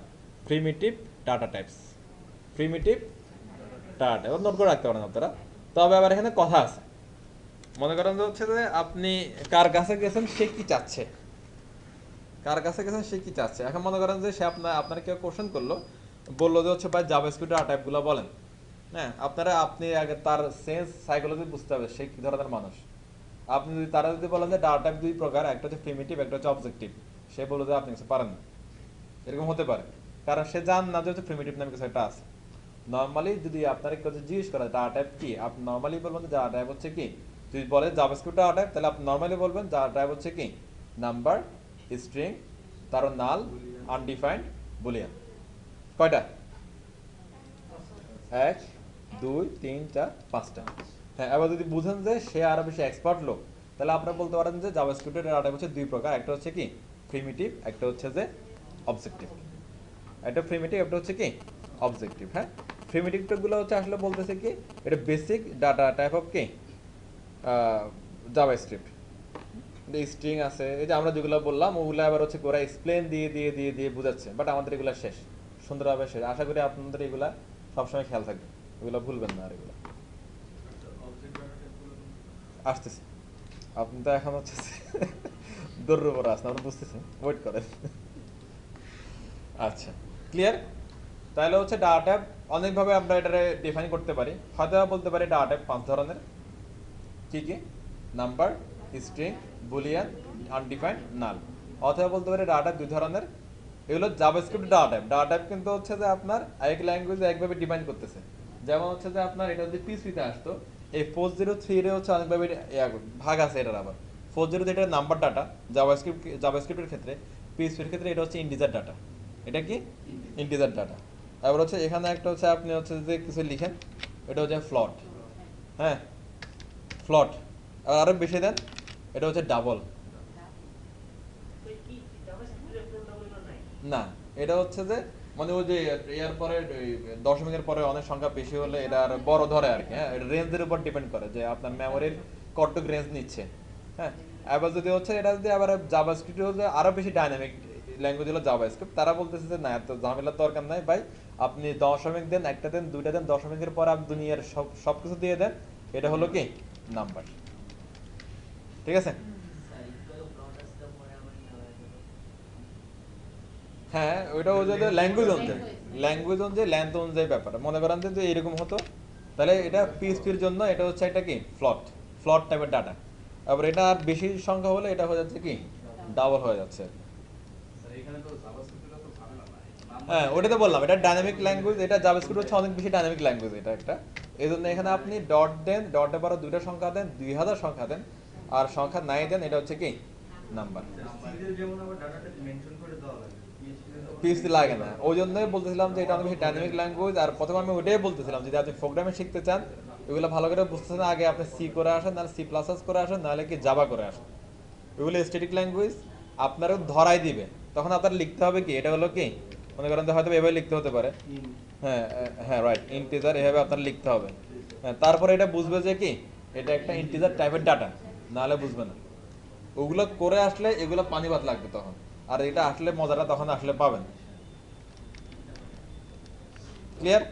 primitive data types. Primitive data type note করে রাখতে পারেন আপনারা। তবে আবার এখানে কথা আছে, মনে করেন যে হচ্ছে যে আপনি কার কাছে গেছেন, সে কি চাচ্ছে, কার কাছে গেছেন সে কি চাচ্ছে। এখন মনে করেন যে সে আপনার কেউ কোশ্চেন করলো, বললো যে হচ্ছে ভাই জাভাস্ক্রিপ্ট ডাটা টাইপগুলো বলেন। হ্যাঁ, আপনি আগে তার সেন্স সাইকোলজি বুঝতে হবে, সে কি ধরনের মানুষ। আপনি যদি তারা যদি বলেন যে ডাটা টাইপ দুই প্রকার, একটা হচ্ছে প্রিমিটিভ, একটা হচ্ছে অবজেক্টিভ, সে বললো যে আপনি কিছু পারেন না, এরকম হতে পারে, কারণ সে জান না যে হচ্ছে প্রিমিটিভ নামে কিছু একটা আছে। নর্মালি যদি আপনার কেউ জিজ্ঞেস করে ডাটা টাইপ কি, আপনি নর্মালি বলবেন ডাটা টাইপ হচ্ছে কি, যদি বলে জাভাস্ক্রিপ্ট ডাটা টাইপ, তাহলে আপনি নর্মালি বলবেন ডাটা টাইপ হচ্ছে কি নাম্বার, স্ট্রিং, তার নাল, আনডিফাইন্ড বুলিয়ান। কয়টা? 1 2 3 4 5টা। হ্যাঁ, এবার যদি বুঝেন যে সে আরো বেশি এক্সপার্ট লোক, তাহলে আপনারা বলতে পারেন যে জাভাস্ক্রিপ্টের ডাটা হচ্ছে দুই প্রকার, একটা হচ্ছে কি প্রিমিটিভ, একটা হচ্ছে যে অবজেক্টিভ। একটা প্রিমিটিভ, একটা হচ্ছে কি অবজেক্টিভ। হ্যাঁ, প্রিমিটিভগুলো হচ্ছে আসলে বলতেছে কি এটা বেসিক ডাটা টাইপ অফ কি জাভাস্ক্রিপ্ট। স্ট্রিং আছে, এই যে আমরা যেগুলো বললাম ওগুলো আবার হচ্ছে ওরা এক্সপ্লেন দিয়ে দিয়ে দিয়ে দিয়ে বুঝাচ্ছে, বাট আমাদের এগুলো শেষ, সুন্দরভাবে শেষ। আশা করি আপনাদের এগুলা সবসময় খেয়াল থাকবে, এগুলো ভুলবেন না। আর এগুলো আসতেছে, আপনি তো এখন হচ্ছে দৌড়ের উপর আসেন, আপনি বুঝতেছেন, ওয়েট করেন। আচ্ছা, ক্লিয়ার? তাহলে হচ্ছে ডাটা টাইপ অনেকভাবে আমরা এটারে ডিফাইন করতে পারি। হয়তো বলতে পারি ডাটা টাইপ 5 ধরনের। কি কি? নাম্বার, স্ট্রিং, বুলিয়ান, আনডিফাইন্ড, নাল। অথবা বলতে পারি ডাটা টাইপ 2 ধরনের। এগুলো JavaScript data type. Data type কিন্তু হচ্ছে যে আপনার এক ল্যাঙ্গুয়েজে একভাবে ডিফাইন করতেছে। যেমন হচ্ছে যে আপনার এটা যদি পিএইচপিতে আসতো, এই 403 এ হচ্ছে অনেকভাবে ভাগ আছে এটার আবার। 403 এটা নাম্বার ডাটা, জাভাস্ক্রিপ্টের ক্ষেত্রে। পিএইচপির ক্ষেত্রে এটা হচ্ছে ইন্টিজার ডাটা। এটা কি? Integer data. এবার হচ্ছে এখানে একটা হচ্ছে আপনি হচ্ছে যে কিছু লিখেন, এটা হচ্ছে ফ্লট। হ্যাঁ, ফ্লট। আরো বেশি দেন, এটা হচ্ছে ডাবল। না, এটা হচ্ছে যে মানে ওই যে এর পরে দশমিকের পরে অনেক সংখ্যা বেশি হলে এটা আর বড় ধরে আর কি। হ্যাঁ, এটা রেঞ্জের উপর ডিপেন্ড করে যে আপনার মেমোরির কতটুকু রেঞ্জ নিচ্ছে। হ্যাঁ, এবার যদি হচ্ছে এটা যদি আবার জাভাস্ক্রিপ্ট হচ্ছে আরো বেশি ডাইনামিক ল্যাঙ্গুয়েজ হলো জাভাস্ক্রিপ্ট, তারা বলতেছে যে না, এত ঝামেলার দরকার নাই ভাই, আপনি দশমিক দেন, একটা দেন, দুইটা দেন, দশমিকের পর আপনি দুনিয়ার সবকিছু দিয়ে দেন, এটা হলো কি নাম্বার। ঠিক আছে? হ্যাঁ, ওইটা ওই যে ল্যাঙ্গুয়েজ অনুযায়ী লেন্থ অনুযায়ী ব্যাপার। মনে করেন যে এরকম হতো, তাহলে এটা পিএইচপির জন্য এটা হচ্ছে একটা কি ফ্লট, ফ্লট টাইপের ডাটা। আবার এটা আর বেশি সংখ্যা হলে এটা হয়ে যাচ্ছে কি ডাবল হয়ে যাচ্ছে। হ্যাঁ, ওটাতে বললাম এটা ডাইনামিক ল্যাঙ্গুয়েজ, এটা জাভাস্ক্রিপ্ট হচ্ছে অনেক বেশি ডাইনামিক ল্যাঙ্গুয়েজ এটা একটা। এই জন্য এখানে আপনি ডট দেন, ডটে পরে দুইটা সংখ্যা দেন, 2000 সংখ্যা দেন, আর সংখ্যা নাই দেন, এটা হচ্ছে কি নাম্বার। পিএইচপি লাগে না, ওই জন্যই বলতেছিলাম যে এটা অনেক বেশি ডাইনামিক ল্যাঙ্গুয়েজ। আর প্রথমে আমি ওইটাই বলতেছিলাম যদি আপনি প্রোগ্রামিং শিখতে চান, এগুলো ভালো করে বুঝতেছেন, আগে আপনি সি করে আসেন, নাহলে সি প্লাস করে আসেন, নাহলে কি জাভা করে আসেন। এগুলো স্ট্যাটিক ল্যাঙ্গুয়েজ, আপনারও ধরাই দিবে, তখন আপনার লিখতে হবে কি, এটা হলো কি মনে করেন হয়তো এভাবে লিখতে হতে পারে। হ্যাঁ, হ্যাঁ, রাইট, ইন্টিজার, এভাবে আপনার লিখতে হবে। হ্যাঁ, তারপরে এটা বুঝবে যে কি এটা একটা ইন্টিজার টাইপের ডাটা, নাহলে বুঝবে না। ওগুলো করে আসলে এগুলো পানি ভাত লাগবে তখন, আর এটা আসলে মজাটা তখন আসলে পাবেন। ক্লিয়ার?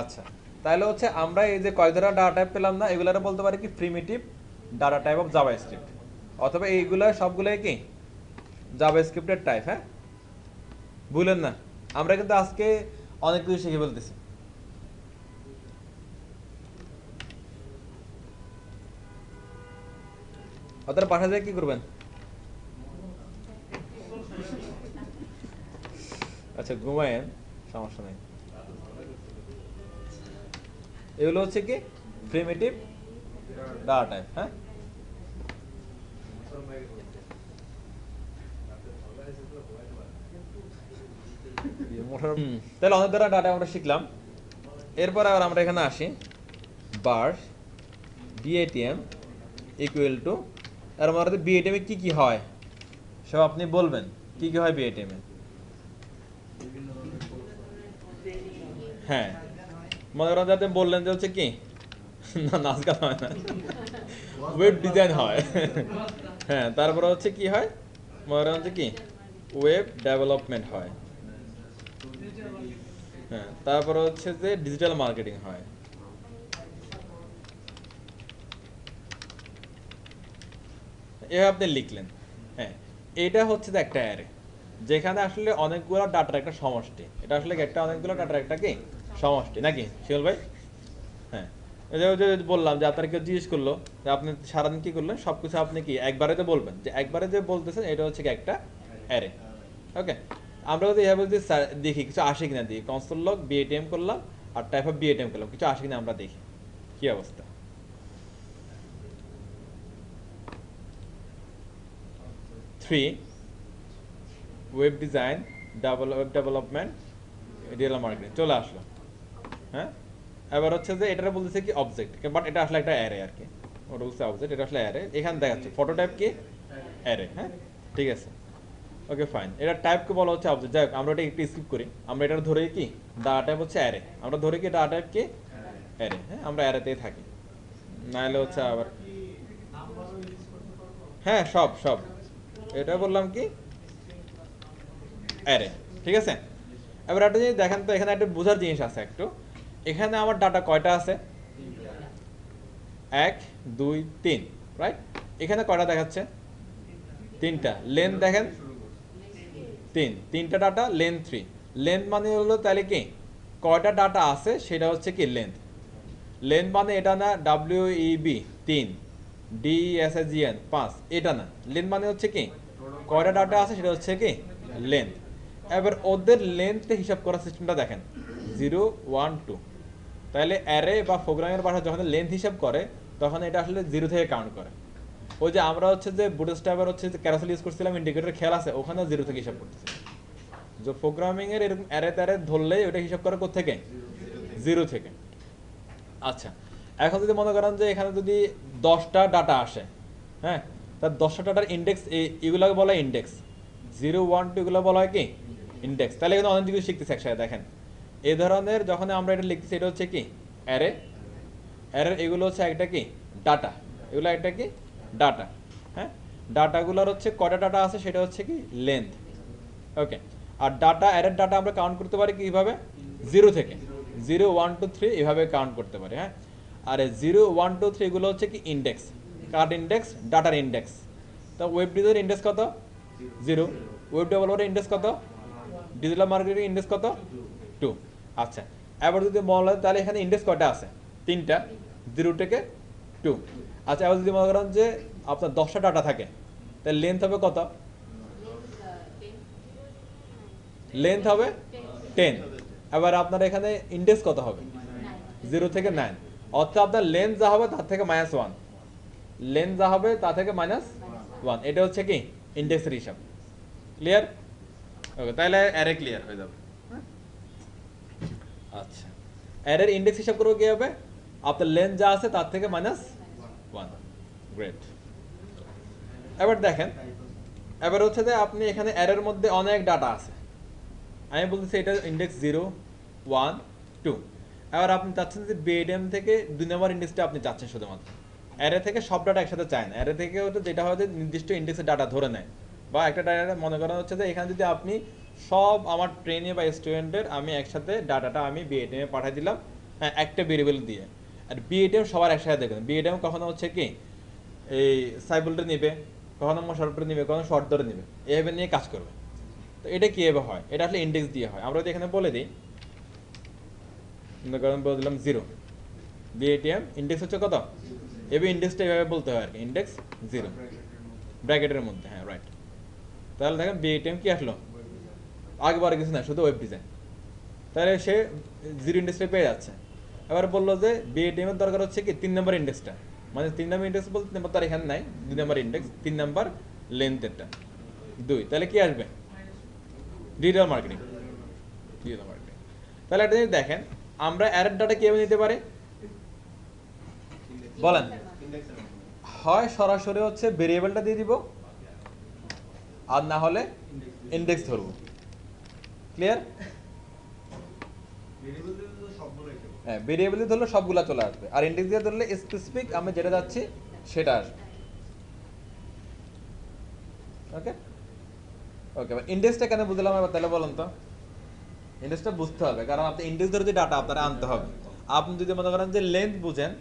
আচ্ছা, তাহলে হচ্ছে আমরা এই যে কয় ধরনের ডাটা টাইপ পেলাম না, এগুলারে বলতে পারি কি primitive data type of JavaScript, অথবা এইগুলা সবগুলাই কি জাভাস্ক্রিপ্টের টাইপ। হ্যাঁ, ভুলেন না, আমরা কিন্তু আজকে অনেক কিছু শিখে ফেলতেছি। ওদের বাসায় যায় কি করবেন? আচ্ছা, ঘুমায়েন, সমস্যা নেই। এগুলো হচ্ছে কি প্রিমিটিভ ডাটা টাইপ। হ্যাঁ, তাহলে অনেক ধরনের ডাটা আমরা শিখলাম। এরপর আবার আমরা এখানে আসি, বার বিএটিএম ইকুয়াল টু, এর মধ্যে বিএটিএম এ কি কি হয় সব আপনি বলবেন, কি কি হয় বিএটিএম এ। হ্যাঁ, মনে করেন যাতে বললেন যে হচ্ছে কি না, নাচ গান হয় না, ওয়েব ডিজাইন হয়। হ্যাঁ, তারপরে হচ্ছে কি হয়, মনে করেন হচ্ছে কি ওয়েব ডেভেলপমেন্ট হয়। হ্যাঁ, তারপরে হচ্ছে যে ডিজিটাল মার্কেটিং হয়। এভাবে আপনি লিখলেন। হ্যাঁ, এটা হচ্ছে যে একটা অ্যারে, যেখানে আসলে অনেকগুলো ডাটার একটা সমষ্টি। এটা আসলে একটা অনেকগুলো ডাটার একটা কি সমষ্টি, নাকি শিওল ভাই? হ্যাঁ, এই যে ওই যে বললাম যে আপনার কেউ জিজ্ঞেস করলো যে আপনি সারাদিন কি করলেন, সবকিছু আপনি কি একবারে তো বলবেন, যে একবারে যে বলতেছেন এটা হচ্ছে কি একটা অ্যারে। ওকে, আমরা যদি এভাবে যদি দেখি কিছু আসে কিনা, দিই কনসোল লগ বিএটিএম করলাম আর টাইপ অফ বিএটিএম করলাম, কিছু আসে কিনা আমরা দেখি কি অবস্থা। 3 web design web development, digital marketing চলে আসলো। হ্যাঁ, এবার হচ্ছে যে এটা বলতেছে কি অবজেক্ট, বাট এটা আসলে একটা অ্যারে আর কি। ওটা বলছে অবজেক্ট, এটা আসলে অ্যারে। এখানে দেখাচ্ছে ফটো টাইপ কি অ্যারে। হ্যাঁ, ঠিক আছে, ওকে ফাইন। এটা টাইপকে বলা হচ্ছে অবজেক্ট। যাই হোক, আমরা এটা একটু স্কিপ করি। আমরা এটা ধরে কি ডাটা টাইপ হচ্ছে অ্যারে, আমরা ধরে কি ডাটা টাইপ কি অ্যারে। হ্যাঁ, আমরা অ্যারেতেই থাকি, নাহলে হচ্ছে আবার হ্যাঁ সব সব এটা বললাম কি অ্যারে। ঠিক আছে, এবার একটা জিনিস দেখেন তো, এখানে একটা বোঝার জিনিস আছে একটু। এখানে আমার ডাটা কয়টা আছে? 1 2 3, রাইট? এখানে কয়টা দেখাচ্ছে? 3টা। লেন্থ দেখেন, তিনটা ডাটা, লেন্থ 3। লেন্থ মানে হলো তাহলে কি কয়টা ডাটা আছে সেটা হচ্ছে কি লেন্থ। লেন্থ মানে এটা না WEB 3, DESSGN 5, এটা না। লেন্থ মানে হচ্ছে কি কয়টা ডাটা আছে সেটা হচ্ছে কি লেন্থ। এবার ওদের লেন্থে হিসাব করার সিস্টেমটা দেখেন, 0 1 2। তাহলে অ্যারে বা প্রোগ্রামের ভাষা যখন লেন্থ হিসাব করে তখন এটা আসলে 0 থেকে কাউন্ট করে। ওই যে আমরা হচ্ছে যে বুটস্ট্র্যাপের হচ্ছে যে ক্যারাসেল ইউজ করছিলাম, ইন্ডিকেটর খেয়াল আছে, ওখানে 0 থেকে হিসাব করতেছে। যে প্রোগ্রামিং এর এরকম অ্যারে ট্যারে ধরলেই ওটা হিসাব করে কোথা থেকে? 0 থেকে। আচ্ছা, এখন যদি মনে করেন যে এখানে যদি 10টা ডাটা আসে, হ্যাঁ, তার 10টা ডাটার ইন্ডেক্স, এগুলোকে বলা হয় ইন্ডেক্স। 0 1 2 এগুলো বলা হয় কি ইন্ডেক্স। তাহলে এখানে অনেক কিছু শিখতেছি একসাথে। দেখেন এই ধরনের যখন আমরা এটা লিখতেছি, এটা হচ্ছে কি অ্যারে। অ্যারের এগুলো হচ্ছে একটা কি ডাটা, এগুলো একটা কি ডাটা। হ্যাঁ, ডাটাগুলোর হচ্ছে কয়টা ডাটা আছে সেটা হচ্ছে কি লেন্থ। ওকে, আর ডাটা অ্যারের ডাটা আমরা কাউন্ট করতে পারি কিভাবে? 0 থেকে, 0 1 2 3 এভাবে কাউন্ট করতে পারি। হ্যাঁ, আর 0 1 2 3 এগুলো হচ্ছে কি ইন্ডেক্স। কার ইন্ডেক্স? ডাটার ইন্ডেক্স। তো ওয়েব ডিজাইনের ইন্ডেক্স কত? 0। ওয়েব ডেভেলপারের ইন্ডেক্স কত? ডিজিটাল মার্কেটিং ইন্ডেক্স কত? 2। আচ্ছা, এবার যদি বলা হয় তাহলে এখানে ইন্ডেক্স কয়টা আছে? 3টা, 0 থেকে 2। আচ্ছা, এবার যদি মনে করেন যে আপনার 10টা ডাটা থাকে, তাহলে লেন্থ হবে কত? লেন্থ হবে 10। এবার আপনার এখানে ইন্ডেক্স কত হবে? 0 থেকে 9। অর্থাৎ আপনার লেন্থ যা হবে তার থেকে -1, লেন্থ যা হবে তা থেকে -1। এটা হচ্ছে কি ইন্ডেক্সের হিসাব। ক্লিয়ার? ওকে, তাহলে অ্যারে ক্লিয়ার হয়ে যাবে। আচ্ছা, অ্যারের ইন্ডেক্স হিসাব করবো কি হবে? আপনার লেন্থ যা আছে তার থেকে -1। গ্রেট। এবার দেখেন, এবার হচ্ছে যে আপনি এখানে অ্যারের মধ্যে অনেক ডাটা আছে। আমি বলতেছি এটা ইন্ডেক্স 0 1 2। এবার আপনি চাচ্ছেন যে বিএডিএম থেকে 2 নম্বর ইন্ডেক্সটা আপনি চাচ্ছেন শুধুমাত্র। অ্যারে থেকে সব ডাটা একসাথে চায় না। অ্যারে থেকে হচ্ছে যেটা হয় যে নির্দিষ্ট ইন্ডেক্সের ডাটা ধরে নেয়, বা একটা ডাটা মনে করা হচ্ছে যে এখানে যদি আপনি সব আমার ট্রেনে বা স্টুডেন্টের আমি একসাথে ডাটাটা আমি বিএডিএম এ পাঠিয়ে দিলাম, হ্যাঁ, একটা ভেরিয়েবল দিয়ে। আর বিএডিএম সবার একসাথে দেখবেন, বিএডিএম কখনো হচ্ছে কি এই সাইবলটা নেবে, কখনো শর্টটা নেবে, কখনো শর্ট ধরে নেবে, এভাবে নিয়ে কাজ করবে। তো এটা কীভাবে হয়? এটা আসলে ইন্ডেক্স দিয়ে হয়। আমরা যদি এখানে বলে দিই, বলে দিলাম 0, বিএটিএম ইন্ডেক্স হচ্ছে কত? এবার ইন্ডেক্সটা এভাবে বলতে হয় আর কি, ইন্ডেক্স 0 ব্র্যাকেটের মধ্যে। হ্যাঁ, রাইট। তাহলে দেখেন বিএটিএম কি আসলো? আগেবার কিছু না, শুধু ওয়েব ডিজাইন। তাহলে সে 0 ইন্ডেক্সটা পেয়ে যাচ্ছে। এবার বললো যে বিএটিএম এর দরকার হচ্ছে কি 3 নম্বর ইন্ডেক্সটা, মানে 3 নম্বর ইন্ডেক্স বলতে 3 নম্বর তার এখানে নাই, 2 নম্বর ইন্ডেক্স, 3 নম্বর লেন্থেরটা 2। তাহলে কি আসবে? Digital marketing. Digital marketing. তাহলে একটা জিনিস দেখেন, আমরা অ্যারের ডাটা কিভাবে নিতে পারি বলেন? হয় সরাসরি হচ্ছে ভেরিয়েবলটা দিয়ে দিব, আর না হলে ইন্ডেক্স ধরবো। ক্লিয়ার? হ্যাঁ, ভেরিয়েবল দিয়ে ধরলে সবগুলা চলে আসবে, আর ইন্ডেক্স দিয়ে ধরলে স্পেসিফিক আমি যেটা যাচ্ছি সেটা আসবে। ওকে ওকে, ইন্ডেক্সটা কেন বুঝলাম এবার তাহলে বলেন তো? ইন্ডেক্সটা বুঝতে হবে, কারণ আপনি ইন্ডেক্স ধরে যে ডাটা আপনারা আনতে হবে। আপনি যদি মনে করেন যে লেন্থ বুঝেন,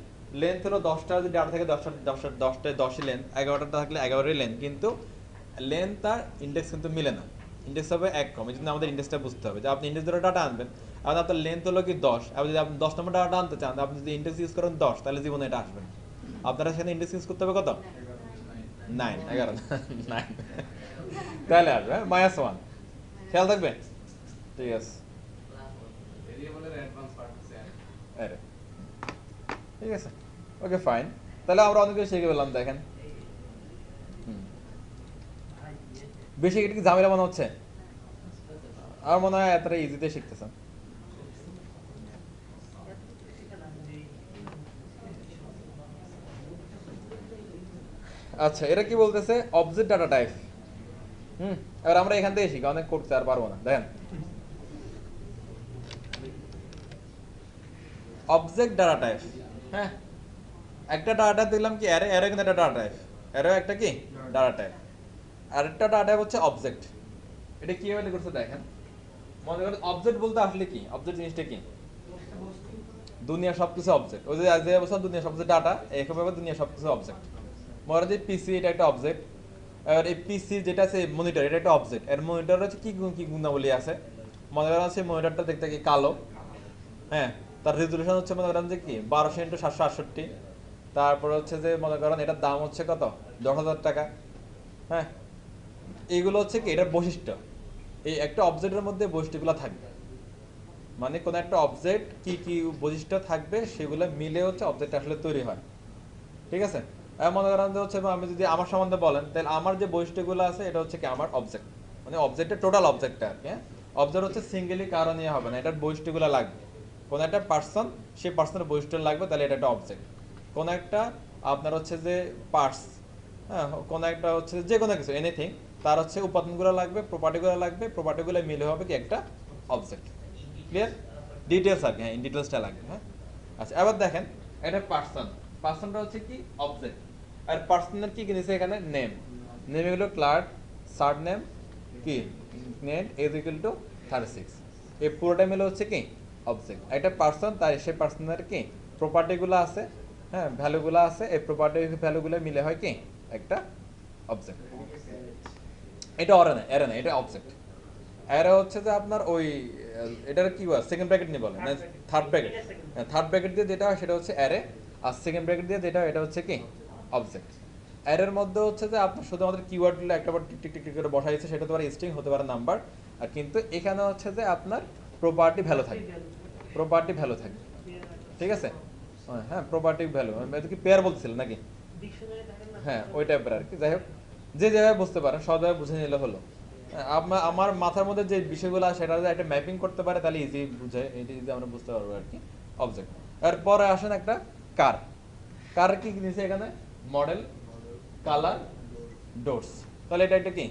লেন্থ হলো 10টা যদি ডাটা থেকে 10টায় 10ই লেন্থ, 11টা থাকলে 11ই লেন্থ, কিন্তু লেন্থ আর ইন্ডেক্স কিন্তু মিলে না। ইন্ডেক্স হবে এক কম। এই জন্য আমাদের ইন্ডেক্সটা বুঝতে হবে যে আপনি ইন্ডেক্স ধরে ডাটা আনবেন, আর আপনার লেন্থ হলো কি 10। এবার যদি আপনি 10 নম্বর ডাটা আনতে চান, আপনি যদি ইন্ডেক্স ইউজ করেন 10, তাহলে জীবনে এটা আসবে না। আপনারা সেখানে ইন্ডেক্স ইউজ করতে হবে কত? 9, 11 9, তাহলে আসবে -1। খেয়াল থাকবে? ঠিক আছে, ঠিক আছে, ওকে ফাইন। তাহলে আমরা অনেক কিছু শিখে পেলাম। দেখেন বেশি এটা কি ঝামেলা মনে হচ্ছে? আমার মনে হয় এতটা ইজিতে শিখতেছেন। আচ্ছা, এটা কি বলতেছে? Object data type. এবার আমরা এখান থেকে শিখি, অনেক করতে আর পারবো না। দেখেন, অবজেক্ট ডাটা টাইপ। হ্যাঁ, একটা ডাটা দিলাম কি অ্যারে, অ্যারে কিন্তু একটা ডাটা টাইপ, অ্যারে একটা কি ডাটা টাইপ। আরেকটা ডাটা টাইপ হচ্ছে অবজেক্ট। এটা কিভাবে করছে দেখেন, মনে করেন অবজেক্ট বলতে আসলে কি, অবজেক্ট জিনিসটা কি? দুনিয়া সবকিছু অবজেক্ট। ওই যে যে বলছিলাম দুনিয়া সবকিছু ডাটা, একইভাবে দুনিয়া সবকিছু অবজেক্ট। মনে হয় যে পিসি এটা একটা অবজেক্ট, আর এই পিসি যেটা আছে মনিটর এটা একটা অবজেক্ট। এর মনিটর হচ্ছে কি কি গুণাবলী আছে, মনে করেন হচ্ছে মনিটরটা দেখতে কি কালো, হ্যাঁ, তার রেজলিউশন হচ্ছে মনে করেন যে কি 1200x768, তারপর হচ্ছে যে মনে করেন এটার দাম হচ্ছে কত, 10,000 টাকা। হ্যাঁ, এইগুলো হচ্ছে কি এটার বৈশিষ্ট্য। এই একটা অবজেক্টের মধ্যে বৈশিষ্ট্যগুলো থাকবে, মানে কোন একটা অবজেক্ট কি কি বৈশিষ্ট্য থাকবে সেগুলো মিলে হচ্ছে অবজেক্ট আসলে তৈরি হয়। ঠিক আছে? মনে করেন যে হচ্ছে আমি যদি আমার সম্বন্ধে বলেন, তাহলে আমার যে বৈশিষ্ট্যগুলো আছে এটা হচ্ছে কি আমার অবজেক্ট, মানে অবজেক্টের টোটাল অবজেক্টটা আর কি। হ্যাঁ, অবজেক্ট হচ্ছে সিঙ্গেলি কারো নিয়ে হবে না, এটার বৈশিষ্ট্যগুলো লাগবে। কোন একটা পার্সন, সেই পার্সনের বৈশিষ্ট্য লাগবে, তাহলে এটা একটা অবজেক্ট। কোন একটা আপনার হচ্ছে যে পার্টস, হ্যাঁ, কোন একটা হচ্ছে যে কোনো কিছু এনিথিং, তার হচ্ছে উপাদানগুলো লাগবে, প্রপার্টিগুলো লাগবে, প্রপার্টিগুলো মিলে হবে কি একটা অবজেক্ট। ক্লিয়ার? ডিটেলস আর কি, হ্যাঁ, ডিটেলসটা লাগবে। হ্যাঁ, আচ্ছা, এবার দেখেন এটা পার্সন, পার্সনটা হচ্ছে কি অবজেক্ট। আর পার্সনের কি কিনেছে এখানে নেম, নেম হলো ক্লার্ক, সার নেম কি নেম ইজ ইকুয়াল টু 36। এই পুরোটা মিলে হচ্ছে কি অবজেক্ট। একটা পার্সন, তাই সেই পার্সনের কি প্রপার্টিগুলো আছে, হ্যাঁ, ভ্যালুগুলো আছে, এই প্রপার্টি ভ্যালুগুলো মিলে হয় কি একটা অবজেক্ট। এটা অরে না, এরে না, এটা অবজেক্ট। অ্যারে হচ্ছে যে আপনার ওই এটার কি বলে সেকেন্ড ব্র্যাকেট নিয়ে বলে না, থার্ড ব্র্যাকেট। থার্ড ব্র্যাকেট দিয়ে যেটা হয় সেটা হচ্ছে অ্যারে, আর সেকেন্ড ব্র্যাকেট দিয়ে যেটা হয় এটা হচ্ছে কি অবজেক্ট। অ্যারের মধ্যে হচ্ছে যে আপনার শুধুমাত্র কিওয়ার্ডগুলো একটাবার টিক টিক টিক টিক করে বসাইছে, সেটা তো আর স্ট্রিং হতে পারে নাম্বার। আর কিন্তু এখানে হচ্ছে যে আপনার প্রপার্টি ভ্যালু থাকবে, প্রপার্টি ভ্যালু থাকবে। ঠিক আছে? হ্যাঁ, প্রপার্টি ভ্যালু এটা কি পেয়ার বলছিল নাকি? হ্যাঁ, ওই টাইপের আর কি। যাই হোক, যে যেভাবে বুঝতে পারে সবাই বুঝে নিলে হলো। আমার মাথার মধ্যে যে বিষয়গুলো আছে সেটা যদি একটা ম্যাপিং করতে পারে তাহলে ইজি বুঝে, এটা যদি আমরা বুঝতে পারবো আর কি অবজেক্ট। এরপরে আসেন একটা কার। কার কি নিচে এখানে মডেল, কালার, ডোরস। তাহলে এটা একটা কি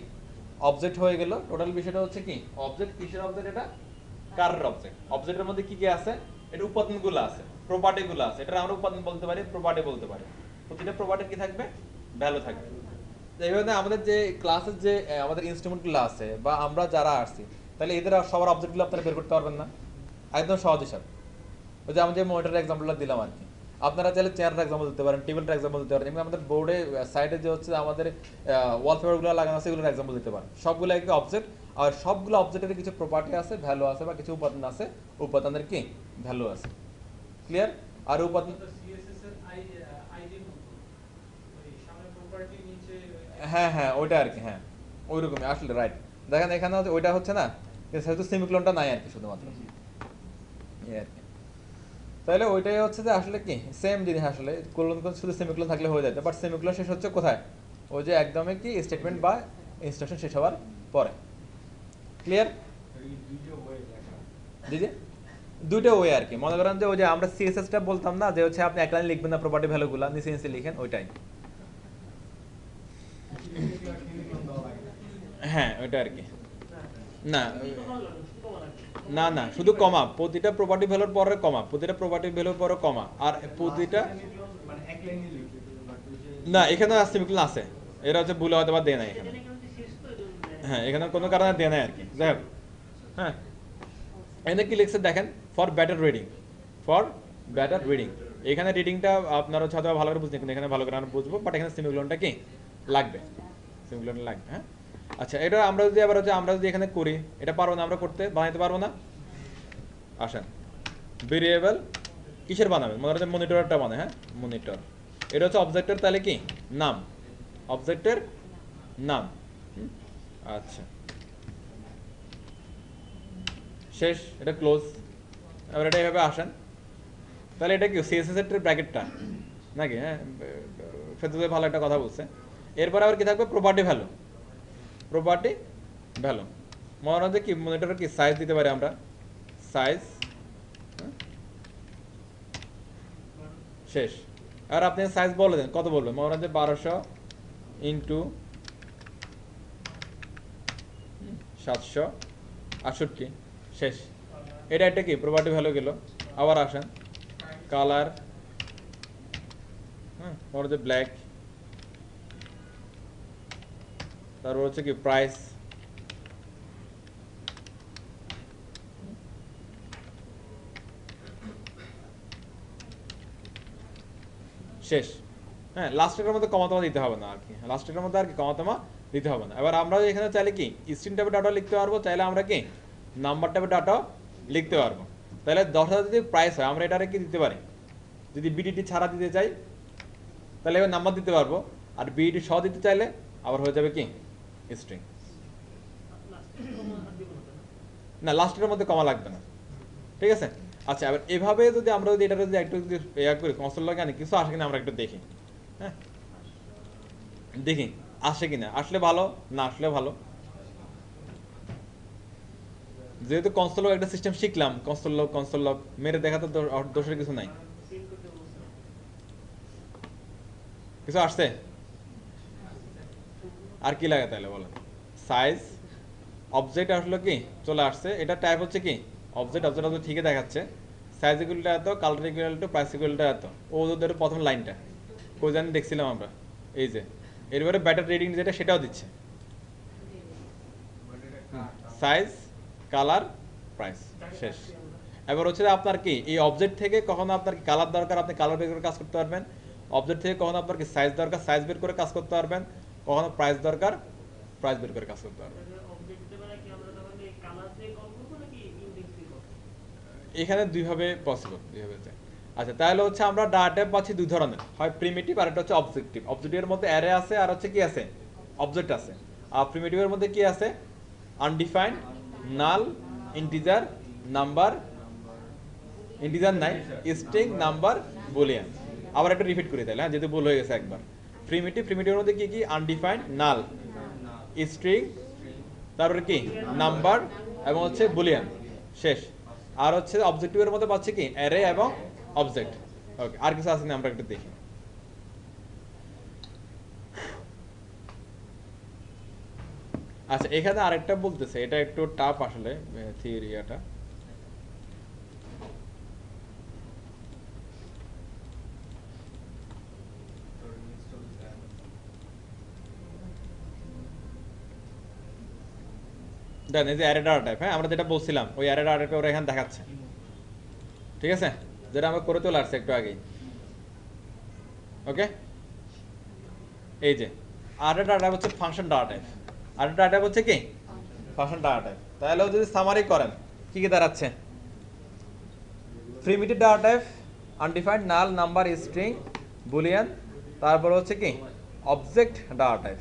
অবজেক্ট হয়ে গেল। টোটাল বিষয়টা হচ্ছে কি অবজেক্ট, কিসের অবজেক্ট? এটা কারের অবজেক্ট। অবজেক্টের মধ্যে কি কি আছে? এটা উপাদানগুলো আছে, প্রপার্টিগুলো আছে। এটা আমরা উপাদান বলতে পারি, প্রপার্টি বলতে পারি। প্রতিটা প্রপার্টির কি থাকবে? ভ্যালু থাকবে। এইভাবে আমাদের যে ক্লাসের যে আমাদের ইনস্ট্রুমেন্টগুলো আছে বা আমরা যারা আসছি, তাহলে এদের সবার অবজেক্টগুলো আপনারা বের করতে পারবেন না? একদম সহজ হিসাব। ওই যে আমি যে মনিটরের এক্সাম্পলটা দিলাম আর কি, আপনারা চাইলে চেয়ারের এক্সাম্পল দিতে পারেন, টেবিলের এক্সাম্পল দিতে পারেন, এবং আমাদের বোর্ডে সাইডে যে হচ্ছে আমাদের ওয়ালপেপারগুলো লাগানো আছে এগুলোর এক্সাম্পল দিতে পারেন। সবগুলো একটি অবজেক্ট, আর সবগুলো অবজেক্টের কিছু প্রপার্টি আছে, ভ্যালু আছে, বা কিছু উপাদান আছে, উপাদানের কি ভ্যালু আছে। ক্লিয়ার? আর উপাদান, হ্যাঁ হ্যাঁ ওইটা আর কি, হ্যাঁ ওইরকমই আসলে, রাইট। দেখেন এখানে ওইটা হচ্ছে না, সেহেতু সেমিকোলনটা নাই আর কি, শুধুমাত্র এই আর কি। তাহলে ওইটাই হচ্ছে যে আসলে কি সেম জিনিস, আসলে কোলন কোন শুধু সেমিকোলন থাকলে হয়ে যেত, বাট সেমিকোলন শেষ হচ্ছে কোথায়? ওই যে একদমই কি স্টেটমেন্ট বা ইনস্ট্রাকশন শেষ হওয়ার পরে। ক্লিয়ার? জি জি, দুইটা ওয়ে আর কি। মনে করেন যে ওই যে আমরা সিএসএসটা বলতাম না, যে হচ্ছে আপনি এক লাইন লিখবেন না প্রপার্টি ভ্যালুগুলো, নিচে নিচে লিখেন, ওইটাই। হ্যাঁ ওইটা আর কি। না না না, শুধু কমা, প্রতিটা প্রপার্টি ভ্যালুর পরে কমা, প্রতিটা প্রপার্টি ভ্যালুর পরে কমা, আর প্রতিটা, না এখানে সেমিকোলন আছে, এরা হচ্ছে ভুলে হয়তো বা দেয় নাই এখানে। হ্যাঁ, এখানে কোনো কারণে দেয় নাই আর কি। যাই হোক, হ্যাঁ, এখানে কি লিখছে দেখেন, for better reading, for better reading. এখানে রিডিংটা আপনার হচ্ছে হয়তো ভালো করে বুঝতে, কিন্তু এখানে ভালো করে আমরা বুঝবো, বাট এখানে সেমিকোলনটা কি লাগবে, সেমিকোলন লাগবে। হ্যাঁ, আচ্ছা, এটা আমরা যদি আবার হচ্ছে আমরা যদি এখানে করি, এটা পারবো না আমরা করতে, বানাইতে পারবো না? আসেন, ভেরিয়েবল কিসের বানাবে? মনে হচ্ছে মনিটরটা বানায়। হ্যাঁ, মনিটর, এটা হচ্ছে অবজেক্টের তাহলে কি নাম, অবজেক্টের নাম। আচ্ছা, শেষ, এটা ক্লোজ। এবার এটা এভাবে আসেন, তাহলে এটা কি সিএসএস এর ব্র্যাকেটটা নাকি? হ্যাঁ, ফেদুদে ভালো একটা কথা বলছে। এরপর আবার কি থাকবে? Property value, property value. মনে হয় কি মনিটরের কি সাইজ দিতে পারি আমরা, সাইজ শেষ। আর আপনি সাইজ বলে দেন, কত বলবেন, মনে হয় 1200 ইন্টু 768 শেষ। এটা একটা কি প্রপার্টি ভ্যালু গেল। আবার আসেন কালার, মনে হচ্ছে ব্ল্যাক, তারপর হচ্ছে কি প্রাইস, শেষ। হ্যাঁ, লাস্টের মধ্যে কমাতমা দিতে হবে না আর কি, লাস্টের মধ্যে আর কি কমাতমা দিতে হবে না। এবার আমরা এখানে চাইলে কি স্ট্রিং টাইপের ডাটা লিখতে পারবো, চাইলে আমরা কি নাম্বার টাইপের ডাটা লিখতে পারবো। তাহলে 10,000 যদি প্রাইস হয়, আমরা এটারে কি দিতে পারি, যদি বিডিটি ছাড়া দিতে চাই তাহলে এবার নাম্বার দিতে পারবো, আর বিডিটি সহ দিতে চাইলে আবার হয়ে যাবে কি স্ট্রিং। না, লাস্টের মধ্যে কমা লাগবে না, ঠিক আছে। আচ্ছা, এবার এভাবে যদি আমরা যদি এটা যদি একটু যদি ইয়া করি, কনসোল লগে আনি, কিছু আসে কিনা আমরা একটু দেখি। হ্যাঁ, দেখি আসে কিনা, আসলে ভালো, না আসলে ভালো। যেহেতু কনসোল লগ একটা সিস্টেম শিখলাম, কনসোল লগ মেরে দেখা তো দোষের কিছু নাই। কিছু আসছে? আর কি লাগে তাহলে বলেন? সাইজ অবজেক্ট আসলে কি চলে আসছে, এটা টাইপ হচ্ছে কি অবজেক্ট, অবজেক্ট ঠিকই দেখাচ্ছে। সাইজ ইকুয়ালটা এত, কালার ইকুয়াল টু, প্রাইস ইকুয়ালটা এত। ও ওদের প্রথম লাইনটা কই জানি দেখছিলাম আমরা, এই যে এরপরে ব্যাটার রেটিং যেটা সেটাও দিচ্ছে, সাইজ, কালার, প্রাইস, শেষ। এবার হচ্ছে আপনার কি এই অবজেক্ট থেকে কখনো আপনার কি কালার দরকার, আপনি কালার বের করে কাজ করতে পারবেন। অবজেক্ট থেকে কখনো আপনার কি সাইজ দরকার, সাইজ বের করে কাজ করতে পারবেন। কখনো প্রাইস দরকার, প্রাইস বের করে কাজ করতে পারবেন। এখানে দুইভাবে পসিবল, দুইভাবে। আচ্ছা, তাহলে হচ্ছে আমরা ডাটা টাইপ পাচ্ছি দুই ধরনের, হয় প্রিমিটিভ আর একটা হচ্ছে অবজেক্টিভ। অবজেক্টিভের মধ্যে অ্যারে আছে আর হচ্ছে কি আছে, অবজেক্ট আছে। আর প্রিমিটিভের মধ্যে কি আছে, আনডিফাইন্ড, নাল, ইন্টিজার, নাম্বার, ইন্টিজার নাই, স্ট্রিং, নাম্বার, বুলিয়ান। আবার একটা রিপিট করি তাহলে, হ্যাঁ, যেহেতু ভুল হয়ে গেছে একবার। প্রিমিটিভের মধ্যে কি কি, আনডিফাইন্ড, নাল, স্ট্রিং, তারপরে কি নাম্বার এবং হচ্ছে বুলিয়ান, শেষ। আর হচ্ছে অবজেক্টিভের মধ্যে পাচ্ছি কি অ্যারে এবং অবজেক্ট। ওকে, আর কিছু আছে না আমরা একটু দেখি। আচ্ছা, এখানে আরেকটা বলতেছে, এটা একটু টাফ আসলে থিওরিটা। দেন এই যে অ্যারে ডাটা টাইপ, হ্যাঁ, আমরা যেটা বলছিলাম ওই অ্যারে ডাটা টাইপ ওরা এখানে দেখাচ্ছে, ঠিক আছে, যেটা আমরা করে চলে আসছি একটু আগেই। ওকে, এই যে অ্যারে ডাটা টাইপ হচ্ছে function data type. Array data type হচ্ছে কি ফাংশন ডাটা টাইপ। তাহলে যদি সামারি করেন কি কি দাঁড়াচ্ছে, প্রিমিটিভ ডাটা টাইপ, আনডিফাইন্ড, নাল, নাম্বার, স্ট্রিং, বুলিয়ান, তারপর হচ্ছে কি object data type.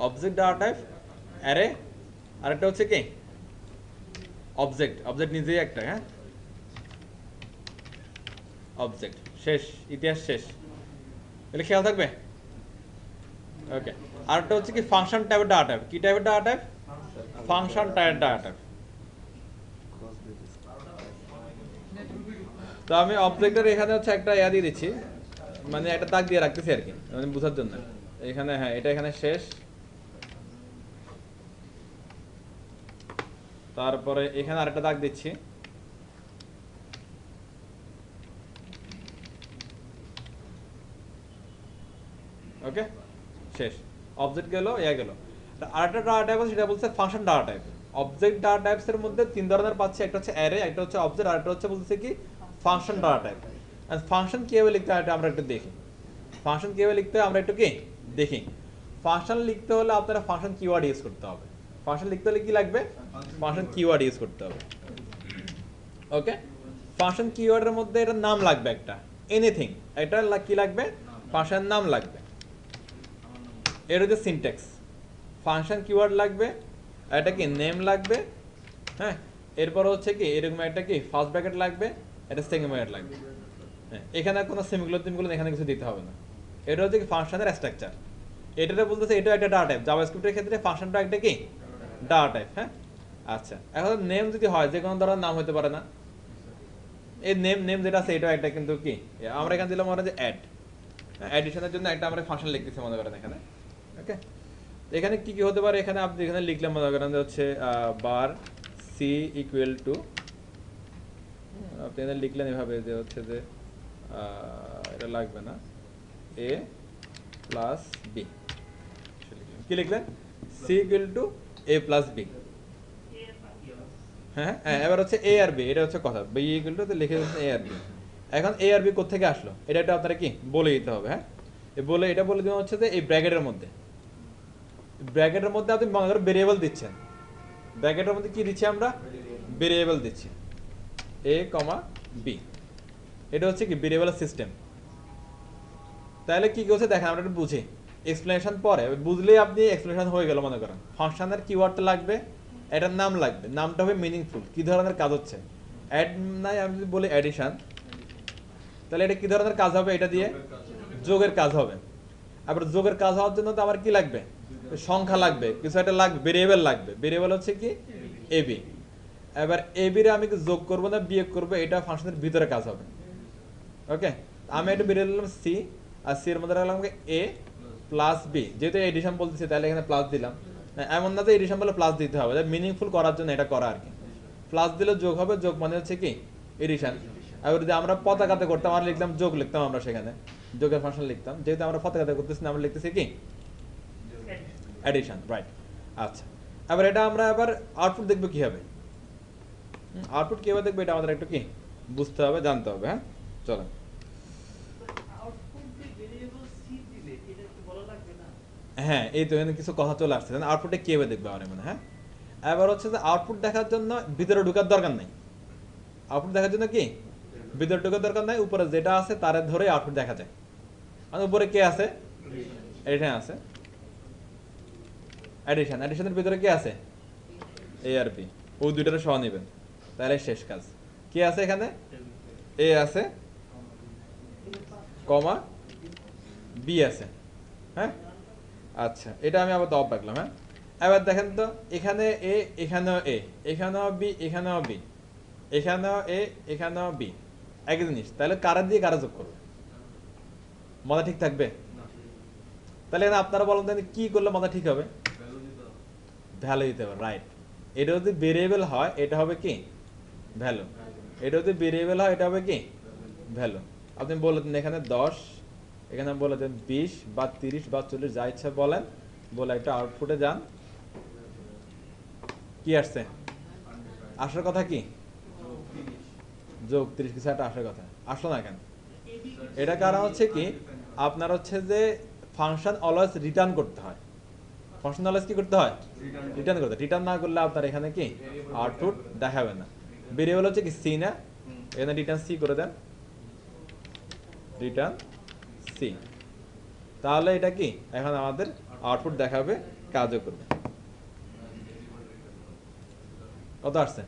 Object data type, array, আরেকটা হচ্ছে কি অবজেক্ট, অবজেক্ট নিজেই একটা, হ্যাঁ, অবজেক্ট, শেষ, ইতিহাস শেষ। তাহলে খেয়াল থাকবে। ওকে, আরেকটা হচ্ছে কি ফাংশন টাইপের ডাটা টাইপ। কি টাইপের ডাটা টাইপ, ফাংশন টাইপের ডাটা টাইপ। তো আমি অবজেক্টের এখানে হচ্ছে একটা ইয়া দিয়ে দিচ্ছি, মানে একটা দাগ দিয়ে রাখতেছি আর কি, মানে বোঝার জন্য। এখানে হ্যাঁ, এটা এখানে শেষ, তারপরে এখানে আরেকটা দাগ দিচ্ছি, ওকে, শেষ। অবজেক্ট গেল, ইয়া গেল। আরেকটা ডাটা টাইপ আছে, সেটা বলছে function data type. Object data types এর মধ্যে তিন ধরনের পাচ্ছি, একটা হচ্ছে অ্যারে, একটা হচ্ছে অবজেক্ট, আর একটা হচ্ছে বলছে কি ফাংশন ডাটা টাইপ। আর ফাংশন কিভাবে লিখতে হয় এটা আমরা একটু দেখি। ফাংশন কিভাবে লিখতে হয় আমরা একটু কি দেখি। ফাংশন লিখতে হলে আপনারা ফাংশন কিওয়ার্ড ইউজ করতে হবে। ফাংশন লিখতে হলে কি লাগবে, ফাংশন কিওয়ার্ড ইউজ করতে হবে। ওকে, ফাংশন কিওয়ার্ডের মধ্যে এটার নাম লাগবে একটা, এনিথিং, এটা কি লাগবে, ফাংশনের নাম লাগবে। এর হচ্ছে সিনট্যাক্স, ফাংশন কিওয়ার্ড লাগবে, এটা কি নেম লাগবে, হ্যাঁ, এরপর হচ্ছে কি এরকম একটা কি ফার্স্ট ব্র্যাকেট লাগবে, এটা সেকেন্ড মেথড লাগবে। হ্যাঁ, এখানে কোনো সেমিকোলন টিমিকোলন এখানে কিছু দিতে হবে না। এটা হচ্ছে কি ফাংশনের স্ট্রাকচার। এটাতে বলতেছে এটা একটা ডাটা টাইপ, জাভাস্ক্রিপ্টের ক্ষেত্রে ফাংশনটা একটা কি ডাটা টাইপ। হ্যাঁ, আচ্ছা এখন নেম যদি হয় যে কোনো ধরনের নাম হতে পারে না, এই নেম নেম যেটা আছে এটাও একটা কিন্তু কি আমরা এখানে দিলাম মনে যে অ্যাড, অ্যাডিশনের জন্য একটা আমরা ফাংশন লিখতেছি মনে করেন এখানে। ওকে, এখানে কি কি হতে পারে, এখানে আপনি এখানে লিখলাম মনে করেন যে হচ্ছে বার সি ইকুয়াল টু, আপনি এখানে লিখলেন এভাবে যে হচ্ছে যে এটা লাগবে না, এ প্লাস বি, কি লিখলেন C equal to A plus B. হ্যাঁ হ্যাঁ, এবার হচ্ছে এ আর বি, এটা হচ্ছে কথা, বি ইকুয়াল টু লিখে দিচ্ছেন এ আর বি। এখন এ আর বি কোত্থেকে আসলো এটা একটা আপনারা কি বলে দিতে হবে। হ্যাঁ, বলে এটা বলে দেওয়া হচ্ছে যে এই ব্র্যাকেটের মধ্যে, ব্র্যাকেটের মধ্যে আপনি মনে করেন ভেরিয়েবল দিচ্ছেন, ব্র্যাকেটের মধ্যে কি দিচ্ছি আমরা ভেরিয়েবল দিচ্ছি এ কমা বি, এটা হচ্ছে কি ভেরিয়েবলের সিস্টেম। তাহলে কি করছে দেখেন আমরা একটু বুঝি, এক্সপ্লেনেশন পরে বুঝলেই আপনি এক্সপ্লেনেশন হয়ে গেল। মনে করেন ফাংশনের কিওয়ার্ডটা লাগবে, এটার নাম লাগবে, নামটা হবে মিনিংফুল, কি ধরনের কাজ হচ্ছে অ্যাড নাই, আমি যদি বলি অ্যাডিশন তাহলে এটা কি ধরনের কাজ হবে, এটা দিয়ে যোগের কাজ হবে। আবার যোগের কাজ হওয়ার জন্য তো আমার কি লাগবে সংখ্যা লাগবে, কিছু একটা লাগবে, ভেরিয়েবল লাগবে, ভেরিয়েবল হচ্ছে কি এবি। এবার এবি রে আমি যোগ করব না বিয়োগ করব, এটা ফাংশনের ভিতরে কাজ হবে। ওকে, আমি একটা বেরিয়ে দিলাম সি, আর সি এর মধ্যে রাখলাম এ প্লাস বি, যেহেতু এডিশন বলতেছি তাহলে এখানে প্লাস দিলাম। এমন না যে এডিশন বলে প্লাস দিতে হবে, মিনিংফুল করার জন্য এটা করা আর কি। প্লাস দিলে যোগ হবে, যোগ মানে হচ্ছে কি এডিশন। এবার যদি আমরা পতাকাতে করতাম আমরা লিখতাম যোগ, লিখতাম আমরা সেখানে যোগের ফাংশন লিখতাম, যেহেতু আমরা পতাকাতে করতেছি না আমরা লিখতেছি কি এডিশন, রাইট। আচ্ছা, এবার এটা আমরা আবার আউটপুট দেখবো কি হবে, আউটপুট কিভাবে দেখবো এটা আমাদের একটু কি বুঝতে হবে, জানতে হবে। হ্যাঁ চলেন, হ্যাঁ এই তো এখানে কিছু কথা চলে আসছে, আউটপুটে কিভাবে দেখবে আমার মানে। হ্যাঁ, এবার হচ্ছে যে আউটপুট দেখার জন্য ভিতরে ঢোকার দরকার নাই, আউটপুট দেখার জন্য কি ভিতরে ঢোকার দরকার নাই, উপরে যেটা আছে তার ধরে আউটপুট দেখা যায়। আর উপরে কে আছে এডিশন আছে, এডিশন, এডিশনের ভিতরে কি আছে এ আর বি, ওই দুইটারে সহ নেবেন তাহলে শেষ কাজ। কি আছে এখানে এ আছে কমা বি আছে। হ্যাঁ, আচ্ছা এটা আমি আবার অফ রাখলাম। হ্যাঁ, এবার দেখেন তো এখানে এ, এখানেও এ, এখানেও বি, এখানেও বি, এখানেও এ, এখানেও বি, একই জিনিস, তাহলে কারা দিয়ে কারা যোগ করবে, মাথা ঠিক থাকবে? তাহলে এখানে আপনারা বলেন তো কি করলে মাথা ঠিক হবে? ভ্যালু দিতে হবে, রাইট। এটা যদি ভেরিয়েবল হয় এটা হবে কি ভ্যালু, এটা যদি ভেরিয়েবল হয় এটা হবে কি ভ্যালু। আপনি বলে দিন এখানে 10, এখানে বলে দেন 20 বা 30 বা 40, যা ইচ্ছা বলেন, বলে একটা আউটপুটে যান, কি আসছে আসার কথা কি যোগ 30, কিছু একটা আসার কথা, আসলো না কেন? এটা কারণ হচ্ছে কি আপনার হচ্ছে যে ফাংশন অলওয়েজ রিটার্ন করতে হয়, ফাংশন অলওয়েজ কি করতে হয় রিটার্ন করতে, রিটার্ন না করলে আপনার এখানে কি আউটপুট দেখাবে না। ভেরিয়েবল হচ্ছে কি সি না, এখানে রিটার্ন সি করে দেন, রিটার্ন সি, তাহলে এটা কি এখন আমাদের আউটপুট দেখাবে, কাজও করবে। কত আসছে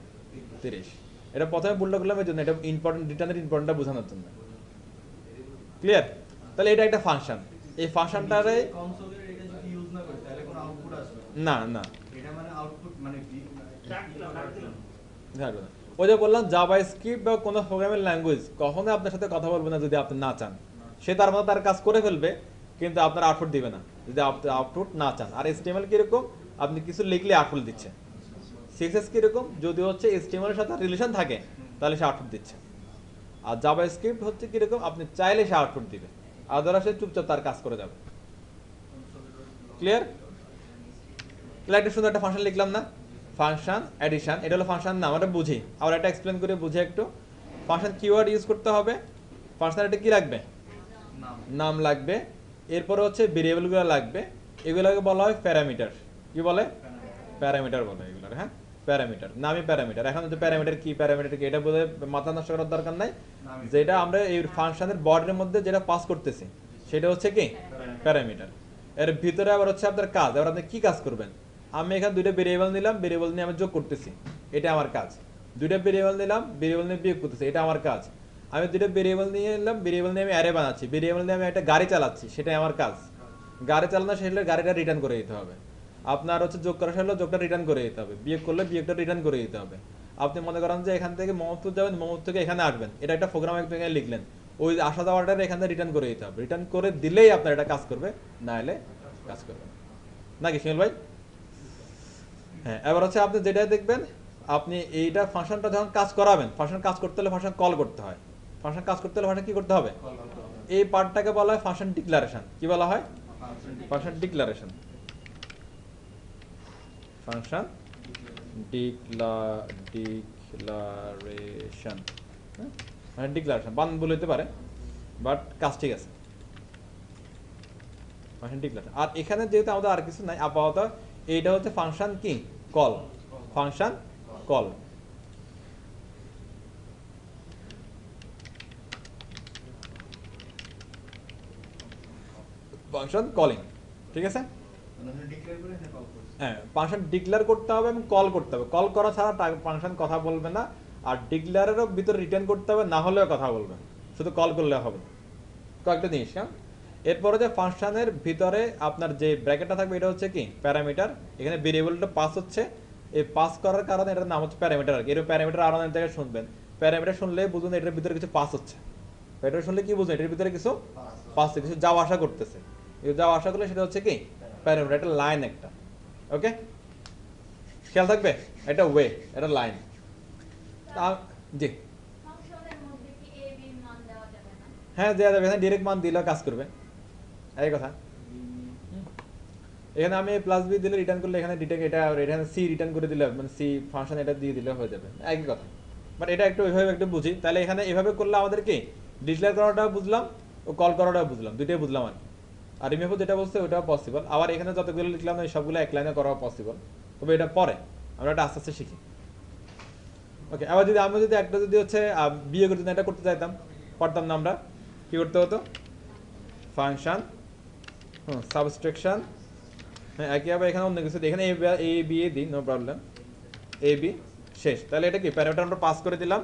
30। এটা প্রথমে ভুলটা করলাম এই জন্য, এটা ইম্পর্টেন্ট, রিটার্নের ইম্পর্টেন্টটা বোঝানোর জন্য। ক্লিয়ার? তাহলে এটা একটা ফাংশন, এই ফাংশনটারে না না ওই যে বললাম জাভাস্ক্রিপ্ট বা কোনো প্রোগ্রামিং ল্যাঙ্গুয়েজ কখনোই আপনার সাথে কথা বলবে না যদি আপনি না চান। সে তার মতো তার কাজ করে ফেলবে কিন্তু আপনার আউটপুট দিবে না যদি আপনি আউটপুট না চান। আর HTML কিরকম, আপনি কিছু লিখলে আউটপুট দিচ্ছে। CSS কিরকম, যদি হচ্ছে HTML এর সাথে রিলেশন থাকে তাহলে সে আউটপুট দিচ্ছে। আর জাভাস্ক্রিপ্ট হচ্ছে কিরকম, আপনি চাইলে সে আউটপুট দিবে, আদারওয়াইজ সে চুপচাপ তার কাজ করে যাবে। ক্লিয়ার? তাহলে একটা সুন্দর একটা ফাংশন লিখলাম না, ফাংশন অ্যাডিশন, এটা হলো ফাংশন নাম, আমরা বুঝি আর এটা এক্সপ্লেন করে বুঝি একটু। ফাংশন কিওয়ার্ড ইউজ করতে হবে, ফাংশনালিটি কি লাগবে নাম লাগবে, এরপরে হচ্ছে ভেরিয়েবলগুলো লাগবে, এগুলোকে বলা হয় প্যারামিটার। কি বলে প্যারামিটার বলে এগুলো। হ্যাঁ, প্যারামিটার, নামই প্যারামিটার। এখন হচ্ছে প্যারামিটার কি, প্যারামিটার কি এটা বলে মাথা নষ্ট করার দরকার নাই, যেটা আমরা এই ফাংশনের বডির মধ্যে যেটা পাস করতেছি সেটা হচ্ছে কি প্যারামিটার। এর ভিতরে আবার হচ্ছে আপনার কাজ, এবার আপনি কি কাজ করবেন, আমি এখানে দুইটা ভেরিয়েবল নিলাম, ভেরিয়েবল নিয়ে আমি যোগ করতেছি, এটা আমার কাজ। দুইটা ভেরিয়েবল নিলাম, ভেরিয়েবল নিয়ে বিয়োগ করতেছি, এটা আমার কাজ। আমি দুইটা ভেরিয়েবল নিয়ে নিলাম, ভেরিয়েবল নিয়ে আমি অ্যারে বানাচ্ছি, ভেরিয়েবল নিয়ে আমি একটা গাড়ি চালাচ্ছি, সেটাই আমার কাজ। গাড়ি চালানো শেষ গাড়িটা রিটার্ন করে দিতে হবে। আপনার হচ্ছে যোগ করা শেষ যোগটা রিটার্ন করে দিতে হবে, বিয়োগ করলে বিয়োগটা রিটার্ন করে দিতে হবে। আপনি মনে করেন যে এখান থেকে মোহাম্মদপুর যাবেন, মোহাম্মদপুর থেকে এখানে আসবেন, এটা একটা প্রোগ্রাম একটু এখানে লিখলেন, ওই আসা যাওয়াটা এখান থেকে রিটার্ন করে দিতে হবে। রিটার্ন করে দিলেই আপনার এটা কাজ করবে, না হলে কাজ করবে না। নাকি শিমুল ভাই? হ্যাঁ, এবার হচ্ছে আপনি যেটাই দেখবেন, আপনি এইটা ফাংশনটা যখন কাজ করাবেন, ফাংশন কাজ করতে হলে ফাংশন কল করতে হয়। ফাংশন কাজ করতে হলে ফাংশন কি করতে হবে? এই পার্টটাকে বলা হয় ফাংশন ডিক্লারেশন। কি বলা হয়? Function declaration. ফাংশন ডিক্লারেশন, হ্যাঁ, ডিক্লারেশন বান বলে হতে পারে, বাট কাজ ঠিক আছে। Function declaration. আর এখানে যেহেতু আমাদের আর কিছু নাই আপাতত, এইটা হচ্ছে ফাংশন কি call, function call. Function calling, ঠিক আছে? হ্যাঁ, ফাংশন ডিক্লেয়ার করতে হবে এবং কল করতে হবে। কল করা ছাড়া ফাংশন কথা বলবে না। আর ডিক্লেয়ারেরও ভিতরে রিটার্ন করতে হবে, না হলেও কথা বলবে, শুধু কল করলে হবে। কয়েকটা জিনিস, হ্যাঁ। এরপরে যে ফাংশনের ভিতরে আপনার যে ব্র্যাকেটটা থাকবে, এটা হচ্ছে কি প্যারামিটার। এখানে ভেরিয়েবলটা পাস হচ্ছে, এই পাস করার কারণে এটার নাম হচ্ছে প্যারামিটার। আর কি এর প্যারামিটার আরো অনেক জায়গায় শুনবেন, প্যারামিটার শুনলে বুঝুন এটার ভিতরে কিছু পাস হচ্ছে। প্যারামিটার শুনলে কি বুঝুন এটার ভিতরে কিছু পাস, কিছু যাওয়া আসা করতেছে। এই যাওয়া আসা করলে সেটা হচ্ছে কি প্যারামিটার, এটা লাইন একটা। ওকে, খেয়াল থাকবে, এটা ওয়ে, এটা লাইন। জি হ্যাঁ, দেওয়া যাবে। এখানে ডিরেক্ট মান দিলেও কাজ করবে, এই কথা। এখানে আমি প্লাস বি দিলে রিটার্ন করলে এখানে ডিটেক্ট এটা, আর এখানে সি রিটার্ন করে দিলে মানে সি ফাংশন এটা দিয়ে দিলে হয়ে যাবে, একই কথা। বাট এটা একটু ওইভাবে একটু বুঝি, তাহলে এখানে এভাবে করলে আমাদের কি ডিক্লেয়ার করাটাও বুঝলাম ও কল করাটাও বুঝলাম, দুইটাই বুঝলাম আর কি। আর ইমেপো যেটা বলছে ওটাও পসিবল। আবার এখানে যতগুলো লিখলাম এই সবগুলো এক লাইনে করা পসিবল, তবে এটা পরে আমরা এটা আস্তে আস্তে শিখি। ওকে, আবার যদি আমরা যদি একটা যদি হচ্ছে বিয়ে করতে এটা করতে চাইতাম, পারতাম না আমরা, কি করতে হতো? ফাংশন সাবস্ট্রাকশন, হ্যাঁ, একইভাবে এখানে অন্য কিছু এখানে এ বি এ দিই, নো প্রবলেম, এ বি শেষ। তাহলে এটা কি প্যারামিটার আমরা পাস করে দিলাম,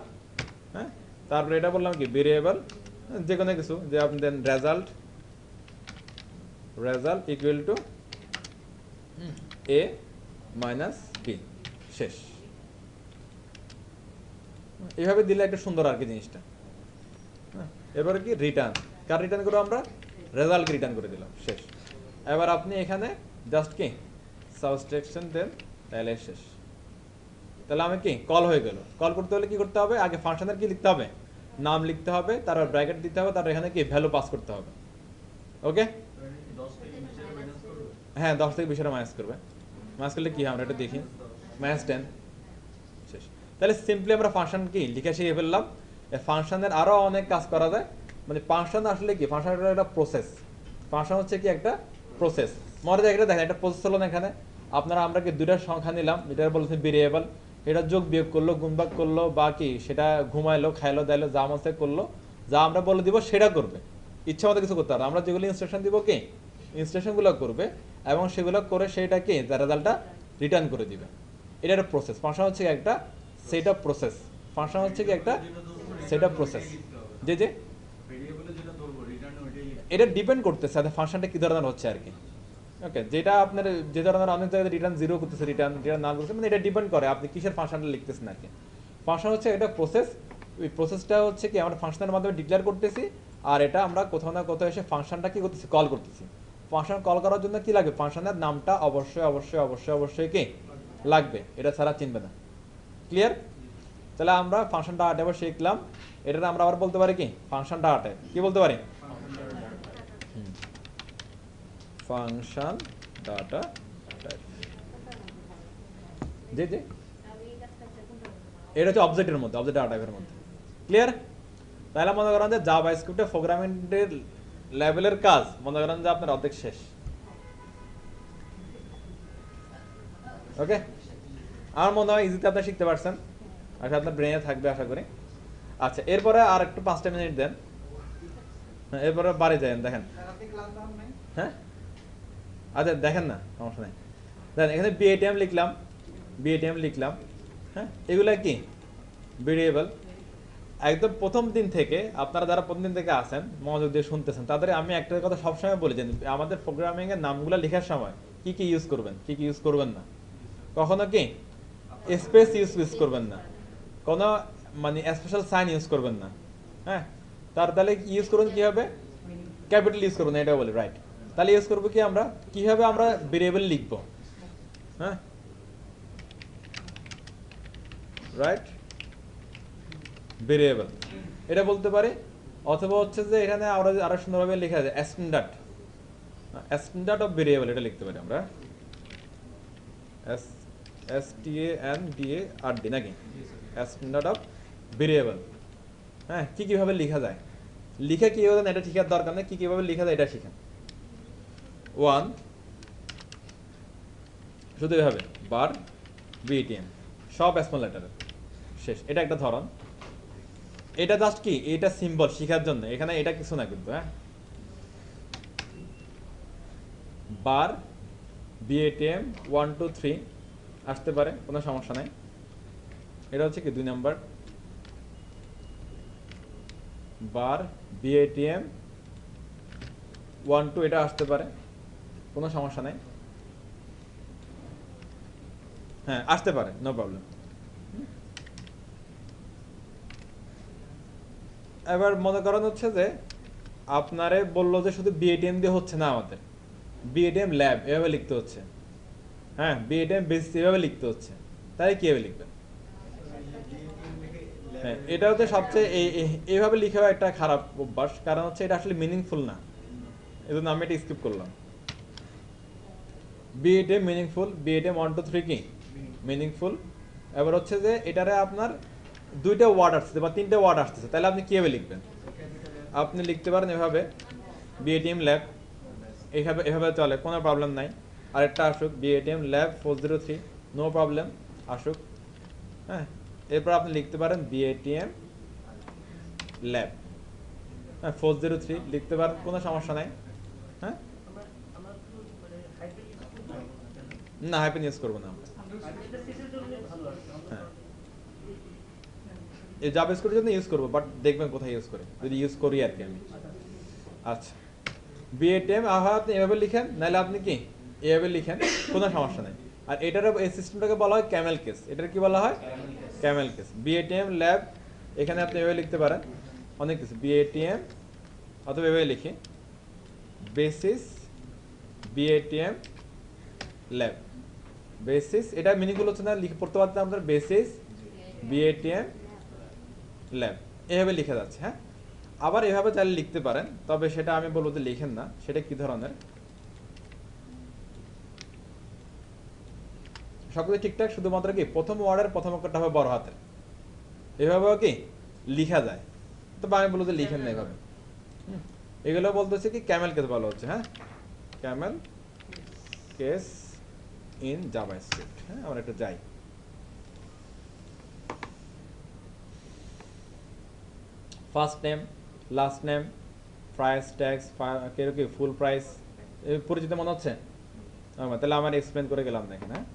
হ্যাঁ। তারপরে এটা বললাম কি ভেরিয়েবল, যে কোনো কিছু, যে আপনি দেন result, result equal to A minus B, শেষ। এইভাবে দিলে একটা সুন্দর আর কি জিনিসটা। এবারে কি রিটার্ন, কার রিটার্ন করবো আমরা? রেজাল্টকে রিটার্ন করে দিলাম, শেষ। এবার আপনি এখানে জাস্ট কি সাবস্ট্রাকশন দেন, তাহলে শেষ। তাহলে আমি কি কল হয়ে গেল। কল করতে হলে কি করতে হবে? আগে ফাংশনের কি লিখতে হবে? নাম লিখতে হবে, তারপর ব্র্যাকেট দিতে হবে, তারপর এখানে কি ভ্যালু পাস করতে হবে। ওকে, হ্যাঁ 10 থেকে 20 মাইনাস করবে। মাইনাস করলে কি আমরা এটা দেখি, -10, শেষ। তাহলে সিম্পলি আমরা ফাংশন কি লিখে শিখে ফেললাম। এই ফাংশনের আরো অনেক কাজ করা যায়। মানে ফাংশন আসলে কি, ফাংশন একটা প্রসেস। ফাংশন হচ্ছে কি একটা প্রসেস। মনে এটা দেখেন একটা প্রসেস হলো না এখানে। আপনারা আমরা কি দুইটা সংখ্যা নিলাম, এটা বলছে ভেরিয়েবল, এটা যোগ বিয়োগ করলো, গুণভাগ করলো, বা কি সেটা ঘুমাইলো, খাইলো, দাইলো, যা মন চায় করলো, যা আমরা বলে দিব সেটা করবে। ইচ্ছা মতো কিছু করতে পারে, আমরা যেগুলো ইনস্ট্রাকশন দিব কি ইনস্ট্রাকশনগুলো করবে, এবং সেগুলো করে সেটা কি তার রেজাল্টটা রিটার্ন করে দিবে। এটা একটা প্রসেস। ফাংশন হচ্ছে একটা সেট অফ প্রসেস। ফাংশন হচ্ছে কি একটা সেট অফ প্রসেস। যে যে এটা ডিপেন্ড করতেছে ফাংশনটা কি ধরনের হচ্ছে আর কি। ওকে, যেটা আপনার যে ধরনের অনেক জায়গায় রিটার্ন জিরো করতেছে, রিটার্ন না করতেছে, মানে এটা ডিপেন্ড করে আপনি কিসের ফাংশনটা লিখতেছেন আর কি। ফাংশন হচ্ছে একটা প্রসেস। ওই প্রসেসটা হচ্ছে কি আমরা ফাংশনের মাধ্যমে ডিক্লেয়ার করতেছি, আর এটা আমরা কোথাও না কোথাও এসে ফাংশনটা কি করতেছি, কল করতেছি। ফাংশন কল করার জন্য কি লাগবে? ফাংশনের নামটা অবশ্যই অবশ্যই অবশ্যই অবশ্যই কি লাগবে, এটা ছাড়া চিনবে না। ক্লিয়ার? তাহলে আমরা ফাংশন ডাটা টাইপ শিখলাম। এটা আমরা আবার বলতে পারি কি ফাংশন ডাটা টাইপ। কি বলতে পারি? Function data type. জি জি, এটা হচ্ছে অবজেক্টের মধ্যে, অবজেক্ট ডাটা টাইপের মধ্যে। ক্লিয়ার? তাহলে মনে করেন যে জাভা স্ক্রিপ্টে প্রোগ্রামিংয়ের লেভেলের কাজ মনে করেন যে আপনার অর্ধেক শেষ। ওকে, আমার মনে হয় ইজিতে আপনি শিখতে পারছেন, আচ্ছা আপনার ব্রেনে থাকবে আশা করি। আচ্ছা, এরপরে আর একটু 5টা মিনিট দেন, এরপরে বাড়ি যাবেন। দেখেন, হ্যাঁ আচ্ছা দেখেন না, সমস্যা নেই। দেখেন এখানে বিএটিএম লিখলাম, বিএটিএম লিখলাম, হ্যাঁ। এগুলা কি ভেরিয়েবল। একদম প্রথম দিন থেকে আপনারা যারা প্রথম দিন থেকে আসেন মনোযোগ দিয়ে শুনতেছেন তাদের আমি একটা কথা সবসময় বলি যে আমাদের প্রোগ্রামিং এর নামগুলো লেখার সময় কি কি ইউজ করবেন কি কি ইউজ করবেন না, কখনো কি স্পেস ইউজ করবেন না, কোনো মানে স্পেশাল সাইন ইউজ করবেন না। হ্যাঁ, তাহলে ইউজ করবেন কি হবে, ক্যাপিটাল ইউজ করবেন, এটা বলি রাইট। তাহলে ইউজ করবো কি আমরা, কিভাবে আমরা ভেরিয়েবল লিখবো। হ্যাঁ রাইট, ভেরিয়েবল এটা বলতে পারি, অথবা হচ্ছে যে এখানে আমরা আরো সুন্দরভাবে লেখা যায় স্ট্যান্ডার্ড, স্ট্যান্ডার্ড অফ ভেরিয়েবল এটা লিখতে পারি আমরা, STANDARD নাকি, স্ট্যান্ডার্ড অফ ভেরিয়েবল। হ্যাঁ, কি কিভাবে লেখা যায়, লিখে কিভাবে এটা শেখার দরকার নেই, কি কিভাবে লেখা যায় এটা শিখেন। 1 শুধু এভাবে বার BATM সব স্মল লেটারের শেষ, এটা একটা ধরন। এটা জাস্ট কি, এটা সিম্বল শেখার জন্য, এখানে এটা কিছু না কিন্তু। হ্যাঁ, বার BATM 1 2 3 আসতে পারে, কোনো সমস্যা নাই। এটা হচ্ছে কি 2 নাম্বার, বার BATM 1 2 এটা আসতে পারে, কোনো সমস্যা নাই। হ্যাঁ আসতে পারে, নো প্রবলেম। এবার মনে করেন হচ্ছে যে আপনারে বললো যে শুধু BATM দিয়ে হচ্ছে না, আমাদের BATM ল্যাব এভাবে লিখতে হচ্ছে। হ্যাঁ, BATM বেসিস এভাবে লিখতে হচ্ছে, তাই কিভাবে লিখবেন। হ্যাঁ, এটা হচ্ছে সবচেয়ে এইভাবে লিখাও একটা খারাপ অভ্যাস, কারণ হচ্ছে এটা আসলে মিনিংফুল না, এই জন্য আমি এটা স্কিপ করলাম। BATM মিনিংফুল, BATM 1 2 3 কি মিনিংফুল। এবার হচ্ছে যে এটারে আপনার দুইটা ওয়ার্ড আসছে বা তিনটা ওয়ার্ড আসতেছে, তাহলে আপনি কিভাবে লিখবেন, আপনি লিখতে পারেন এভাবে BATM ল্যাব, এইভাবে এভাবে চলে, কোনো প্রবলেম নাই। আরেকটা আসুক BATM ল্যাব 403, নো প্রবলেম আসুক। হ্যাঁ, এরপর আপনি লিখতে পারেন BATM ল্যাব, হ্যাঁ 403 লিখতে পারেন, কোনো সমস্যা নাই। হ্যাঁ, না হাইপেন ইউজ করবো না আমরা। হ্যাঁ, এই জাভাস্ক্রিপ্টের জন্য ইউজ করবো, বাট দেখবেন কোথায় ইউজ করে, যদি ইউজ করি আর কি আমি। আচ্ছা, BATM আপনি এভাবে লিখেন, নাহলে আপনি কি এভাবে লিখেন, কোনো সমস্যা নাই। আর এটার এই সিস্টেমটাকে বলা হয় ক্যামেল কেস, এটার কি বলা হয় ক্যামেল কেস। BATM ল্যাব এখানে আপনি এভাবে লিখতে পারেন, অনেক কিছু BATM, অথবা এভাবে লিখি বেসিস BATM ল্যাব, বেসিস, এটা মিনিংফুল হচ্ছে না, লিখে পড়তে পারতে আমাদের বেসিস BATM ল্যাব এভাবে লিখে যাচ্ছে। হ্যাঁ, আবার এভাবে চাইলে লিখতে পারেন, তবে সেটা আমি বলবো যে লিখেন না। সেটা কি ধরনের, সবকিছু ঠিকঠাক, শুধুমাত্র কি প্রথম ওয়ার্ডের প্রথম অক্ষরটা হবে বড় হাতের, এভাবেও কি লিখা যায়, তবে আমি বলবো যে লিখেন না এভাবে। এগুলো বলতেছে কি ক্যামেল কেস বলা হচ্ছে। হ্যাঁ, ক্যামেল কেস ইন জাভাস্ক্রিপ্ট। হ্যাঁ, আমরা একটু যাই, first name, last name, price tax, কেউ কি ফুল প্রাইস, পরিচিত মনে হচ্ছে, তাহলে আমার এক্সপ্লেন করে গেলাম দেখেন। হ্যাঁ,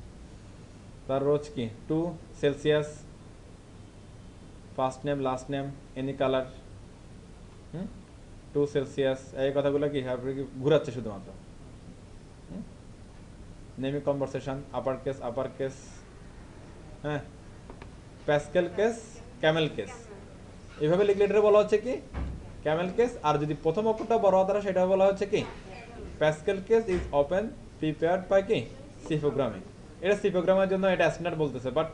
তার রোজ কি 2 Celsius, first name last name any colour, 2 Celsius, এই কথাগুলো কি ঘুরাচ্ছে শুধুমাত্র। নেমি কনভারসেশন, আপার কেস, হ্যাঁ, প্যাসকেল কেস, ক্যামেল কেস, এইভাবে লিখলে এটা বলা হচ্ছে কি ক্যামেল কেস। আর যদি প্রথম অক্ষরটা বড় হাতের সেটা বলা হচ্ছে কি Pascal case is open prepared by কি সি প্রোগ্রামিং। এটা সি প্রোগ্রামের জন্য এটা স্ট্যান্ডার্ড বলতেছে, বাট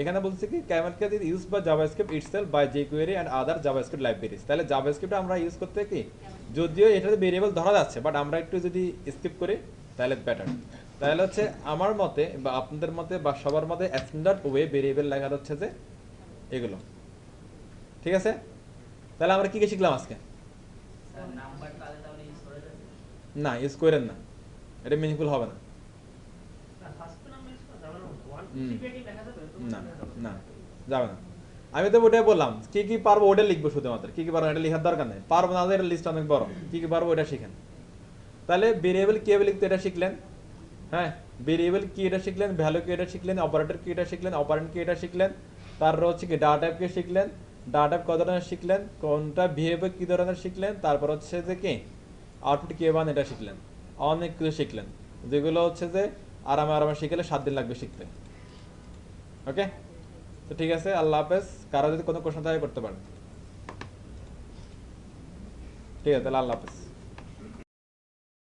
এখানে বলছে কি camel case is used by JavaScript itself by jQuery and other JavaScript libraries. তাহলে জাভাস্ক্রিপ্ট আমরা ইউজ করতে কি, যদিও এটাতে ভেরিয়েবল ধরা যাচ্ছে, বাট আমরা একটু যদি স্কিপ করি তাহলে বেটার। তাহলে হচ্ছে আমার মতে বা আপনাদের মতে বা সবার মতে স্ট্যান্ডার্ড ওয়ে ভেরিয়েবল লেখা হচ্ছে যে এগুলো। ঠিক আছে, তাহলে আমরা কি কি শিখলাম আজকে? না, ইউজ করেন না, এটা মিনিংফুল হবে না। না না যাবে না, আমি তো ওটাই বললাম, কি কি পারবো ওটা লিখবো শুধুমাত্র, কি কি পারবো এটা লেখার দরকার নেই, পারবো না এটা লিস্ট অনেক বড়, কি কি পারবো ওটা শিখেন। তাহলে ভেরিয়েবল কিভাবে লিখতে এটা শিখলেন, হ্যাঁ ভেরিয়েবল কি এটা শিখলেন, ভ্যালু কি এটা শিখলেন, অপারেটর কি এটা শিখলেন, অপারেন্ট কি এটা শিখলেন, তারপর হচ্ছে কি ডাটা টাইপকে শিখলেন, ডাটা টাইপ কত ধরনের শিখলেন, কোনটা বিহেভিয়ার কি ধরনের শিখলেন, তারপর হচ্ছে যে কি আউটপুট কি বান এটা শিখলেন, অনেক কিছু শিখলেন, যেগুলো হচ্ছে যে আরামে আরামে শিখলে 7 দিন লাগবে শিখতে। ওকে, তো ঠিক আছে, আল্লাহ হাফেজ। কারো যদি কোনো কোশ্চেন থাকে করতে পারেন। ঠিক আছে, তাহলে আল্লাহ হাফেজ।